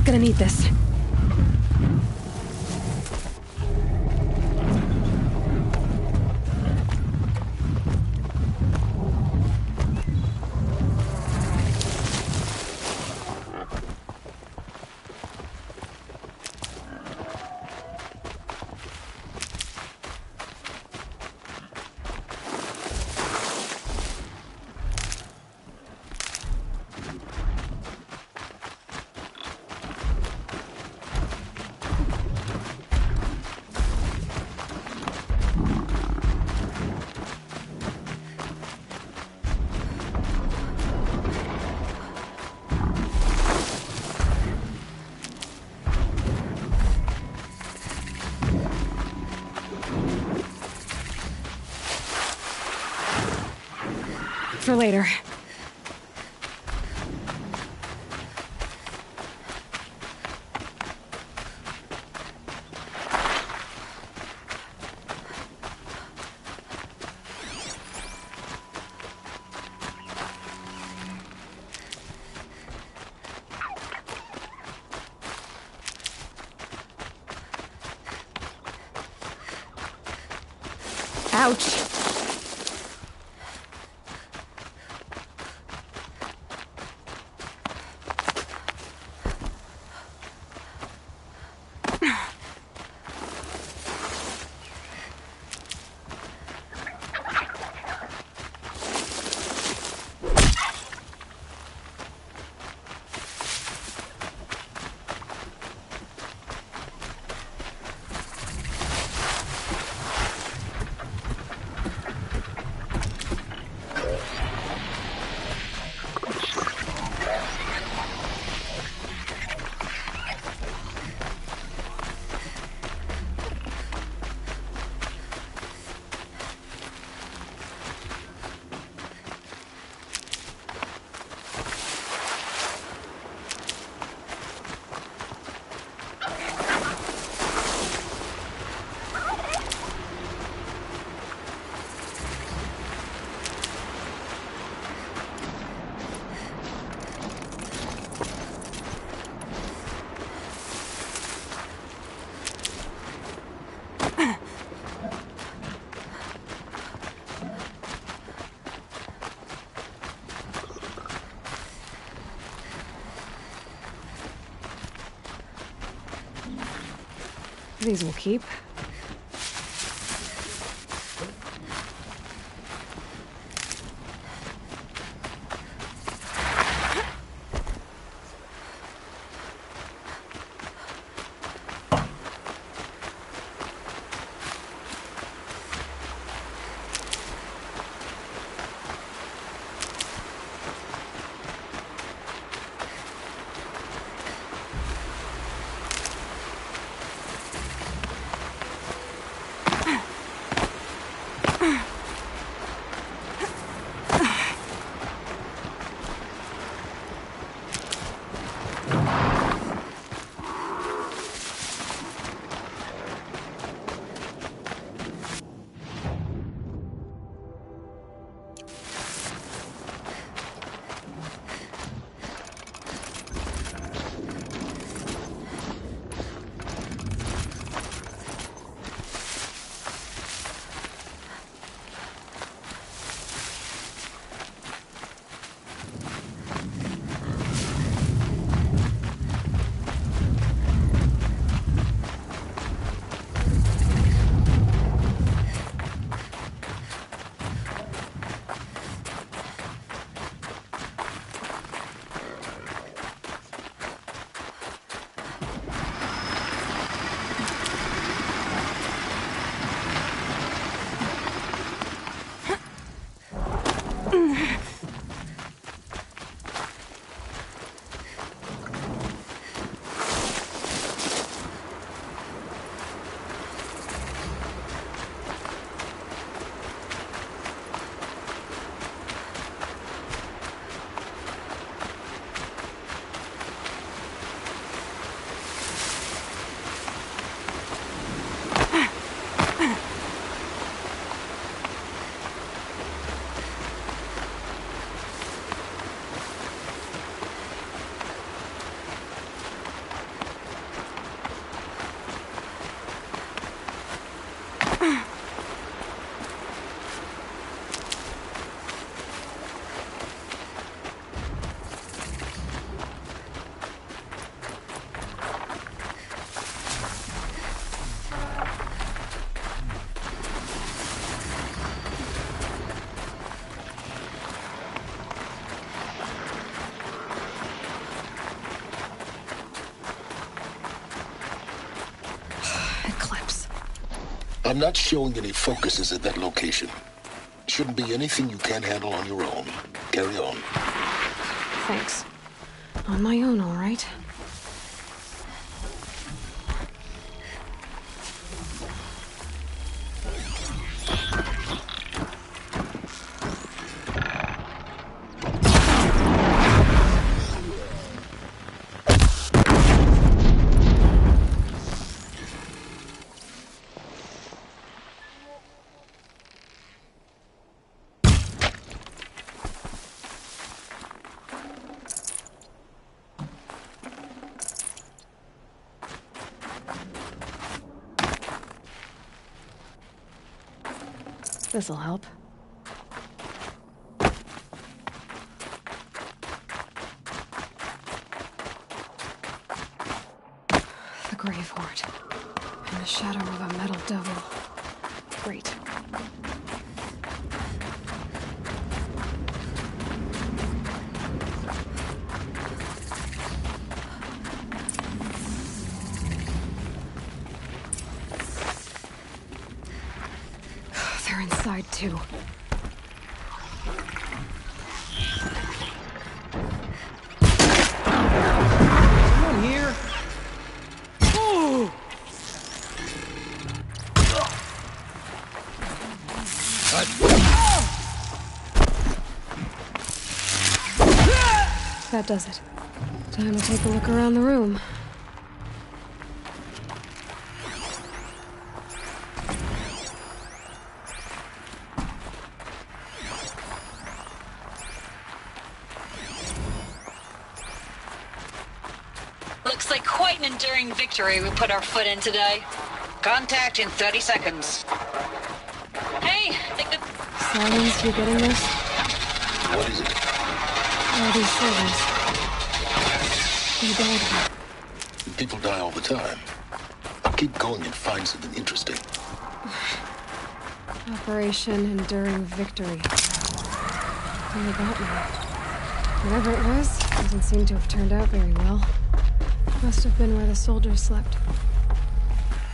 Gonna need this. for later. Ouch. These will keep. I'm not showing any focuses at that location. Shouldn't be anything you can't handle on your own. Carry on. Thanks. On my own, all right. This'll help. The Grave Horde. In the shadow of a metal devil. Great. They're inside too. Come here. Oh! That does it. Time to take a look around the room. Looks like quite an enduring victory we put our foot in today. Contact in 30 seconds. Hey, I think the... Silence, you getting this? What is it? All these soldiers. They died here. People die all the time. I'll keep going and find something interesting. Operation Enduring Victory. They got me. Whatever it was, doesn't seem to have turned out very well. Must have been where the soldiers slept.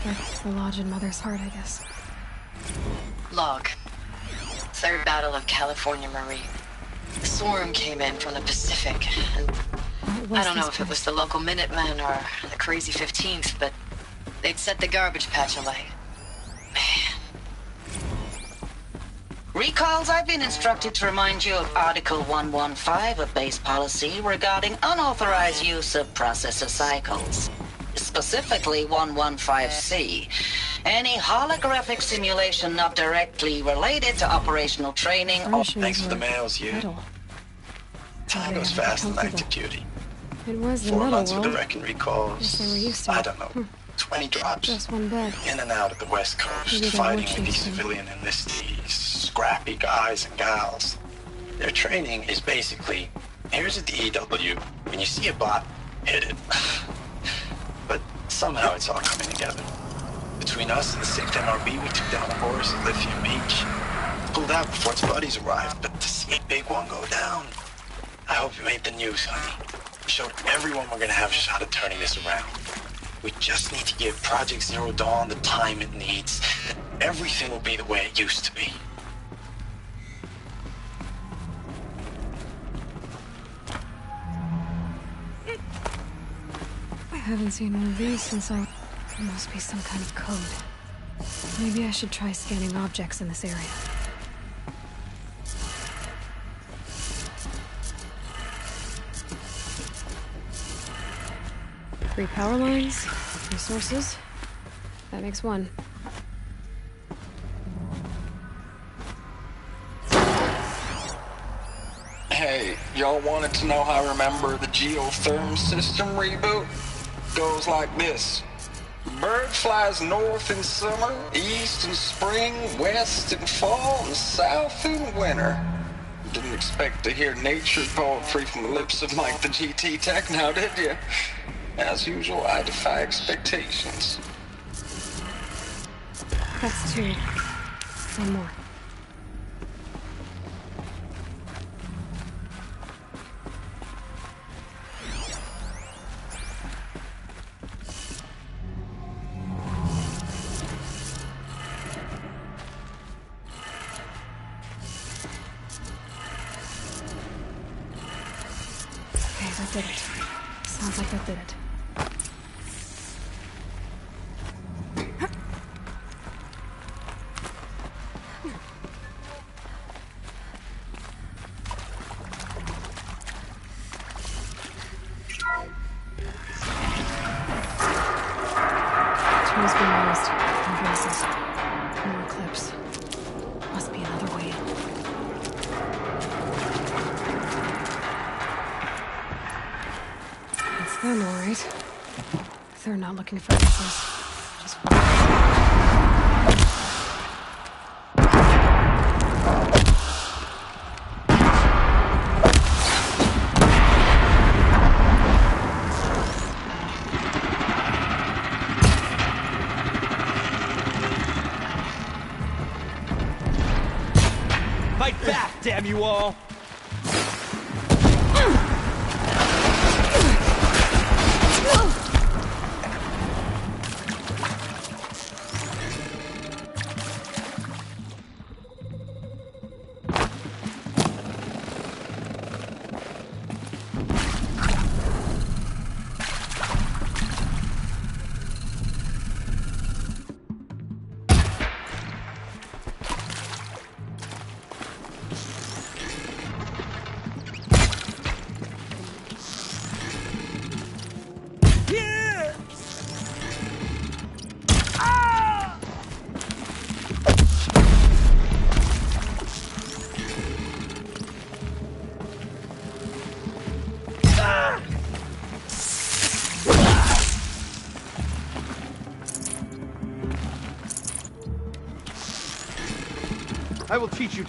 Like the lodge in Mother's Heart, I guess. Log. Third Battle of California Marine. The swarm came in from the Pacific, and I don't know if it was the local Minutemen or the crazy 15th, but they'd set the garbage patch alight. Man. Recalls, I've been instructed to remind you of Article 115 of base policy regarding unauthorized use of processor cycles. Specifically 115C. Any holographic simulation not directly related to operational training or... Thanks for the mails, you. Time goes fast in active duty. It was the 4 metal months wall. with the wrecking recalls. They were used to I it. don't know. 20 drops. Just one bed. In and out of the West Coast, Maybe they fighting would with these choose them. civilian enlistees, scrappy guys and gals. Their training is basically, here's a DEW. When you see a bot, hit it. But somehow it's all coming together. Between us and the 6th MRB, we took down a horse at Lithium Beach. Pulled out before its buddies arrived, but to see a big one go down, I hope you made the news, honey. Showed everyone we're gonna have a shot at turning this around. We just need to give Project Zero Dawn the time it needs. Everything will be the way it used to be. I haven't seen one of these since I... There must be some kind of code. Maybe I should try scanning objects in this area. Three power lines, resources. That makes one. Hey, y'all wanted to know how I remember the geotherm system reboot? Goes like this. Bird flies north in summer, east in spring, west in fall, and south in winter. Didn't expect to hear nature poetry from the lips of Mike the GT Tech now, did you? As usual, I defy expectations. That's two. One more. Okay, that did it. Sounds like that did it. Tools being used. Addresses. More clips. Must be another way in. It's them, all right. They're not looking for answers. Just Fight back, damn you all! I will teach you.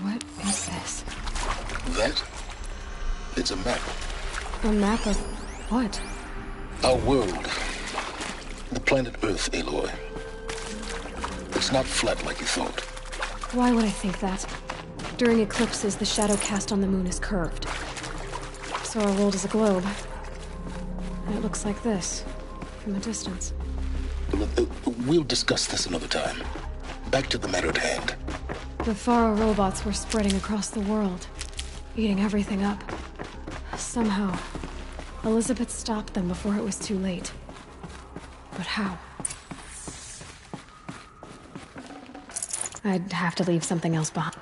What is this? That? It's a map. A map of what? Our world. The planet Earth, Aloy. It's not flat like you thought. Why would I think that? During eclipses, the shadow cast on the moon is curved. So our world is a globe. And it looks like this, from a distance. We'll discuss this another time. Back to the matter at hand. The Faro robots were spreading across the world, eating everything up. Somehow, Elizabeth stopped them before it was too late. But how? I'd have to leave something else behind.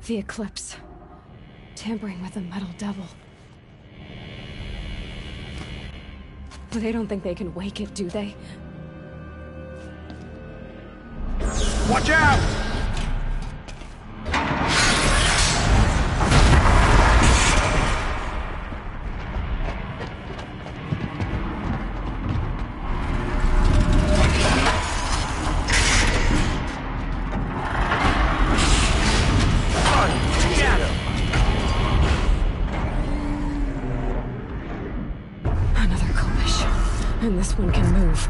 The eclipse. Tampering with the metal devil. They don't think they can wake it, do they? Watch out! And this one can move.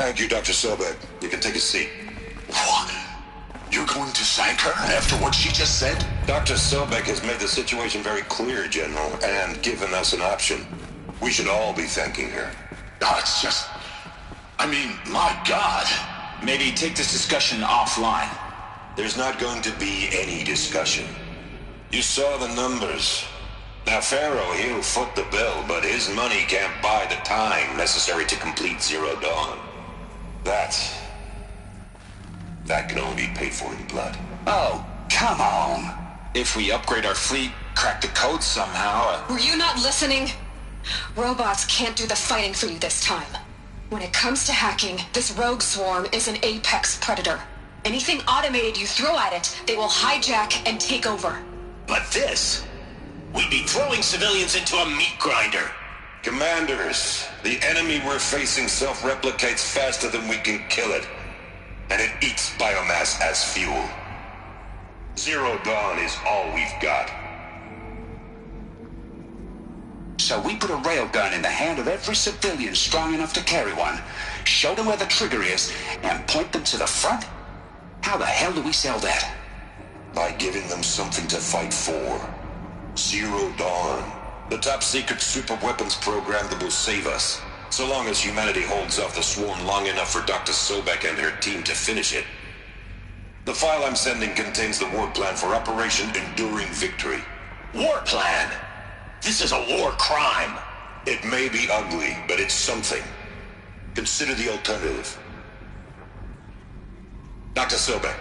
Thank you, Dr. Sobek. You can take a seat. What? You're going to thank her after what she just said? Dr. Sobek has made the situation very clear, General, and given us an option. We should all be thanking her. No, it's just... I mean, my God. Maybe take this discussion offline. There's not going to be any discussion. You saw the numbers. Now, Pharaoh, he'll foot the bill, but his money can't buy the time necessary to complete Zero Dawn. That can only be paid for in blood. Oh, come on. If we upgrade our fleet, crack the code somehow... Were you not listening? Robots can't do the fighting for you this time. When it comes to hacking, this rogue swarm is an apex predator. Anything automated you throw at it, they will hijack and take over. But this... We'd be throwing civilians into a meat grinder. Commanders, the enemy we're facing self-replicates faster than we can kill it. And it eats biomass as fuel. Zero Dawn is all we've got. So we put a railgun in the hand of every civilian strong enough to carry one, show them where the trigger is, and point them to the front? How the hell do we sell that? By giving them something to fight for. Zero Dawn. The top-secret super-weapons program that will save us. So long as humanity holds off the swarm long enough for Dr. Sobek and her team to finish it. The file I'm sending contains the war plan for Operation Enduring Victory. War plan? This is a war crime. It may be ugly, but it's something. Consider the alternative. Dr. Sobek,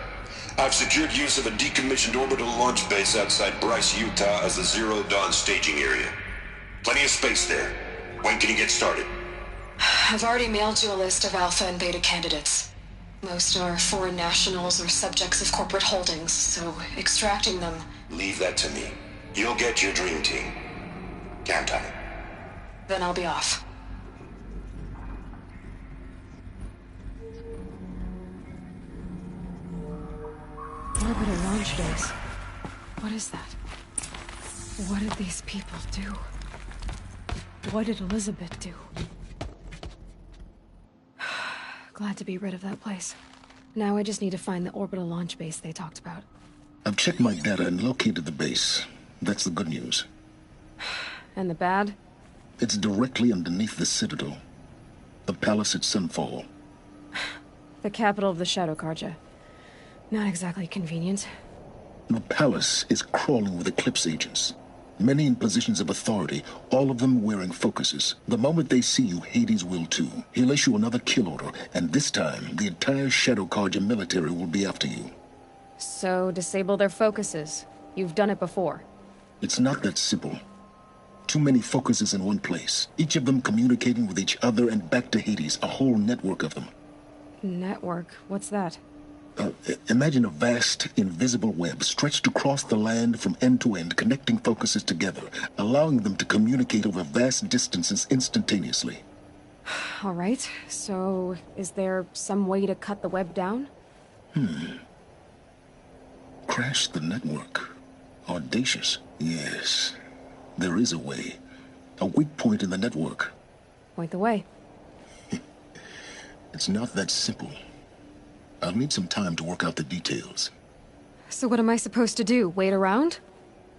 I've secured use of a decommissioned orbital launch base outside Bryce, Utah as the Zero Dawn staging area. Plenty of space there. When can you get started? I've already mailed you a list of Alpha and Beta candidates. Most are foreign nationals or subjects of corporate holdings, so extracting them... Leave that to me. You'll get your dream team. Count on it. Then I'll be off. Orbital launch days. What is that? What did these people do? What did Elizabeth do? Glad to be rid of that place. Now I just need to find the orbital launch base they talked about. I've checked my data and located the base. That's the good news. And the bad? It's directly underneath the Citadel. The palace at Sunfall. The capital of the Shadow Carja. Not exactly convenient. The palace is crawling with Eclipse agents. Many in positions of authority, all of them wearing focuses. The moment they see you, Hades will too. He'll issue another kill order, and this time, the entire Shadow Carja military will be after you. So, disable their focuses. You've done it before. It's not that simple. Too many focuses in one place, each of them communicating with each other and back to Hades, a whole network of them. Network? What's that? Imagine a vast, invisible web stretched across the land from end to end, connecting focuses together, allowing them to communicate over vast distances instantaneously. All right, so is there some way to cut the web down? Crash the network. Audacious. Yes, there is a way. A weak point in the network. Point the way. It's not that simple. I'll need some time to work out the details. So what am I supposed to do? Wait around?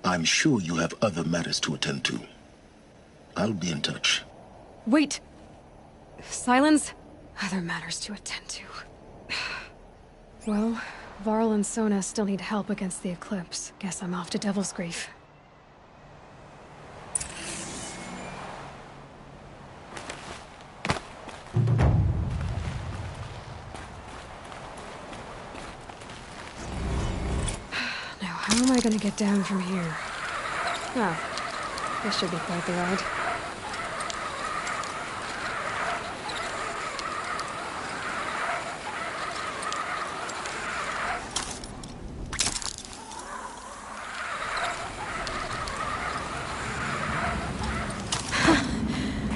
I'm sure you have other matters to attend to. I'll be in touch. Wait! Silence? Other matters to attend to. Well, Varl and Sona still need help against the Eclipse. Guess I'm off to Devil's Grief. How am I gonna get down from here? Oh, this should be quite the ride.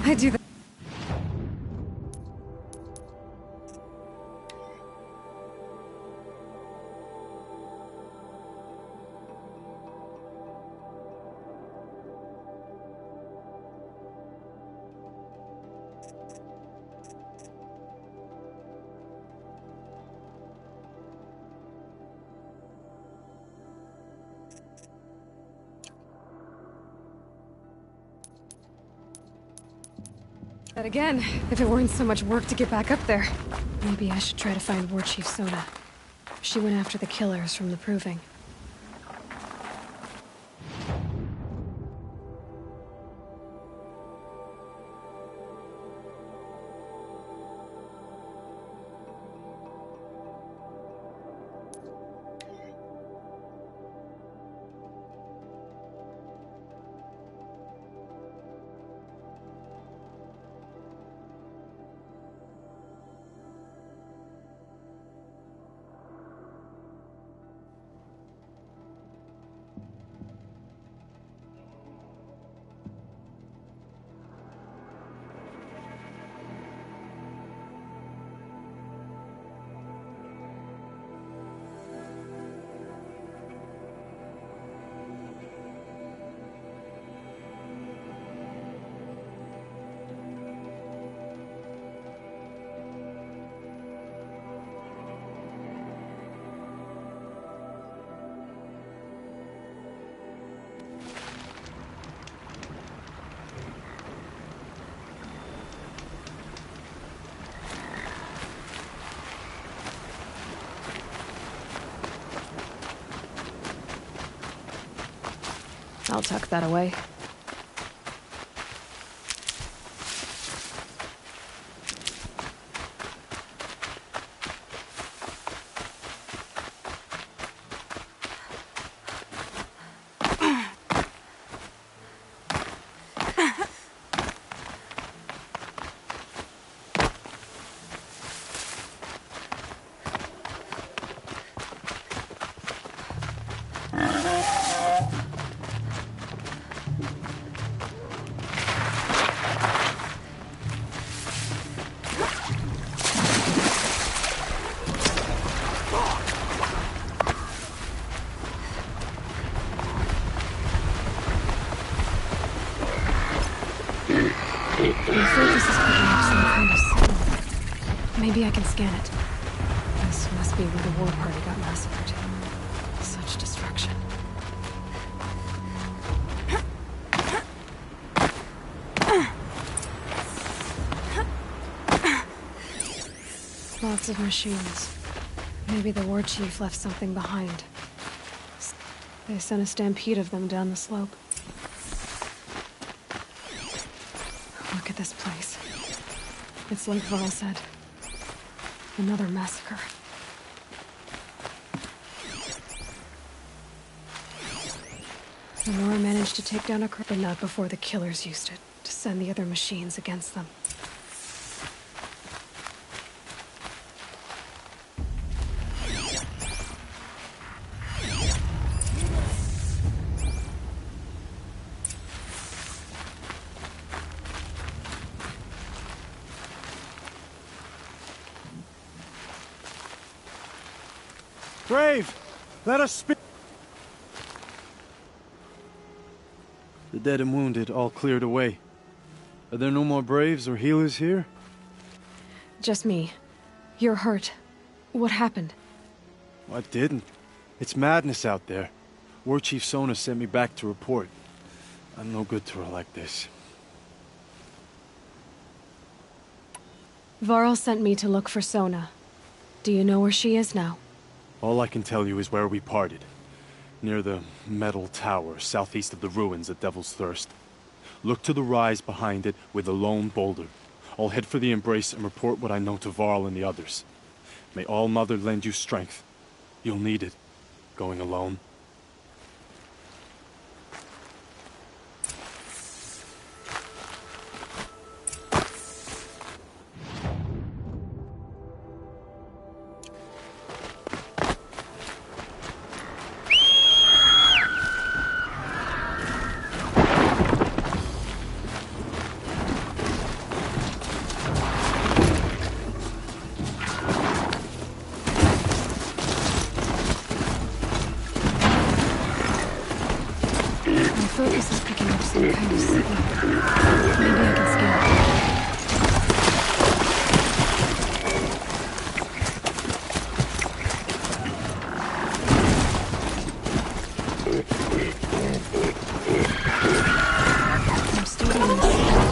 I do that. But again, if it weren't so much work to get back up there, maybe I should try to find War Chief Sona. She went after the killers from the Proving. I'll tuck that away. Maybe I can scan it. This must be where the war party got massacred. Such destruction. Lots of machines. Maybe the war chief left something behind. They sent a stampede of them down the slope. Look at this place. It's like Varl said. Another massacre. Nora managed to take down a crowd, but not before the killers used it to send the other machines against them. Brave! Let us speak! The dead and wounded all cleared away. Are there no more Braves or healers here? Just me. You're hurt. What happened? Well, I didn't. It's madness out there. War Chief Sona sent me back to report. I'm no good to her like this. Varl sent me to look for Sona. Do you know where she is now? All I can tell you is where we parted. Near the metal tower, southeast of the ruins at Devil's Thirst. Look to the rise behind it with a lone boulder. I'll head for the embrace and report what I know to Varl and the others. May All Mother lend you strength. You'll need it, going alone. Focus is picking up some kind of signal. Maybe I can scan it. I'm still getting the signal.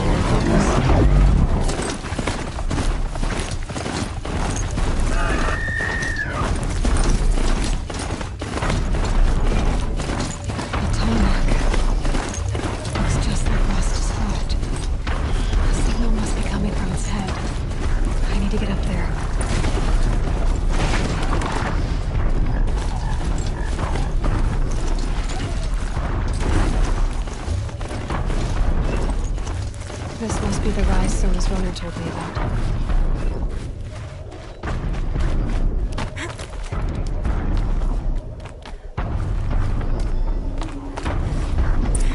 Sona told me about.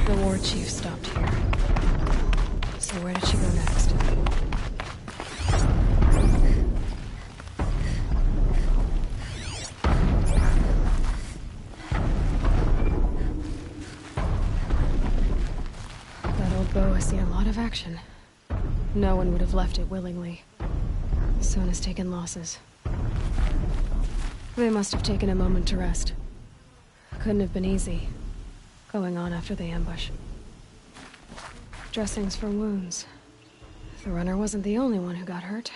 The war chief stopped here. So where did she go next? That old bow has seen a lot of action. No one would have left it willingly. Sona's taken losses. They must have taken a moment to rest. Couldn't have been easy, going on after the ambush. Dressings for wounds. The runner wasn't the only one who got hurt.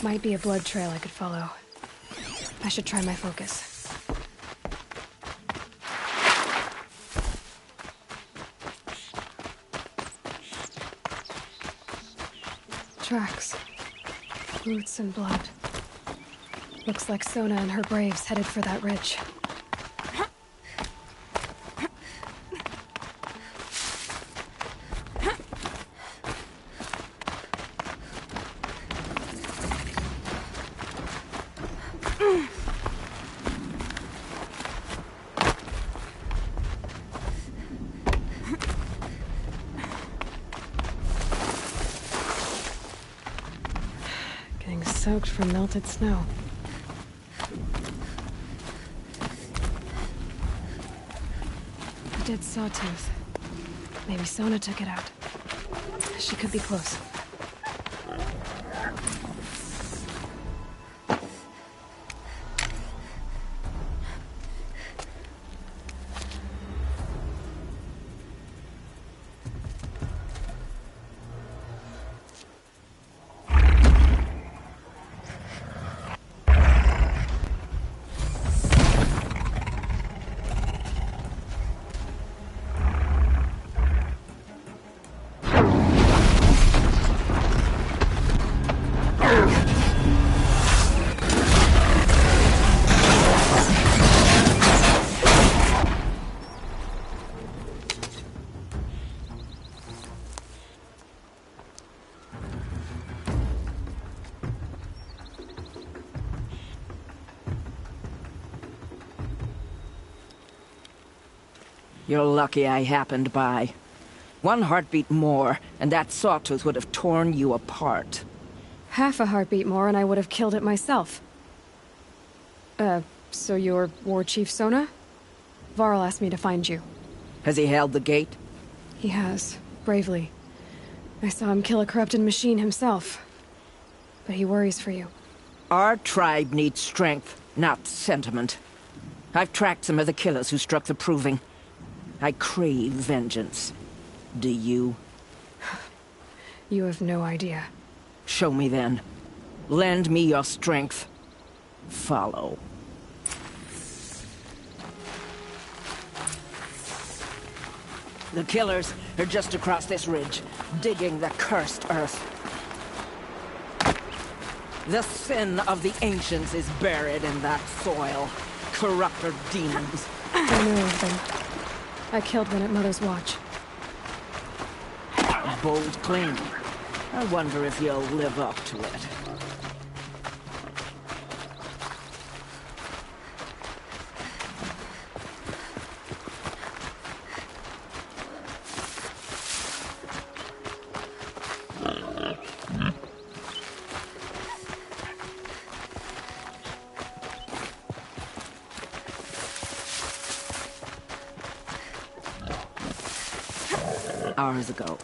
Might be a blood trail I could follow. I should try my focus. Tracks. Roots and blood. Looks like Sona and her braves headed for that ridge. Getting soaked from melted snow. A dead sawtooth. Maybe Sona took it out. She could be close. You're lucky I happened by. One heartbeat more, and that sawtooth would have torn you apart. Half a heartbeat more and I would have killed it myself. So you're War Chief Sona? Varl asked me to find you. Has he held the gate? He has, bravely. I saw him kill a corrupted machine himself. But he worries for you. Our tribe needs strength, not sentiment. I've tracked some of the killers who struck the Proving. I crave vengeance. Do you? You have no idea. Show me then. Lend me your strength. Follow. The killers are just across this ridge, digging the cursed earth. The sin of the ancients is buried in that soil. Corrupter demons. I know of them. I killed one at Mother's Watch. A bold claim. I wonder if you'll live up to it. Hours ago,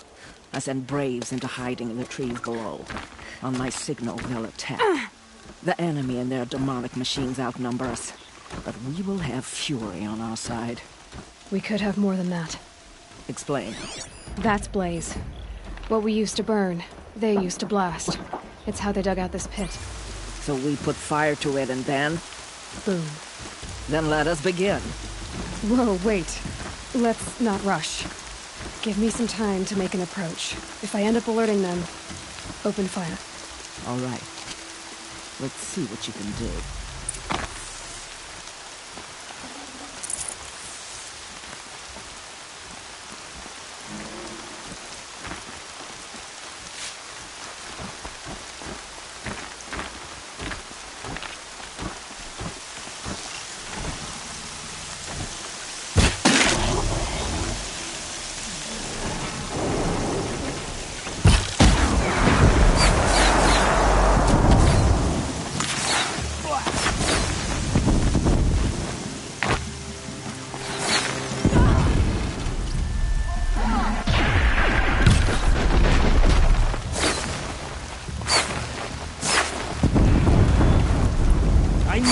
I sent Braves into hiding in the trees below. On my signal, they'll attack. The enemy and their demonic machines outnumber us, but we will have fury on our side. We could have more than that. Explain. That's Blaze. What we used to burn, they used to blast. It's how they dug out this pit. So we put fire to it and then? Boom. Then let us begin. Whoa, wait. Let's not rush. Give me some time to make an approach. If I end up alerting them, open fire. All right. Let's see what you can do.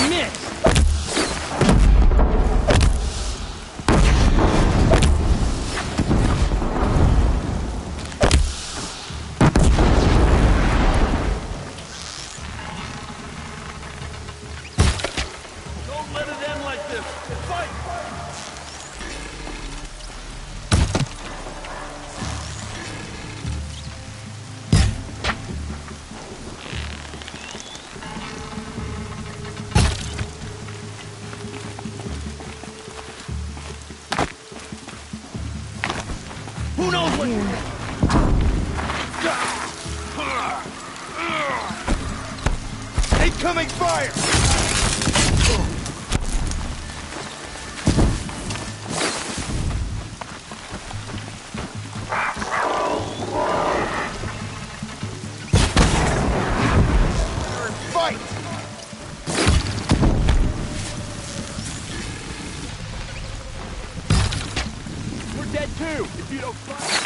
missed! Don't let it end like this. Fight! Who knows what? Incoming fire! Fight! We're dead too, if you don't fight.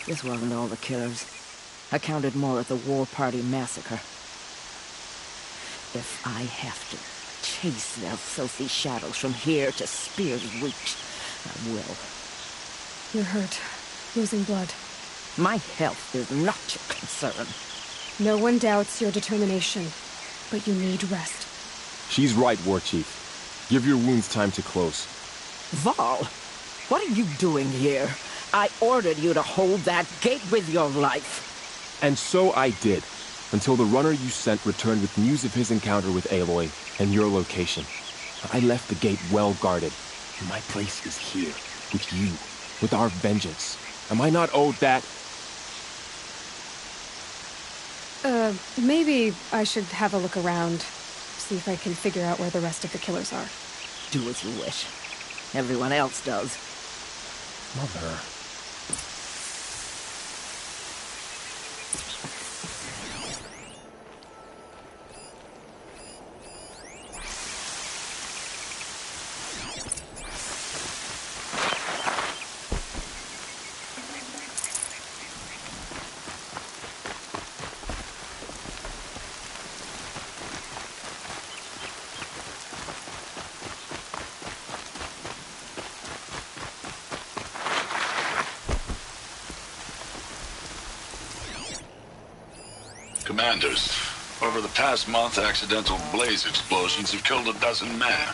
This wasn't all the killers. I counted more at the War Party massacre. If I have to chase their filthy shadows from here to Spear's Reach, I will. You're hurt. Losing blood. My health is not your concern. No one doubts your determination, but you need rest. She's right, War Chief. Give your wounds time to close. Val, what are you doing here? I ordered you to hold that gate with your life. And so I did, until the runner you sent returned with news of his encounter with Aloy and your location. I left the gate well guarded. My place is here, with you, with our vengeance. Am I not owed that? Maybe I should have a look around, see if I can figure out where the rest of the killers are. Do as you wish. Everyone else does. Mother. Commanders, over the past month, accidental blaze explosions have killed a dozen men.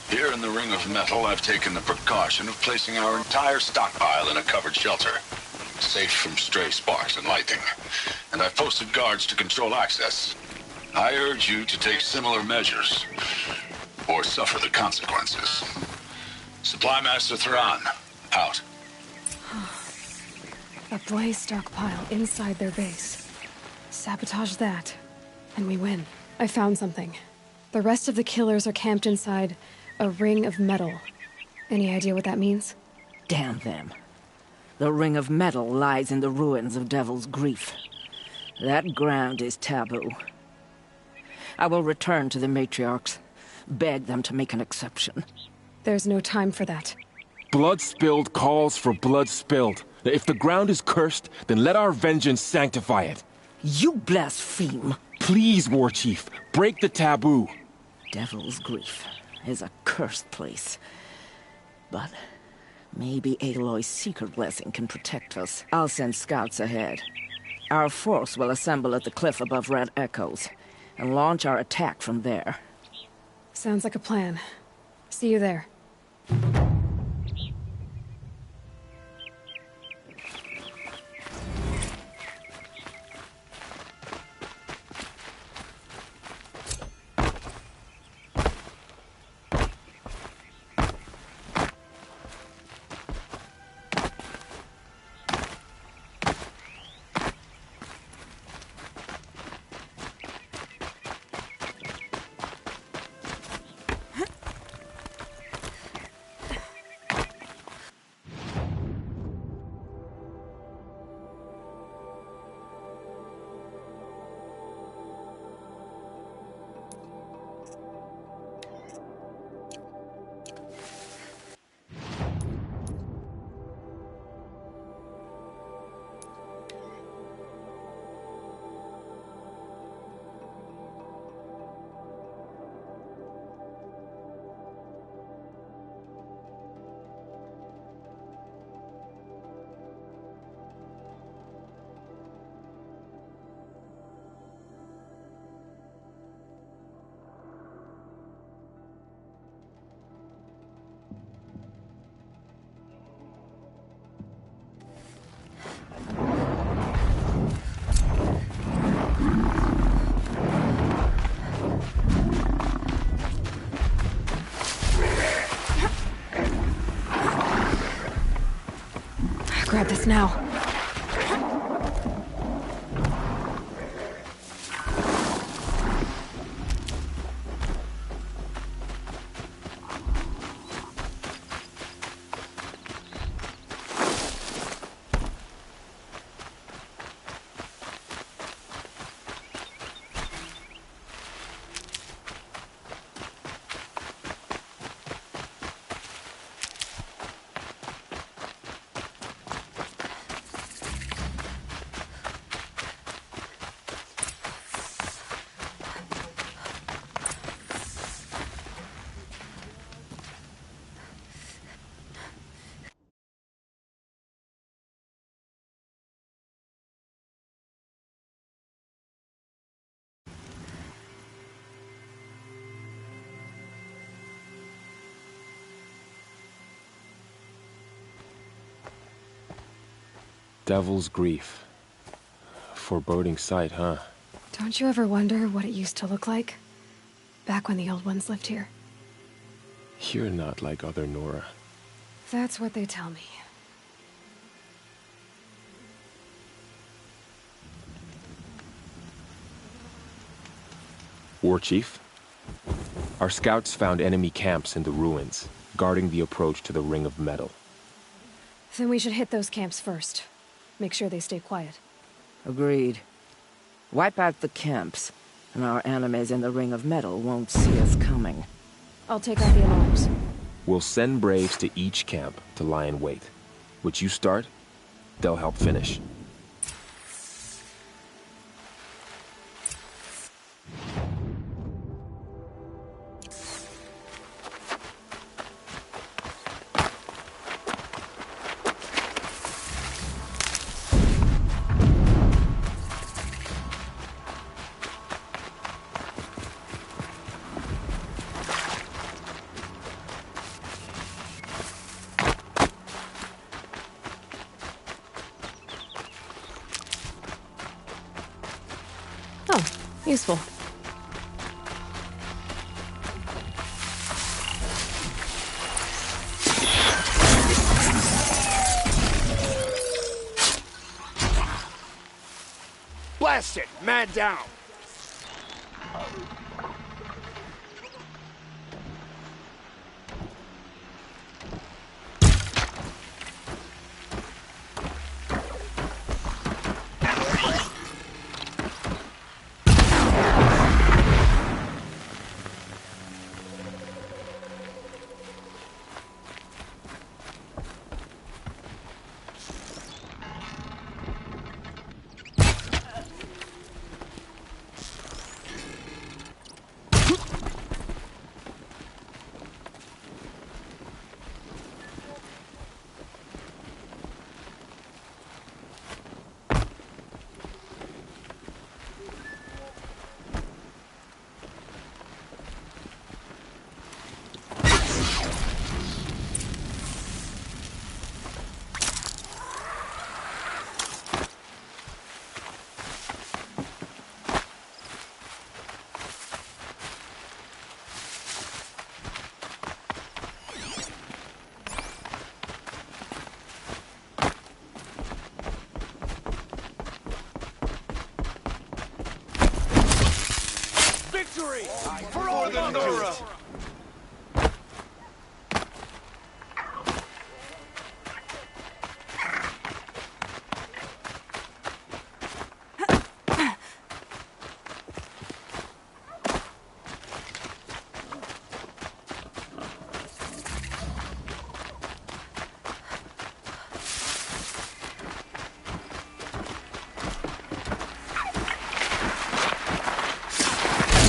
Here in the Ring of Metal, I've taken the precaution of placing our entire stockpile in a covered shelter, safe from stray sparks and lightning. And I've posted guards to control access. I urge you to take similar measures, or suffer the consequences. Supply Master Thran, out. A blaze stockpile inside their base. Sabotage that, and we win. I found something. The rest of the killers are camped inside a ring of metal. Any idea what that means? Damn them. The Ring of Metal lies in the ruins of Devil's Grief. That ground is taboo. I will return to the matriarchs, beg them to make an exception. There's no time for that. Blood spilled calls for blood spilled. If the ground is cursed, then let our vengeance sanctify it. You blaspheme. Please, War Chief, break the taboo. Devil's Grief is a cursed place. but maybe Aloy's secret blessing can protect us. I'll send scouts ahead. Our force will assemble at the cliff above Red Echoes and launch our attack from there. Sounds like a plan. See you there. Grab this now. Devil's Grief. Foreboding sight, huh? Don't you ever wonder what it used to look like? Back when the old ones lived here. You're not like other Nora. That's what they tell me. War Chief? Our scouts found enemy camps in the ruins, guarding the approach to the Ring of Metal. Then we should hit those camps first. Make sure they stay quiet. Agreed. Wipe out the camps, and our enemies in the Ring of Metal won't see us coming. I'll take out the alarms. We'll send Braves to each camp to lie in wait. Which you start, they'll help finish. Useful. Blast it! Man down! Nora!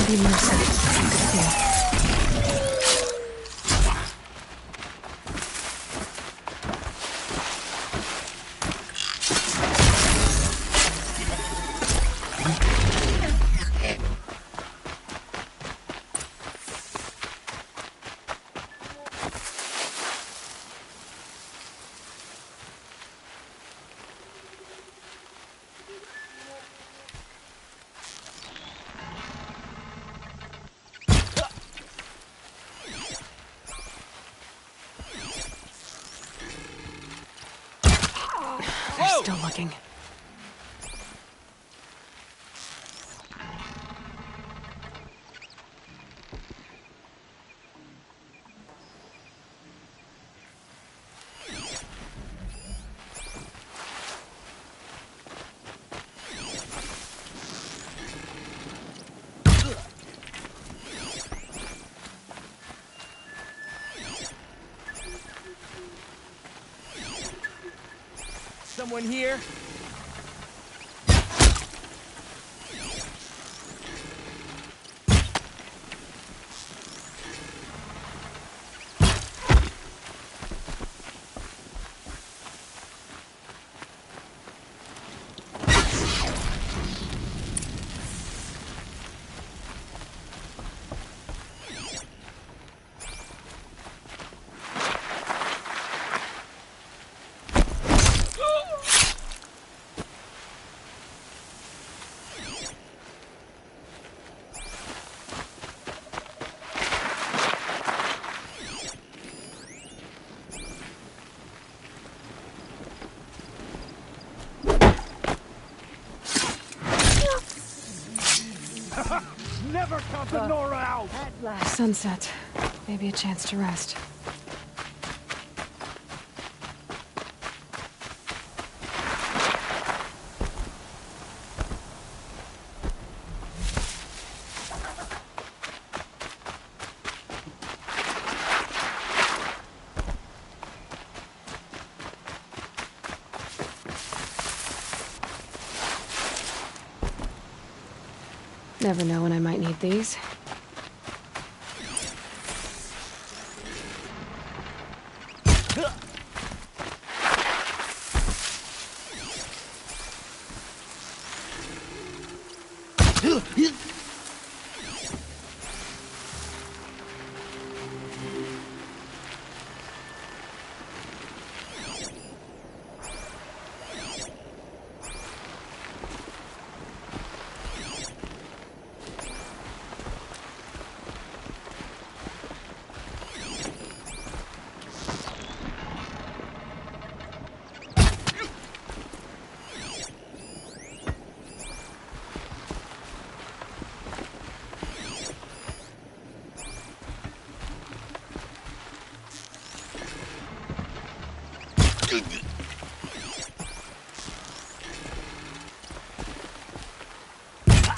Maybe Mercer could see. They're still looking. Someone here? Never count the Nora out! Sunset. Maybe a chance to rest. Never know when I might need these.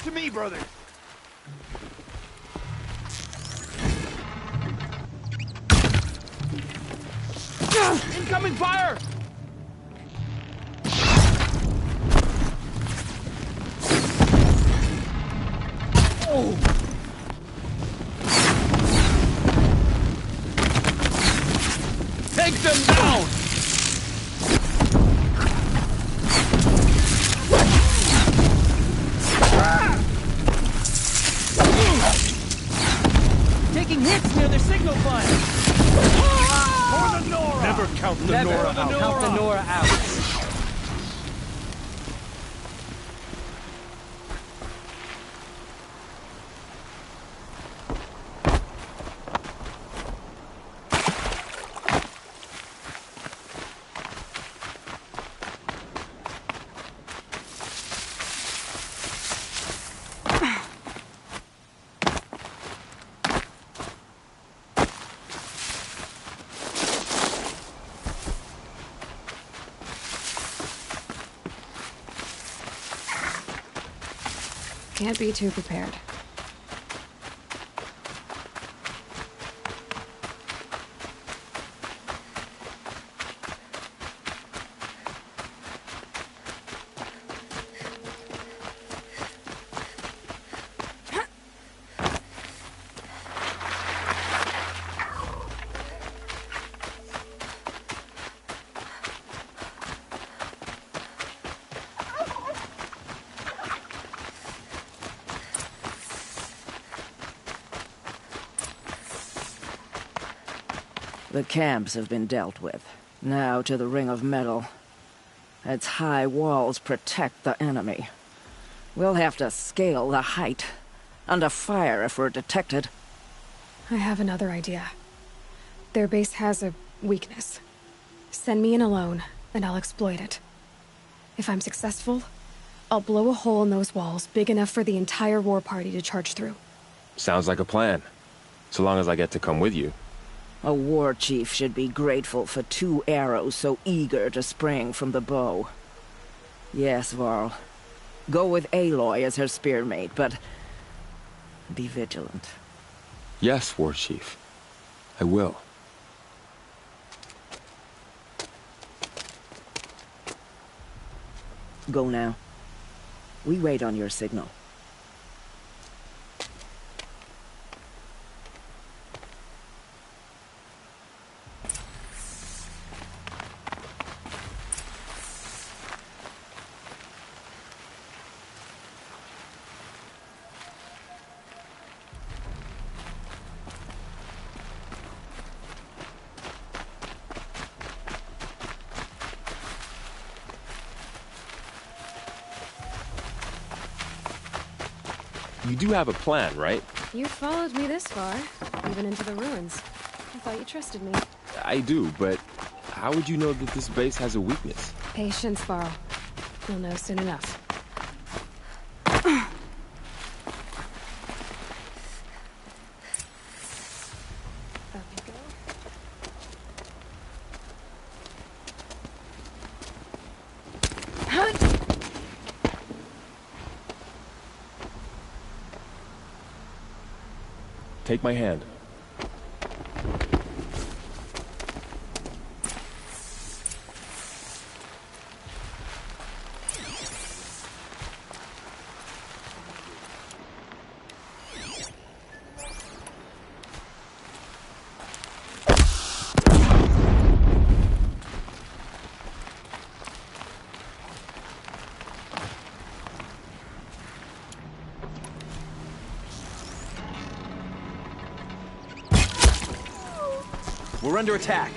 To me, brother! Incoming fire! Oh! Take them down! Taking hits near their signal fire! For the Nora! Never count the Nora out. Count the Nora out. Can't be too prepared. The camps have been dealt with. Now to the ring of metal. Its high walls protect the enemy. We'll have to scale the height. Under fire if we're detected. I have another idea. Their base has a weakness. Send me in alone, and I'll exploit it. If I'm successful, I'll blow a hole in those walls big enough for the entire war party to charge through. Sounds like a plan. So long as I get to come with you. A war chief should be grateful for 2 arrows so eager to spring from the bow. Yes, Varl. Go with Aloy as her spearmate, but be vigilant. Yes, War Chief. I will. Go now. We wait on your signal. You do have a plan, right? You followed me this far, even into the ruins. I thought you trusted me. I do, but how would you know that this base has a weakness? Patience, Varl. You'll know soon enough. Up you go. Take my hand. We're under attack.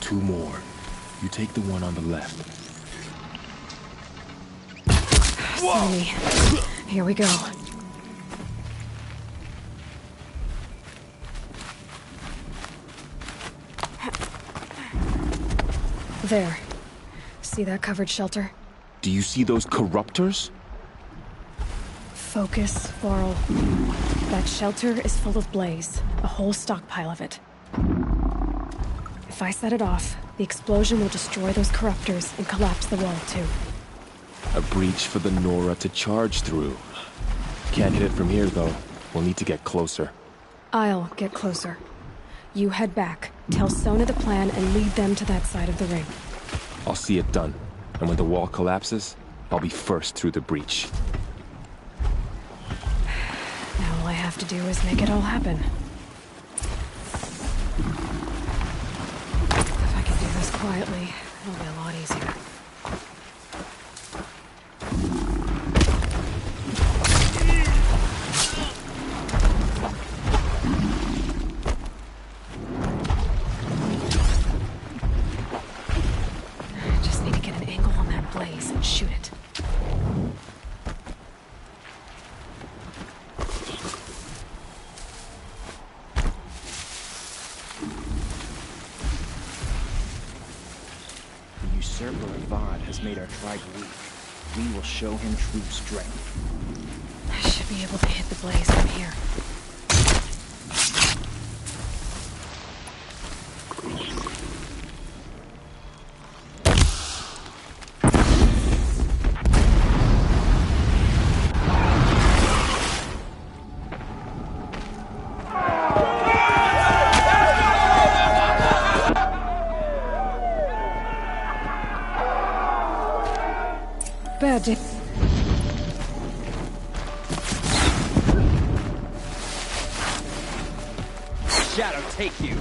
Two more. You take the one on the left. Slimy. Here we go. There. See that covered shelter? Do you see those corruptors? Focus, Varl. That shelter is full of blaze. A whole stockpile of it. If I set it off, the explosion will destroy those corruptors and collapse the wall, too. A breach for the Nora to charge through. Can't hit it from here, though. We'll need to get closer. I'll get closer. You head back, tell Sona the plan, and lead them to that side of the ring. I'll see it done. And when the wall collapses, I'll be first through the breach. Now all I have to do is make it all happen. If I can do this quietly, it'll be a lot easier. Just need to get an angle on that blaze and shoot it. made our tribe weak, we will show him true strength. I should be able to hit the blaze from here. Bad day. Shadow, take you.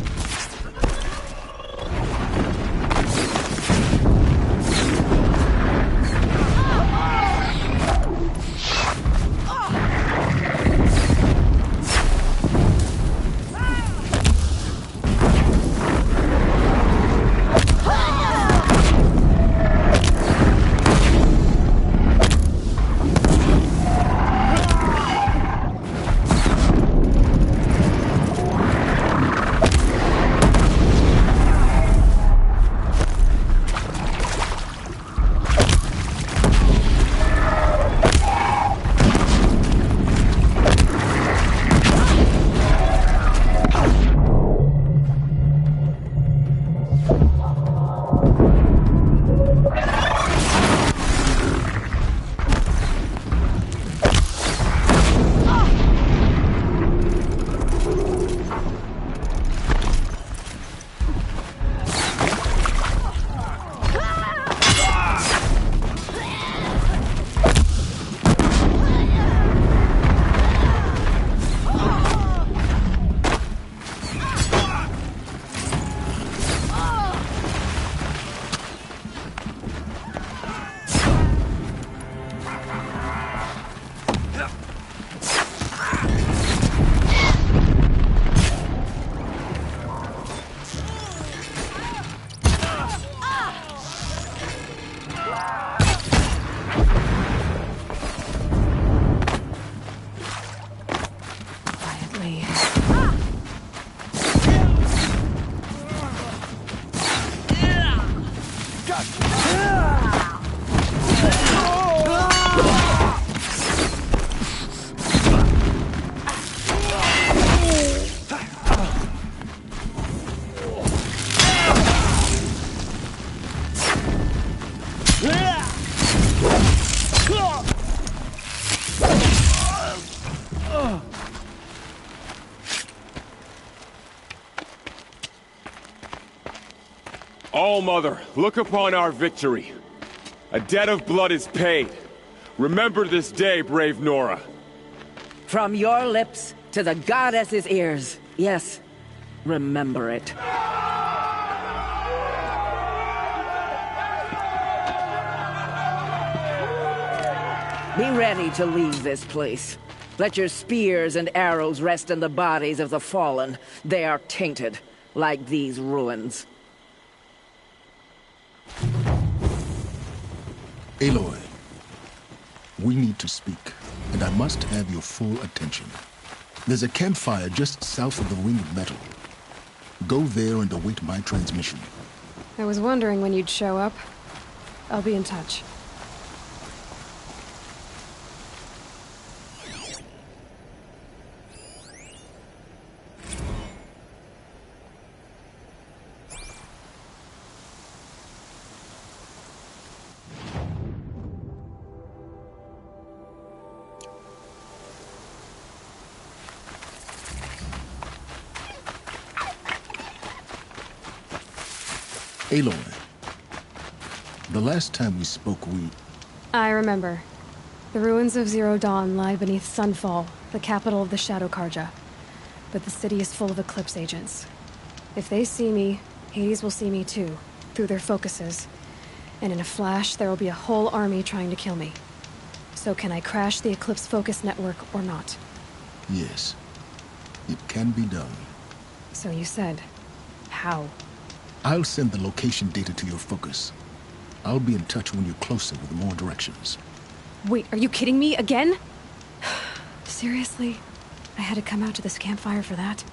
All-Mother, look upon our victory. A debt of blood is paid. Remember this day, brave Nora. From your lips to the goddess's ears. Yes, remember it. Be ready to leave this place. Let your spears and arrows rest in the bodies of the fallen. They are tainted, like these ruins. Aloy, we need to speak, and I must have your full attention. There's a campfire just south of the Ring of Metal. Go there and await my transmission. I was wondering when you'd show up. I'll be in touch. Aloy, the last time we spoke, I remember. The ruins of Zero Dawn lie beneath Sunfall, the capital of the Shadow Karja. But the city is full of Eclipse agents. If they see me, Hades will see me too, through their focuses. And in a flash, there will be a whole army trying to kill me. So can I crash the Eclipse focus network or not? Yes, it can be done. So you said. How? I'll send the location data to your focus. I'll be in touch when you're closer with more directions. Wait, are you kidding me again? Seriously? I had to come out to this campfire for that?